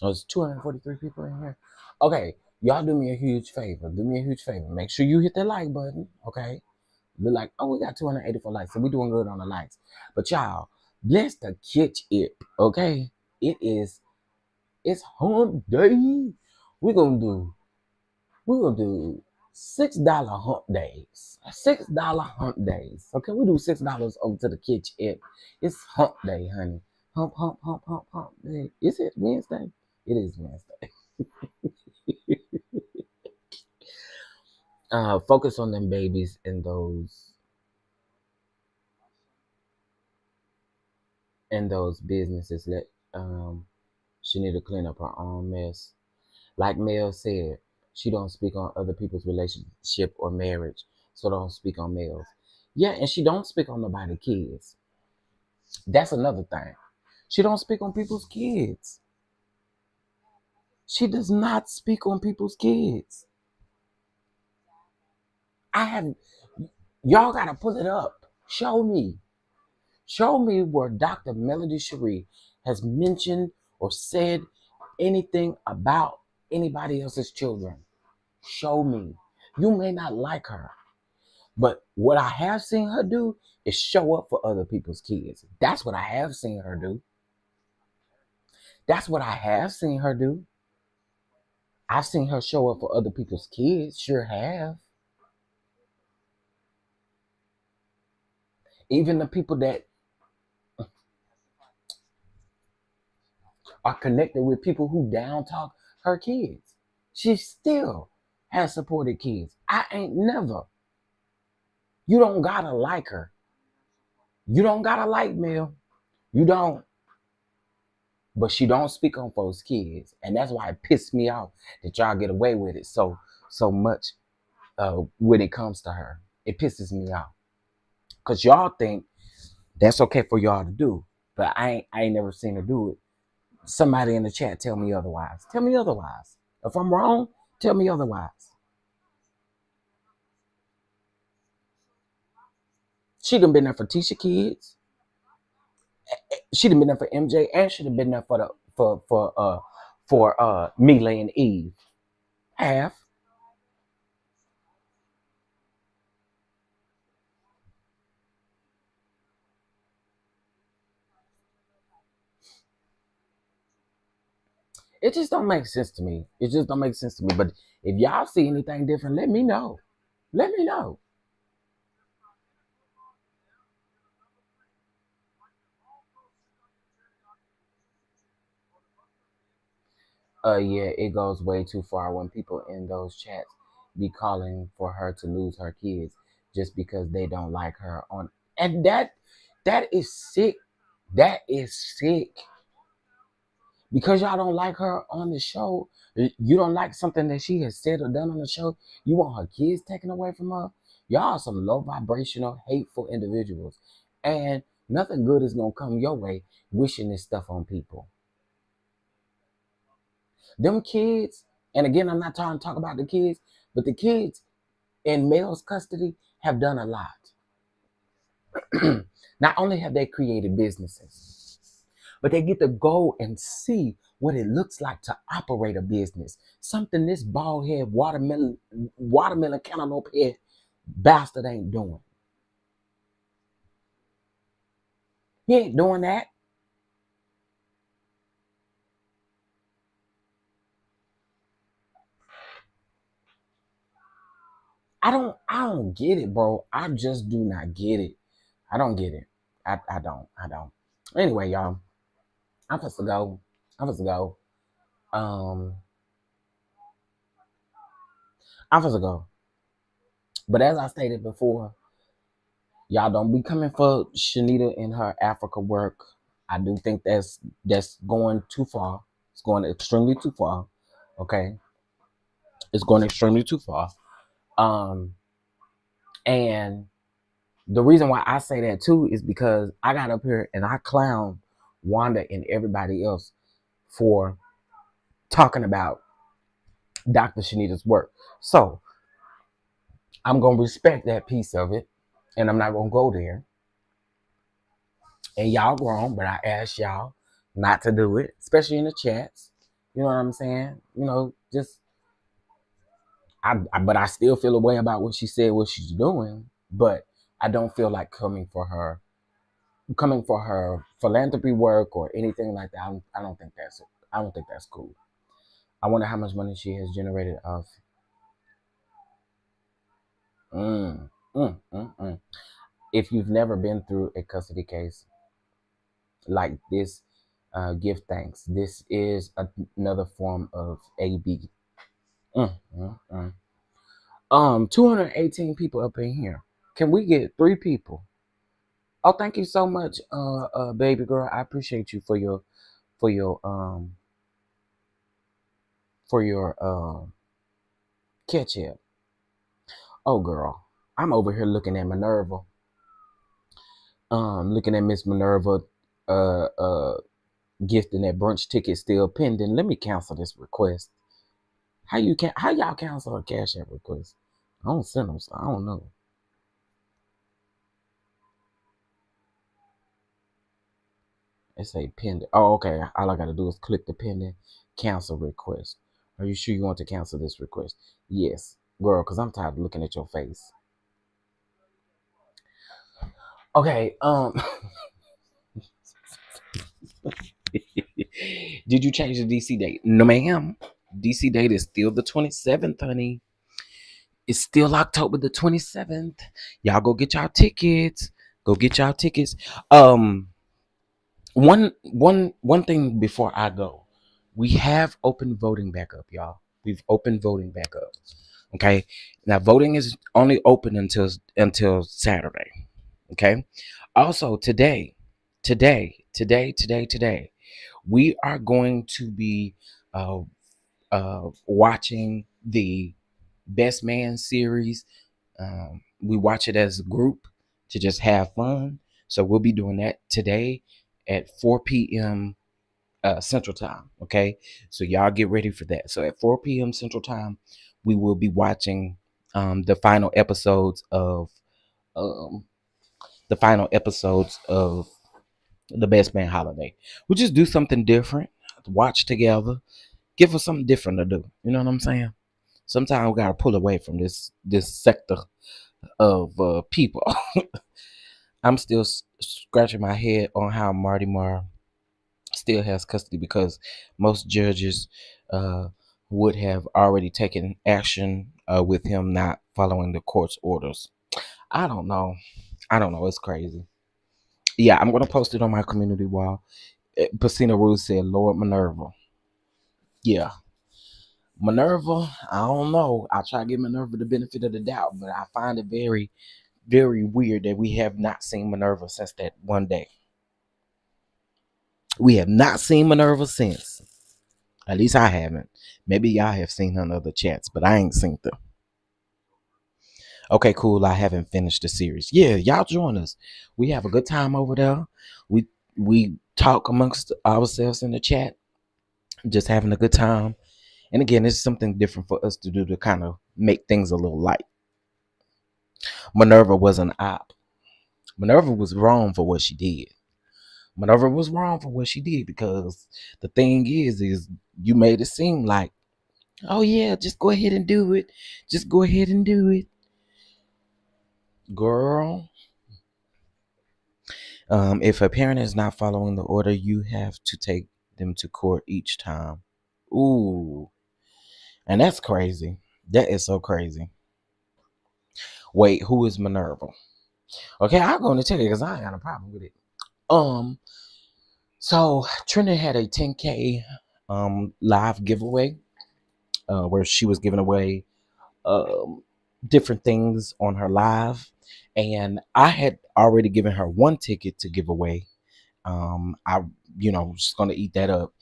there's 243 people in here. Okay, y'all do me a huge favor. Do me a huge favor. Make sure you hit that like button. Okay, they're like, oh, we got 284 likes, so we doing good on the likes. But y'all, let's to catch it. Okay, it's hump day. We're gonna do $6 hump days. $6 hump days. Okay, we do $6 over to the kitchen. It's hump day, honey. Hump, hump, hump, hump, hump day. Is it Wednesday? It is Wednesday. Focus on them babies and those businesses. Let she need to clean up her own mess. Like Mel said, she don't speak on other people's relationship or marriage, so don't speak on Mel's. Yeah, and she don't speak on nobody's kids. That's another thing. She don't speak on people's kids. She does not speak on people's kids. I have, y'all gotta pull it up. Show me. Show me where Dr. Melodyshari has mentioned or said anything about anybody else's children. Show me. You may not like her, but what I have seen her do is show up for other people's kids. That's what I have seen her do. That's what I have seen her do. I've seen her show up for other people's kids. Sure have. Even the people that are connected with people who down talk her kids. She still has supported kids. I ain't never. You don't gotta like her. You don't gotta like Mel. You don't. But she don't speak on folks' kids. And that's why it pissed me off that y'all get away with it so much when it comes to her. It pisses me off. Because y'all think that's okay for y'all to do. But I ain't never seen her do it. Somebody in the chat tell me otherwise. Tell me otherwise. If I'm wrong, tell me otherwise. She done been there for Tisha kids. She done been there for MJ, and she done been there for Mila and Eve. Half. It just don't make sense to me. It just don't make sense to me. But if y'all see anything different, let me know. Let me know. Yeah, it goes way too far when people in those chats be calling for her to lose her kids just because they don't like her on, and that is sick. That is sick. Because y'all don't like her on the show, you don't like something that she has said or done on the show, you want her kids taken away from her. Y'all are some low vibrational, hateful individuals. And nothing good is gonna come your way wishing this stuff on people. Them kids, and again, I'm not trying to talk about the kids, but the kids in Mel's custody have done a lot. Not only have they created businesses, but they get to go and see what it looks like to operate a business. Something this bald head watermelon cantaloupe head bastard ain't doing. He ain't doing that. I don't get it, bro. I just do not get it. I don't get it. I don't. Anyway, y'all, I'm supposed to go. I'm supposed to go. Um, I'm supposed to go. But as I stated before, y'all don't be coming for Shanita in her Africa work. I do think that's going too far. It's going extremely too far. Okay, it's going extremely too far. Um, and the reason why I say that too is because I got up here and I clown Wanda and everybody else for talking about Dr. Shanita's work. So I'm gonna respect that piece of it, and I'm not gonna go there. And y'all grown, but I asked y'all not to do it, especially in the chats. You know what I'm saying? You know, just but I still feel a way about what she said, what she's doing. But I don't feel like coming for her philanthropy work or anything like that. I don't think that's cool. I wonder how much money she has generated off. Mm, mm. If you've never been through a custody case like this, give thanks. This is another form of AB. 218 people up in here. Can we get 3 people? Oh, thank you so much, baby girl. I appreciate you for your for your catch up. Oh, girl, I'm over here looking at Minerva. Looking at Miss Minerva, uh, uh, Gifting that brunch ticket still pending. Let me cancel this request. How y'all cancel a Cash App request? I don't send them, so I don't know. It say pending. Oh, okay. All I gotta do is click the pending cancel request. Are you sure you want to cancel this request? Yes, girl, because I'm tired of looking at your face. Okay, did you change the DC date? No, ma'am. DC date is still the 27th, honey. It's still October the 27th. Y'all go get y'all tickets. Go get y'all tickets. One thing before I go. We have open voting back up, y'all. We've opened voting back up. Okay. Now voting is only open until Saturday. Okay. Also today, we are going to be uh watching the Best Man series. We watch it as a group to just have fun. So we'll be doing that today at 4 p.m. Central Time. Okay, so y'all get ready for that. So at 4 p.m. Central Time, we will be watching the final episodes of um, the Best Man Holiday. We'll just do something different. Watch together. Give us something different to do. You know what I'm saying? Sometimes we gotta pull away from this sector of people. I'm still scratching my head on how Marty Marr still has custody because most judges uh, would have already taken action with him not following the court's orders. I don't know. I don't know. It's crazy. Yeah, I'm gonna post it on my community wall. Pacina Rose said, "Lord Minerva." Yeah, Minerva. I don't know. I try to give Minerva the benefit of the doubt, but I find it very, very weird that we have not seen Minerva since that one day. We have not seen Minerva since. At least I haven't. Maybe y'all have seen her in other chats, but I ain't seen them. Okay, cool. I haven't finished the series. Yeah, y'all join us. We have a good time over there. We we talk amongst ourselves in the chat, just having a good time. And again, it's something different for us to do to kind of make things a little light. Minerva was an op. Minerva was wrong for what she did. Minerva was wrong for what she did because the thing is you made it seem like, oh yeah, just go ahead and do it. Just go ahead and do it. Girl, if a parent is not following the order, you have to take them to court each time. Ooh, and that's crazy. That is so crazy. Wait, who is Minerva? Okay, I'm going to tell you because I ain't got a problem with it. Um, so Trina had a 10K live giveaway where she was giving away um different things on her live, and I had already given her one ticket to give away. I just gonna eat that up,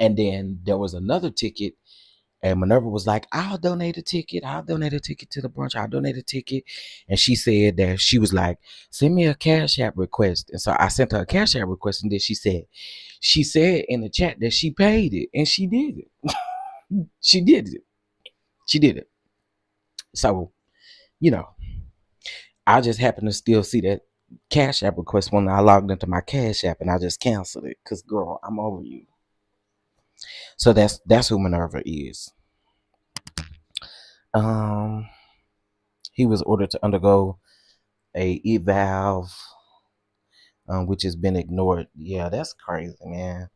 and then there was another ticket. And Minerva was like, I'll donate a ticket. I'll donate a ticket to the brunch. I'll donate a ticket. And she said that she was like, send me a Cash App request. And so I sent her a Cash App request. And then she said in the chat that she paid it. And she did it. She did it. She did it. So, you know, I just happened to still see that Cash App request when I logged into my Cash App and I just canceled it. Cause girl, I'm over you. So that's who Minerva is. Um, he was ordered to undergo a eval, which has been ignored. Yeah, that's crazy, man.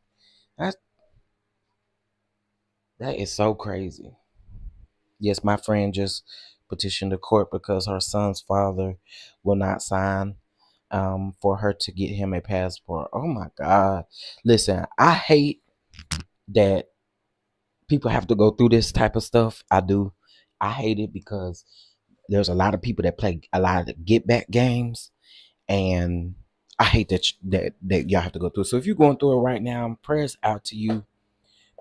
That that is so crazy. Yes, my friend just petitioned the court because her son's father will not sign for her to get him a passport. Oh my God! Listen, I hate that people have to go through this type of stuff. I do. I hate it because there's a lot of people that play a lot of the get back games, and I hate that y'all have to go through. So if you're going through it right now, prayers out to you,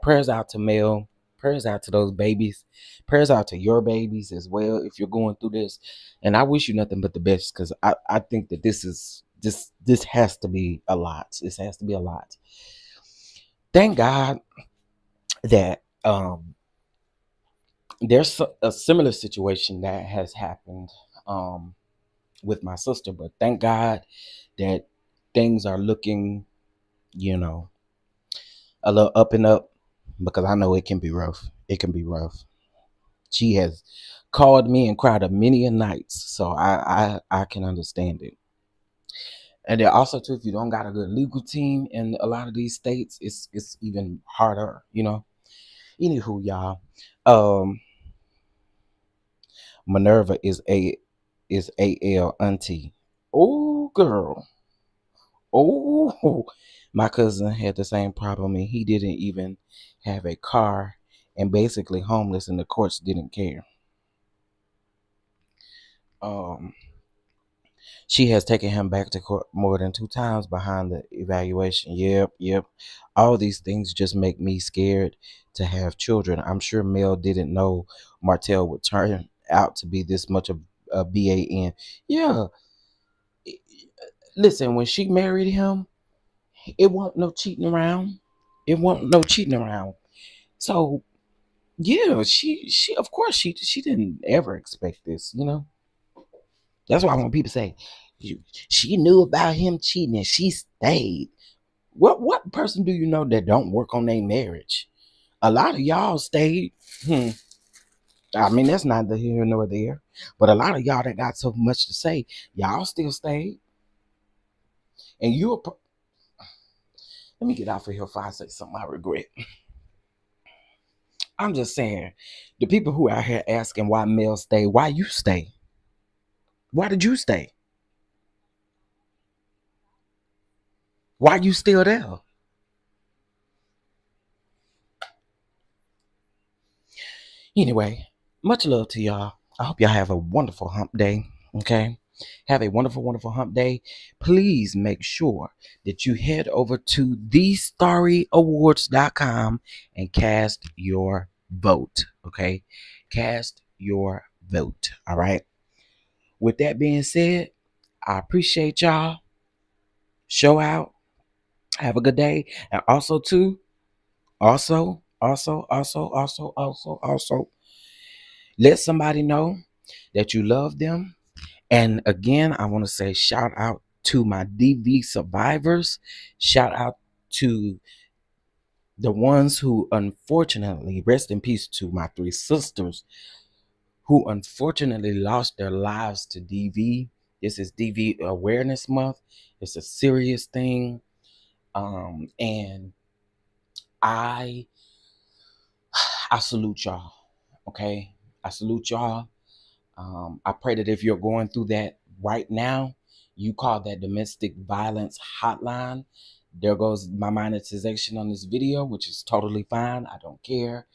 prayers out to Mel, prayers out to those babies, prayers out to your babies as well. If you're going through this, and I wish you nothing but the best because I think that this has to be a lot. This has to be a lot. Thank God that there's a similar situation that has happened um, with my sister, but thank God that things are looking, you know, a little up and up, because I know it can be rough. It can be rough. She has called me and cried a many a nights, so I can understand it. And then also too, if you don't got a good legal team in a lot of these states, it's even harder, you know. Anywho, y'all, um, Minerva is AL auntie. Oh girl, oh, my cousin had the same problem, and he didn't even have a car, and basically homeless, and the courts didn't care. Um, She has taken him back to court more than 2 times behind the evaluation. Yep, yep. All these things just make me scared to have children. I'm sure Mel didn't know Martell would turn out to be this much of a BAN. Yeah. Listen, when she married him, it wasn't no cheating around. It wasn't no cheating around. So yeah, she of course she didn't ever expect this, you know. That's why when people say she knew about him cheating and she stayed. What person do you know that don't work on their marriage? A lot of y'all stayed. Hmm. I mean, that's neither here nor there. But a lot of y'all that got so much to say, y'all still stayed. And let me get out of here before I say something I regret. I'm just saying, the people who out here asking why Mel stay, why you stay? Why did you stay? Why you still there? Anyway, much love to y'all. I hope y'all have a wonderful hump day. Okay. Have a wonderful, wonderful hump day. Please make sure that you head over to thestarryawards.com and cast your vote. Okay. Cast your vote. All right. With that being said, I appreciate y'all. Show out. Have a good day. And also, too, also, let somebody know that you love them. And again, I want to say shout out to my DV survivors. Shout out to the ones who unfortunately, rest in peace to my 3 sisters who unfortunately lost their lives to DV. This is DV Awareness Month. It's a serious thing. And I I salute y'all. Okay. I salute y'all. I pray that if you're going through that right now, you call that domestic violence hotline. There goes my monetization on this video, which is totally fine. I don't care.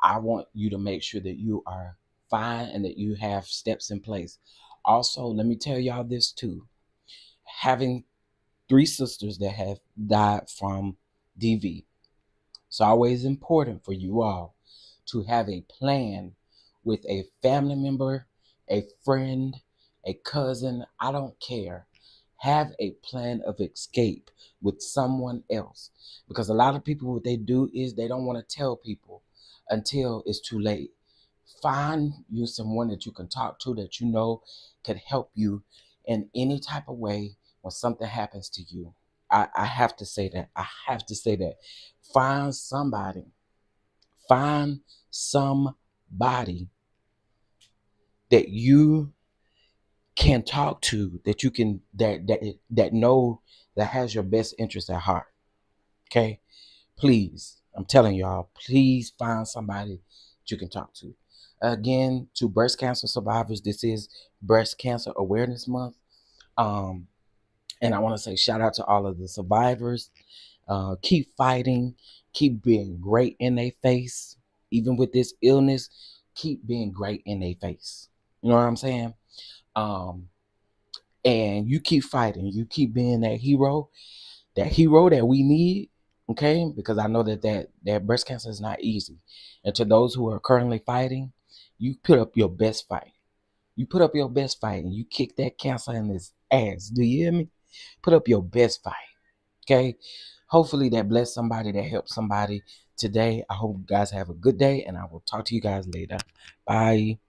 I want you to make sure that you are fine and that you have steps in place. Also, let me tell y'all this too. Having 3 sisters that have died from DV, it's always important for you all to have a plan with a family member, a friend, a cousin, I don't care. Have a plan of escape with someone else. Because a lot of people, what they do is they don't want to tell people until it's too late. Find you someone that you can talk to that you know can help you in any type of way when something happens to you. I have to say that. I have to say that. Find somebody. Find somebody that you can talk to, that you can that know, that has your best interest at heart. Okay? Please, I'm telling y'all, please find somebody that you can talk to. Again, to breast cancer survivors, this is Breast Cancer Awareness Month. Um, and I want to say shout out to all of the survivors. Keep fighting, keep being great in their face. Even with this illness, keep being great in their face. You know what I'm saying? Um, and you keep fighting, you keep being that hero that we need. Okay, because I know that breast cancer is not easy. And to those who are currently fighting, you put up your best fight. You put up your best fight and you kick that cancer in his ass. Do you hear me? Put up your best fight. Okay. hopefully that blessed somebody, that helped somebody today. I hope you guys have a good day, and I will talk to you guys later. Bye.